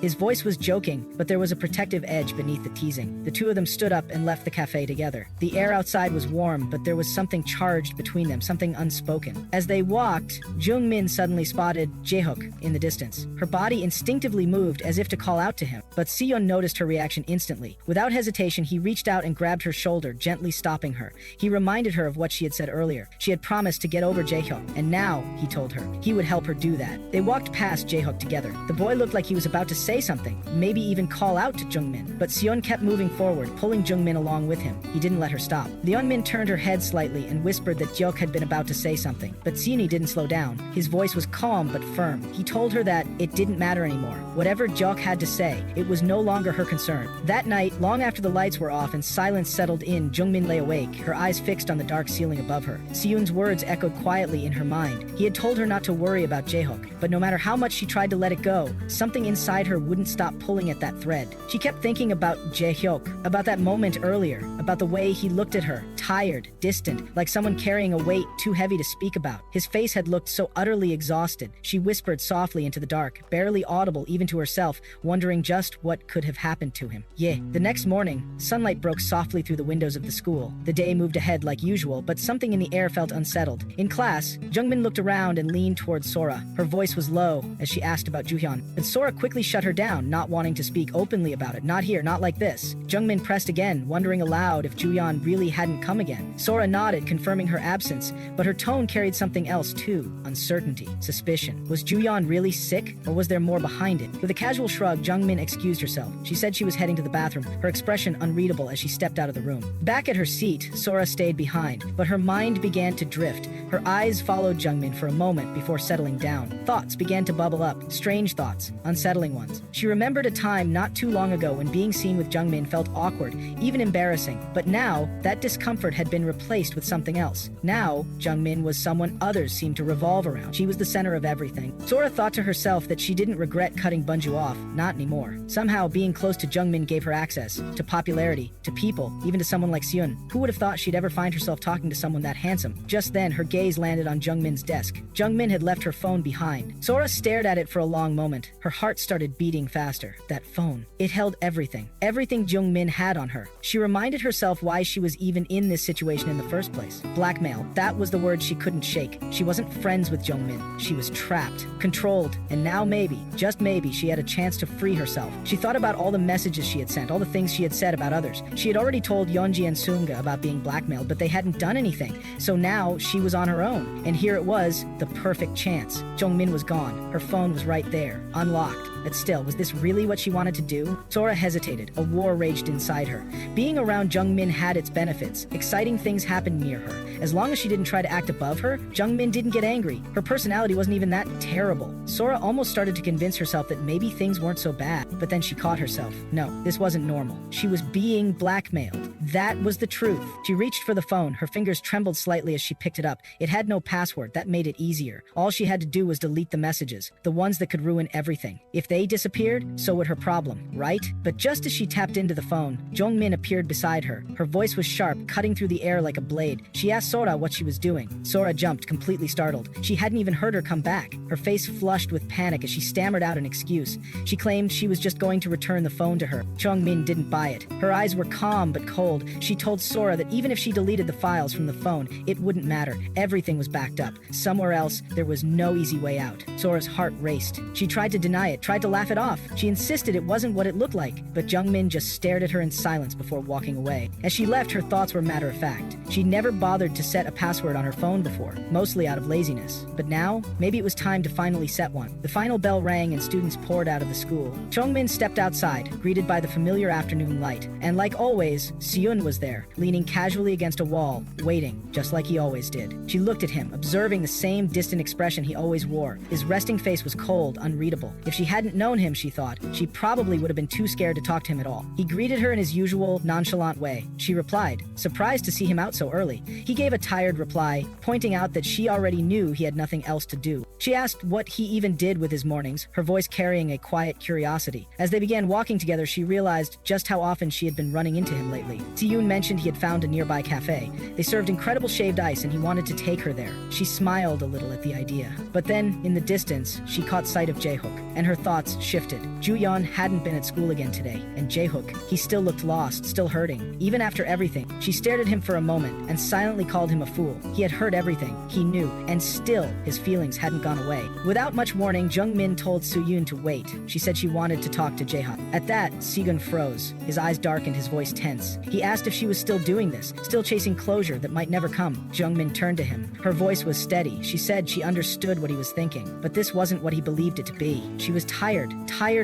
Speaker 1: His voice was joking, but there was a protective edge beneath the teasing. The two of them stood up and left the cafe together. The air outside was warm, but there was something charged between them, something unspoken. As they walked, Jung Min suddenly spotted Jaehook in the distance. Her body instinctively moved as if to call out to him, but Sion noticed her reaction instantly. Without hesitation, he reached out and grabbed her shoulder, gently stopping her. He reminded her of what she had said earlier. She had promised to get over Jaehook, and now, he told her, he would help her do that. They walked past Jaehook together. The boy looked like he was about to say something, maybe even call out to Jung Min, but Sion kept moving forward, pulling Jung Min along with him. He didn't let her stop. The Jung Min turned her head slightly and whispered that Jaehook had been about to say something, but Sioni didn't slow down. His voice was calm but firm. He told her that it didn't matter anymore. Whatever Jaehook had to say, it was no longer her concern. That night, long after the lights were off and silence settled in, Jung Min lay awake, her eyes fixed on the dark ceiling above her. Siyun's words echoed quietly in her mind. He had told her not to worry about Jaehook, but no matter how much she tried to let it go, something inside her wouldn't stop pulling at that thread. She kept thinking about Jaehook, about that moment earlier, about the way he looked at her, tired, distant, like someone carrying a weight too heavy to speak about. His face had looked so utterly exhausted. She whispered softly into the dark, barely audible even to herself, wondering just what could have happened to him. Yeah. The next morning, sunlight broke softly through the windows of the school. The day moved ahead like usual, but something in the air felt unsettled. In class, Jung Min looked around and leaned towards Sora. Her voice was low as she asked about Ju-Hian, but Sora quickly shut her down, not wanting to speak openly about it. Not here, not like this. Jung Min pressed again, wondering aloud if Ju-Hian really hadn't come again. Sora nodded, confirming her absence, but her tone carried something else too. Uncertainty, suspicion. Was Ju-Hian really sick, or was there more behind it? With a casual shrug, Jung Min excused herself. She said she was heading to the bathroom, her expression unreadable as she stepped out of the room. Back at her seat, Sora stayed behind, but her mind began to drift. Her eyes followed Jung Min for a moment before settling down. Thoughts began to bubble up, strange thoughts, unsettling ones. She remembered a time not too long ago when being seen with Jung Min felt awkward, even embarrassing, but now, that discomfort had been replaced with something else. Now, Jung Min was someone others seemed to revolve around. She was the center of everything. Sora thought to herself that she didn't regret cutting Bunju off, not anymore. Somehow, being close to Jung Min gave her access to popularity, to people, even to someone like Siyun. Who would have thought she'd ever find herself talking to someone that handsome? Just then, her gaze landed on Jung Min's desk. Jung Min had left her phone behind. Sora stared at it for a long moment. Her heart started beating faster. That phone. It held everything. Everything Jung Min had on her. She reminded herself why she was even in this situation in the first place. Blackmail. That was the word she couldn't shake. She wasn't friends with Jung Min. She was trapped, controlled, and now maybe, just maybe, she had a chance to free herself. She thought about all the messages she had sent, all the things she had said about others. She had already told Yeonji and Sunga about being blackmailed, but they hadn't done anything. So now she was on her own. And here it was, the perfect chance. Jung Min was gone. Her phone was right there, unlocked. But still, was this really what she wanted to do? Sora hesitated. A war raged inside her. Being around Jung Min had its benefits. Exciting things happened near her. As long as she didn't try to act above her, Jung Min didn't get angry. Her personality wasn't even that terrible. Sora almost started to convince herself that maybe things weren't so bad. But then she caught herself. No, this wasn't normal. She was being blackmailed. That was the truth. She reached for the phone. Her fingers trembled slightly as she picked it up. It had no password. That made it easier. All she had to do was delete the messages, the ones that could ruin everything. If they disappeared, so would her problem, right? But just as she tapped into the phone, Jung Min appeared beside her. Her voice was sharp, cutting through the air like a blade. She asked Sora what she was doing. Sora jumped, completely startled. She hadn't even heard her come back. Her face flushed with panic as she stammered out an excuse. She claimed she was just going to return the phone to her. Jung Min didn't buy it. Her eyes were calm but cold. She told Sora that even if she deleted the files from the phone, it wouldn't matter. Everything was backed up. Somewhere else, there was no easy way out. Sora's heart raced. She tried to deny it, tried to laugh it off. She insisted it wasn't what it looked like, but Jung Min just stared at her in silence before walking away. As she left, her thoughts were matter-of-fact. She'd never bothered to set a password on her phone before, mostly out of laziness. But now, maybe it was time to finally set one. The final bell rang and students poured out of the school. Jung Min stepped outside, greeted by the familiar afternoon light. And like always, Siyun was there, leaning casually against a wall, waiting, just like he always did. She looked at him, observing the same distant expression he always wore. His resting face was cold, unreadable. If she hadn't known him, she thought, she probably would have been too scared to talk to him at all. He greeted her in his usual, nonchalant way. She replied, surprised to see him out so early. He gave a tired reply, pointing out that she already knew he had nothing else to do. She asked what he even did with his mornings, her voice carrying a quiet curiosity. As they began walking together, she realized just how often she had been running into him lately. Ju-Hian mentioned he had found a nearby cafe. They served incredible shaved ice and he wanted to take her there. She smiled a little at the idea. But then, in the distance, she caught sight of Jae-hook, and her thoughts shifted. Ju-Hian hadn't been at school again today, and Jae-hook, he still looked lost, still hurting. Even after everything, she stared at him for a moment and silently called him a fool. He had heard everything, he knew, and still his feelings hadn't gone away. Without much warning, Jung Min told Soo-yoon to wait. She said she wanted to talk to Jae-hook. At that, Si-gun froze. His eyes darkened, his voice tense. He asked if she was still doing this, still chasing closure that might never come. Jung Min turned to him. Her voice was steady. She said she understood what he was thinking, but this wasn't what he believed it to be. She was tired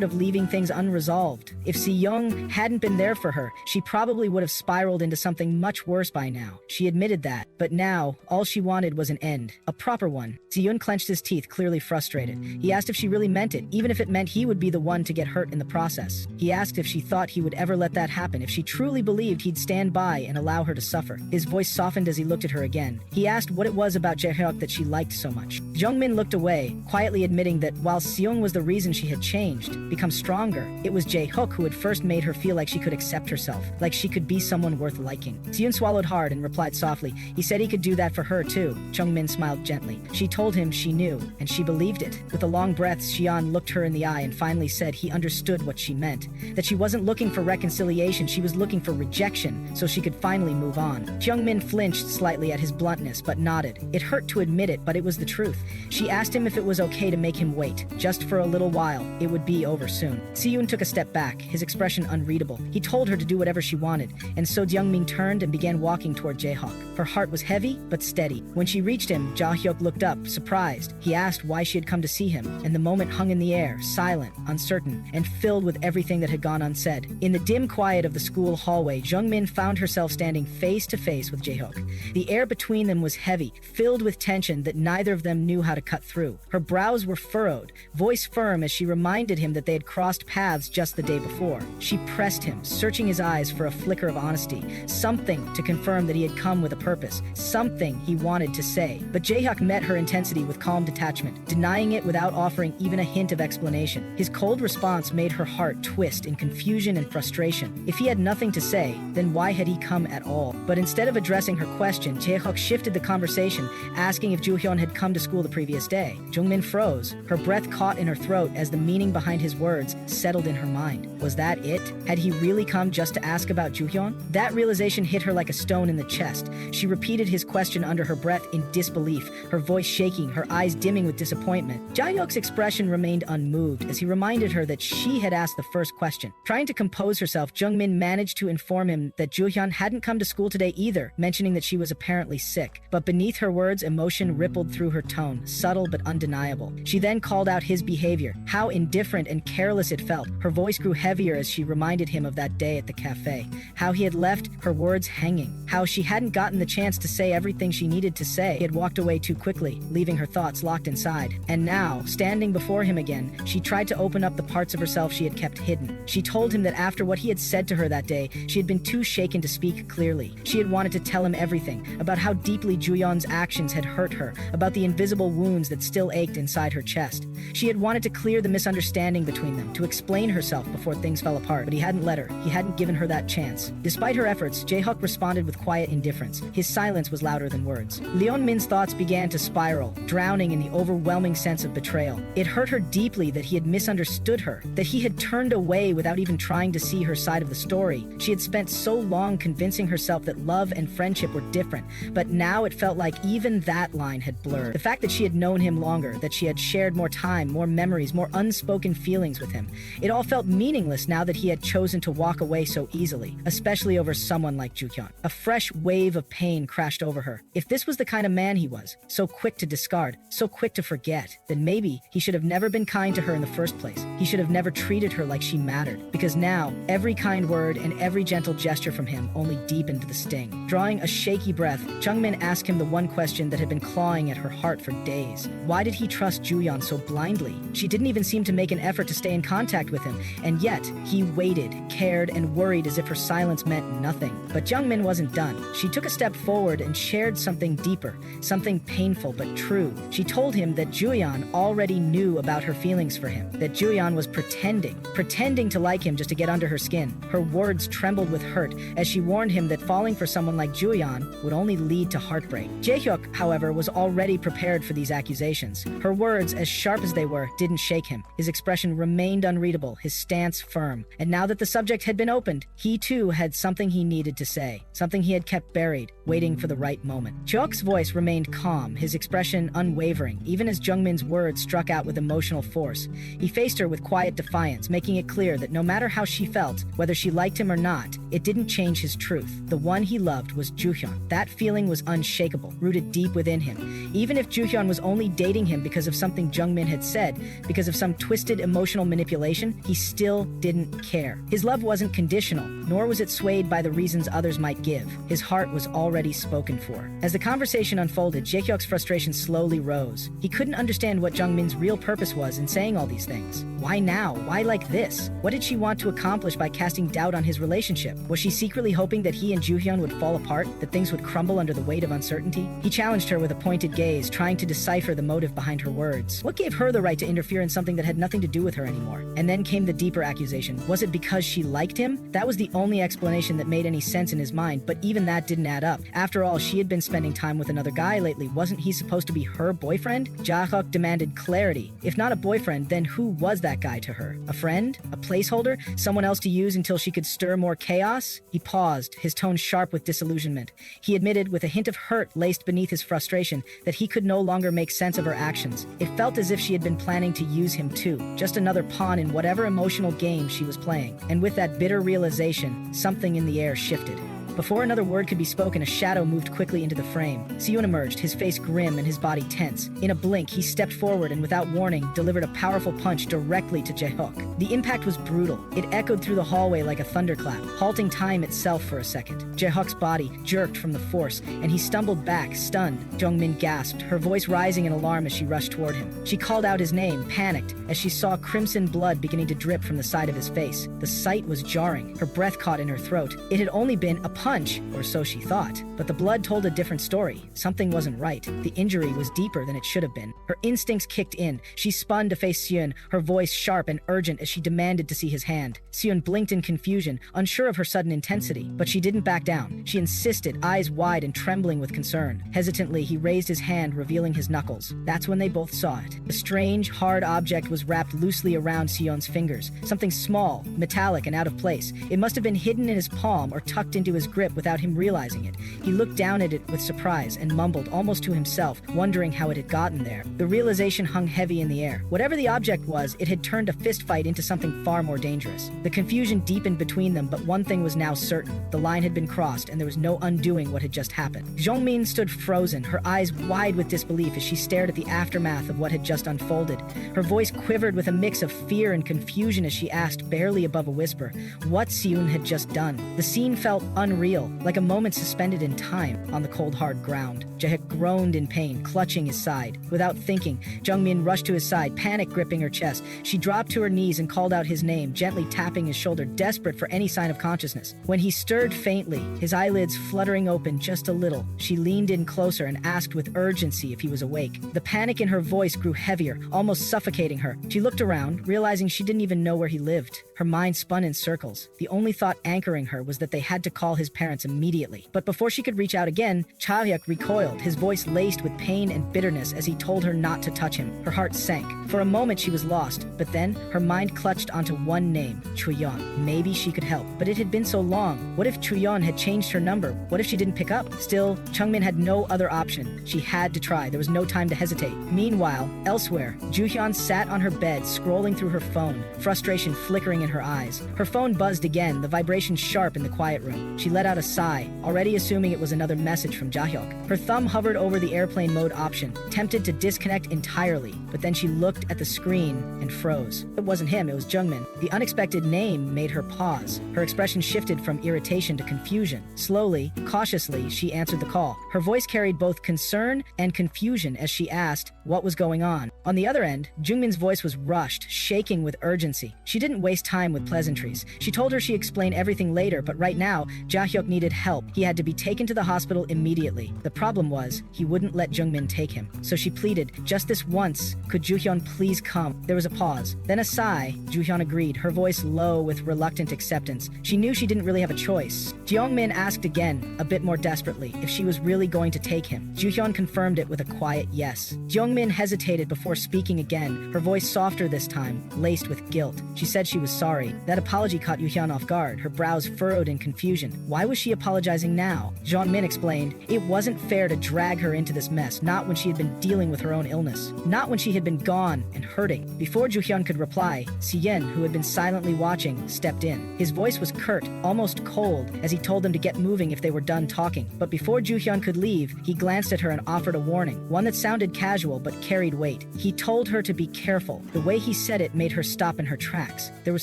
Speaker 1: of leaving things unresolved. If Si-young hadn't been there for her, she probably would have spiraled into something much worse by now. She admitted that, but now, all she wanted was an end. A proper one. Si-yoon clenched his teeth, clearly frustrated. He asked if she really meant it, even if it meant he would be the one to get hurt in the process. He asked if she thought he would ever let that happen, if she truly believed he'd stand by and allow her to suffer. His voice softened as he looked at her again. He asked what it was about Jae-hook that she liked so much. Jung Min looked away, quietly admitting that while Si-young was the reason she had changed, become stronger, it was Jae-hook who had first made her feel like she could accept herself, like she could be someone worth liking. Si-yoon swallowed hard and replied softly, he said he could do that for her too. Jung Min smiled gently. She told him she knew, and she believed it. With a long breath, Xian looked her in the eye and finally said he understood what she meant, that she wasn't looking for reconciliation, she was looking for rejection, so she could finally move on. Jung Min flinched slightly at his bluntness, but nodded. It hurt to admit it, but it was the truth. She asked him if it was okay to make him wait, just for a little while. It would be over soon. Si-yoon took a step back, his expression unreadable. He told her to do whatever she wanted, and so Jung Min turned and began walking toward Jae-hook. Her heart was heavy, but steady. When she reached him, Jae-hook looked up, surprised. He asked why she had come to see him, and the moment hung in the air, silent, uncertain, and filled with everything that had gone unsaid. In the dim quiet of the school hallway, Jung Min found herself standing face to face with Jae-hook. The air between them was heavy, filled with tension that neither of them knew how to cut through. Her brows were furrowed, voice firm as she reminded him that they had crossed paths just the day before. She pressed him, searching his eyes for a flicker of honesty, something to confirm that he had come with a purpose, something he wanted to say. But Jae-hook met her intensity with calm detachment, denying it without offering even a hint of explanation. His cold response made her heart twist in confusion and frustration. If he had nothing to say, then why had he come at all? But instead of addressing her question, Jae-hook shifted the conversation, asking if Ju-Hian had come to school the previous day. Jung Min froze, her breath caught in her throat as the meaning behind his words settled in her mind. Was that it? Had he really come just to ask about Ju-Hian? That realization hit her like a stone in the chest. She repeated his question under her breath in disbelief, her voice shaking, her eyes dimming with disappointment. Jae-hook's expression remained unmoved as he reminded her that she had asked the first question. Trying to compose herself, Jung Min managed to inform him that Ju-Hian hadn't come to school today either, mentioning that she was apparently sick. But beneath her words, emotion rippled through her tone, subtle but undeniable. She then called out his behavior, how indifferent and careless it felt. Her voice grew heavier as she reminded him of that day at the cafe, how he had left her words hanging, how she hadn't gotten the chance to say everything she needed to say. He had walked away too quickly, leaving her thoughts locked inside. And now, standing before him again, she tried to open up the parts of herself she had kept hidden. She told him that after what he had said to her that day, she had been too shaken to speak clearly. She had wanted to tell him everything, about how deeply Ju-Yeon's actions had hurt her, about the invisible wounds that still ached inside her chest. She had wanted to clear the misunderstanding between them, to explain herself before things fell apart, but he hadn't let her. He hadn't given her that chance. Despite her efforts, Jae-hook responded with quiet indifference. His silence was louder than words. Leon Min's thoughts began to spiral, drowning in the overwhelming sense of betrayal. It hurt her deeply that he had misunderstood her, that he had turned away without even trying to see her side of the story. She had spent so long convincing herself that love and friendship were different, but now it felt like even that line had blurred. The fact that she had known him longer, that she had shared more time, more memories, more unspoken feelings with him, it all felt meaningless now that he had chosen to walk away so easily, especially over someone like Ju-Hian. A fresh wave of pain crashed over her. If this was the kind of man he was, so quick to discard, so quick to forget, then maybe he should have never been kind to her in the first place. He should have never treated her like she mattered, because now, every kind word and every gentle gesture from him only deepened the sting. Drawing a shaky breath, Jung Min asked him the one question that had been clawing at her heart for days. Why did he trust Ju-Yeon so blindly. She didn't even seem to make an effort to stay in contact with him, and yet he waited, cared, and worried as if her silence meant nothing. But Jung Min wasn't done. She took a step forward and shared something deeper, something painful but true. She told him that Ju-Hian already knew about her feelings for him, that Ju-Hian was pretending to like him just to get under her skin. Her words trembled with hurt as she warned him that falling for someone like Ju-Hian would only lead to heartbreak. Jae-hyuk, however, was already prepared for these accusations. Her words, as sharp as they were, didn't shake him. His expression remained unreadable, his stance firm. And now that the subject had been opened, he too had something he needed to say, something he had kept buried, waiting for the right moment. Cheok's voice remained calm, his expression unwavering, even as Jung Min's words struck out with emotional force. He faced her with quiet defiance, making it clear that no matter how she felt, whether she liked him or not, it didn't change his truth. The one he loved was Ju-Hyun. That feeling was unshakable, rooted deep within him. Even if Ju-Hyun was only dating him because of something Jung Min had said, because of some twisted emotional manipulation, he still didn't care. His love wasn't conditional, nor was it swayed by the reasons others might give. His heart was already spoken for. As the conversation unfolded, Jae-hyuk's frustration slowly rose. He couldn't understand what Jung Min's real purpose was in saying all these things. Why now? Why like this? What did she want to accomplish by casting doubt on his relationship? Was she secretly hoping that he and Ju-Hyun would fall apart, that things would crumble under the weight of uncertainty? He challenged her with a pointed gaze, trying to decipher the motive behind her words. What gave her the right to interfere in something that had nothing to do with her anymore? And then came the deeper accusation. Was it because she liked him? That was the only explanation that made any sense in his mind, but even that didn't add up. After all, she had been spending time with another guy lately. Wasn't he supposed to be her boyfriend? Jae-hyuk demanded clarity. If not a boyfriend, then who was that guy to her? A friend? A placeholder? Someone else to use until she could stir more chaos? He paused, his tone sharp with disillusionment. He admitted, with a hint of hurt laced beneath his frustration, that he could no longer make sense of her actions. It felt as if she had been planning to use him too, just another pawn in whatever emotional game she was playing. And with that bitter realization, something in the air shifted. Before another word could be spoken, a shadow moved quickly into the frame. Siyun emerged, his face grim and his body tense. In a blink, he stepped forward and without warning, delivered a powerful punch directly to Jae-hyuk. The impact was brutal. It echoed through the hallway like a thunderclap, halting time itself for a second. Jae-hyuk's body jerked from the force, and he stumbled back, stunned. Jung Min gasped, her voice rising in alarm as she rushed toward him. She called out his name, panicked, as she saw crimson blood beginning to drip from the side of his face. The sight was jarring. Her breath caught in her throat. It had only been a punch, or so she thought. But the blood told a different story. Something wasn't right. The injury was deeper than it should have been. Her instincts kicked in. She spun to face Siyun, her voice sharp and urgent as she demanded to see his hand. Siyun blinked in confusion, unsure of her sudden intensity. But she didn't back down. She insisted, eyes wide and trembling with concern. Hesitantly, he raised his hand, revealing his knuckles. That's when they both saw it. A strange, hard object was wrapped loosely around Siyun's fingers. Something small, metallic, and out of place. It must have been hidden in his palm or tucked into his grip without him realizing it. He looked down at it with surprise and mumbled, almost to himself, wondering how it had gotten there. The realization hung heavy in the air. Whatever the object was, it had turned a fistfight into something far more dangerous. The confusion deepened between them, but one thing was now certain. The line had been crossed, and there was no undoing what had just happened. Jung Min stood frozen, her eyes wide with disbelief as she stared at the aftermath of what had just unfolded. Her voice quivered with a mix of fear and confusion as she asked, barely above a whisper, what Siyun had just done. The scene felt unreal, like a moment suspended in time on the cold, hard ground. Jae-hyuk groaned in pain, clutching his side. Without thinking, Jung Min rushed to his side, panic gripping her chest. She dropped to her knees and called out his name, gently tapping his shoulder, desperate for any sign of consciousness. When he stirred faintly, his eyelids fluttering open just a little, she leaned in closer and asked with urgency if he was awake. The panic in her voice grew heavier, almost suffocating her. She looked around, realizing she didn't even know where he lived. Her mind spun in circles. The only thought anchoring her was that they had to call his parents immediately. But before she could reach out again, Jae-hyuk recoiled, his voice laced with pain and bitterness as he told her not to touch him. Her heart sank. For a moment she was lost, but then her mind clutched onto one name, Ju-Hyun. Maybe she could help. But it had been so long. What if Ju-Hyun had changed her number? What if she didn't pick up? Still, Jung Min had no other option. She had to try. There was no time to hesitate. Meanwhile, elsewhere, Ju-Hyun sat on her bed, scrolling through her phone, frustration flickering in her eyes. Her phone buzzed again, the vibration sharp in the quiet room. She let let out a sigh, already assuming it was another message from Jahyuk. Her thumb hovered over the airplane mode option, tempted to disconnect entirely, but then she looked at the screen and froze. It wasn't him, it was Jung Min. The unexpected name made her pause. Her expression shifted from irritation to confusion. Slowly, cautiously, she answered the call. Her voice carried both concern and confusion as she asked what was going on. On the other end, Jung Min's voice was rushed, shaking with urgency. She didn't waste time with pleasantries. She told her she'd explain everything later, but right now, Jahyuk needed help. He had to be taken to the hospital immediately. The problem was, he wouldn't let Jung Min take him. So she pleaded, just this once, could Ju-Hian please come? There was a pause, then a sigh. Ju-Hian agreed, her voice low with reluctant acceptance. She knew she didn't really have a choice. Jung Min asked again, a bit more desperately, if she was really going to take him. Ju-Hian confirmed it with a quiet yes. Jung Min hesitated before speaking again, her voice softer this time, laced with guilt. She said she was sorry. That apology caught Ju-Hian off guard, her brows furrowed in confusion. Why was she apologizing now? Jung Min explained, it wasn't fair to drag her into this mess, not when she had been dealing with her own illness, not when she had been gone and hurting. Before Ju-Hian could reply, Si-yen, who had been silently watching, stepped in. His voice was curt, almost cold, as he told them to get moving if they were done talking. But before Ju-Hian could leave, he glanced at her and offered a warning, one that sounded casual but carried weight. He told her to be careful. The way he said it made her stop in her tracks. There was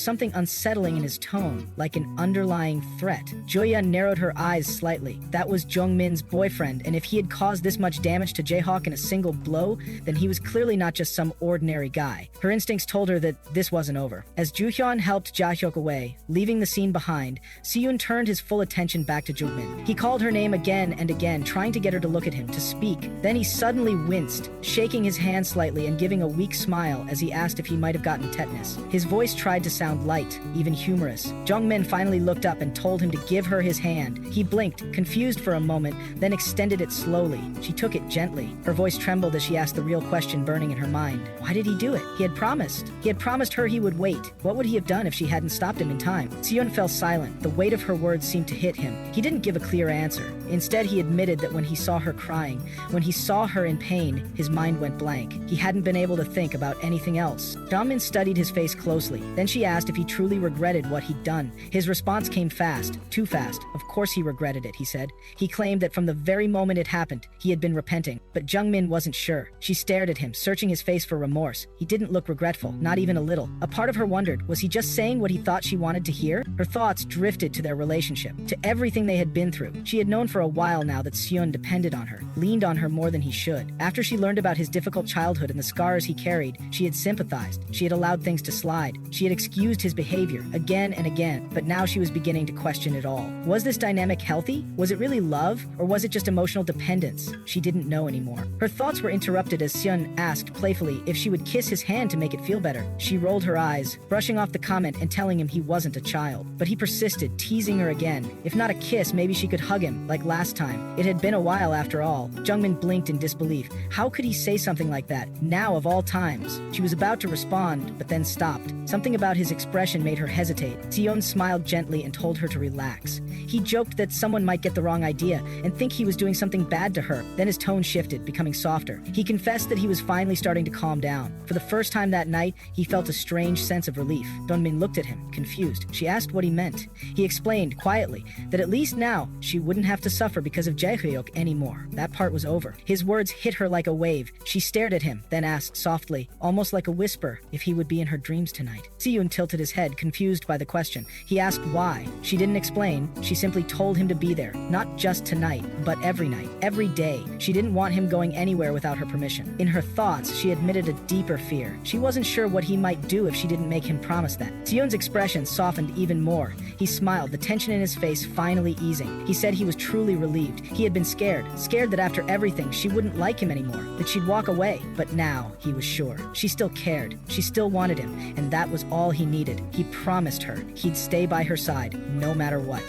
Speaker 1: something unsettling in his tone, like an underlying threat. Ju-Hian narrowed her eyes slightly. That was Jung Min's boyfriend, and if he had caused this much damage to Jaehawk in a single blow, then he was clearly not just some ordinary guy. Her instincts told her that this wasn't over. As Ju-Hian helped Jahyuk away, leaving the scene behind, Si-yoon turned his full attention back to Jung Min. He called her name again and again, trying to get her to look at him, to speak. Then he suddenly winced, shaking his hand slightly and giving a weak smile as he asked if he might have gotten tetanus. His voice tried to sound light, even humorous. Jung Min finally looked up and told him to give her his hand. He blinked, confused for a moment, then extended it slowly. She took it gently. Her voice trembled as she asked the real question burning in her mind. Why did he do it? He had promised. He had promised her he would wait. What would he have done if she hadn't stopped him in time? Si-yoon fell silent. The weight of her words seemed to hit him. He didn't give a clear answer. Instead, he admitted that when he saw her crying, when he saw her in pain, his mind went blank. He hadn't been able to think about anything else. Jung Min studied his face closely. Then she asked if he truly regretted what he'd done. His response came fast, too fast. Of course he regretted it, he said. He claimed that from the very moment it happened, he had been repenting. But Jung Min wasn't sure. She stared at him, searching his face for remorse. He didn't look regretful, not even a little. A part of her wondered, was he just saying what he thought she wanted to hear? Her thoughts drifted to their relationship, to everything they had been through. She had known for a while now that Si-yoon depended on her, leaned on her more than he should. After she learned about his difficult childhood and the scars he carried, she had sympathized. She had allowed things to slide. She had excused his behavior again and again, but now she was beginning to question it all. Was this dynamic healthy? Was it really love? Or was it just emotional dependence? She didn't know anymore. Her thoughts were interrupted as Si-yoon asked playfully if she would kiss his hand to make it feel better. She rolled her eyes, brushing off the comment and telling him he wasn't a child. But he persisted, teasing her again. If not a kiss, maybe she could hug him, like last time. It had been a while after all. Jung Min blinked in disbelief. How could he say something like that, now of all times? She was about to respond, but then stopped. Something about his expression made her hesitate. Si-yoon smiled gently and told her to relax. He joked that someone might get the wrong idea and think he was doing something bad to her. Then his tone shifted, becoming softer. He confessed that he was finally starting to calm down. For the first time that night, he felt a strange sense of relief. Jung Min looked at him, confused. She asked what he meant. He explained, quietly, that at least now, she wouldn't have to suffer because of Jae-hyuk anymore. That part was over. His words hit her like a wave. She stared at him, then asked softly, almost like a whisper, if he would be in her dreams tonight. Si-yoon tilted his head, confused by the question. He asked why. She didn't explain. She simply told him to be there. Not just tonight, but every night, every day. She didn't want him going anywhere without her permission. In her thoughts, she admitted a deeper fear. She wasn't sure what he might do if she didn't make him promise that. Si-yoon's expression softened even more. He smiled, the tension in his face finally easing. He said he was truly relieved. He had been scared that after everything, she wouldn't like him anymore, that she'd walk away. But now, he was sure. She still cared. She still wanted him, and that was all he needed. He promised her he'd stay by her side, no matter what.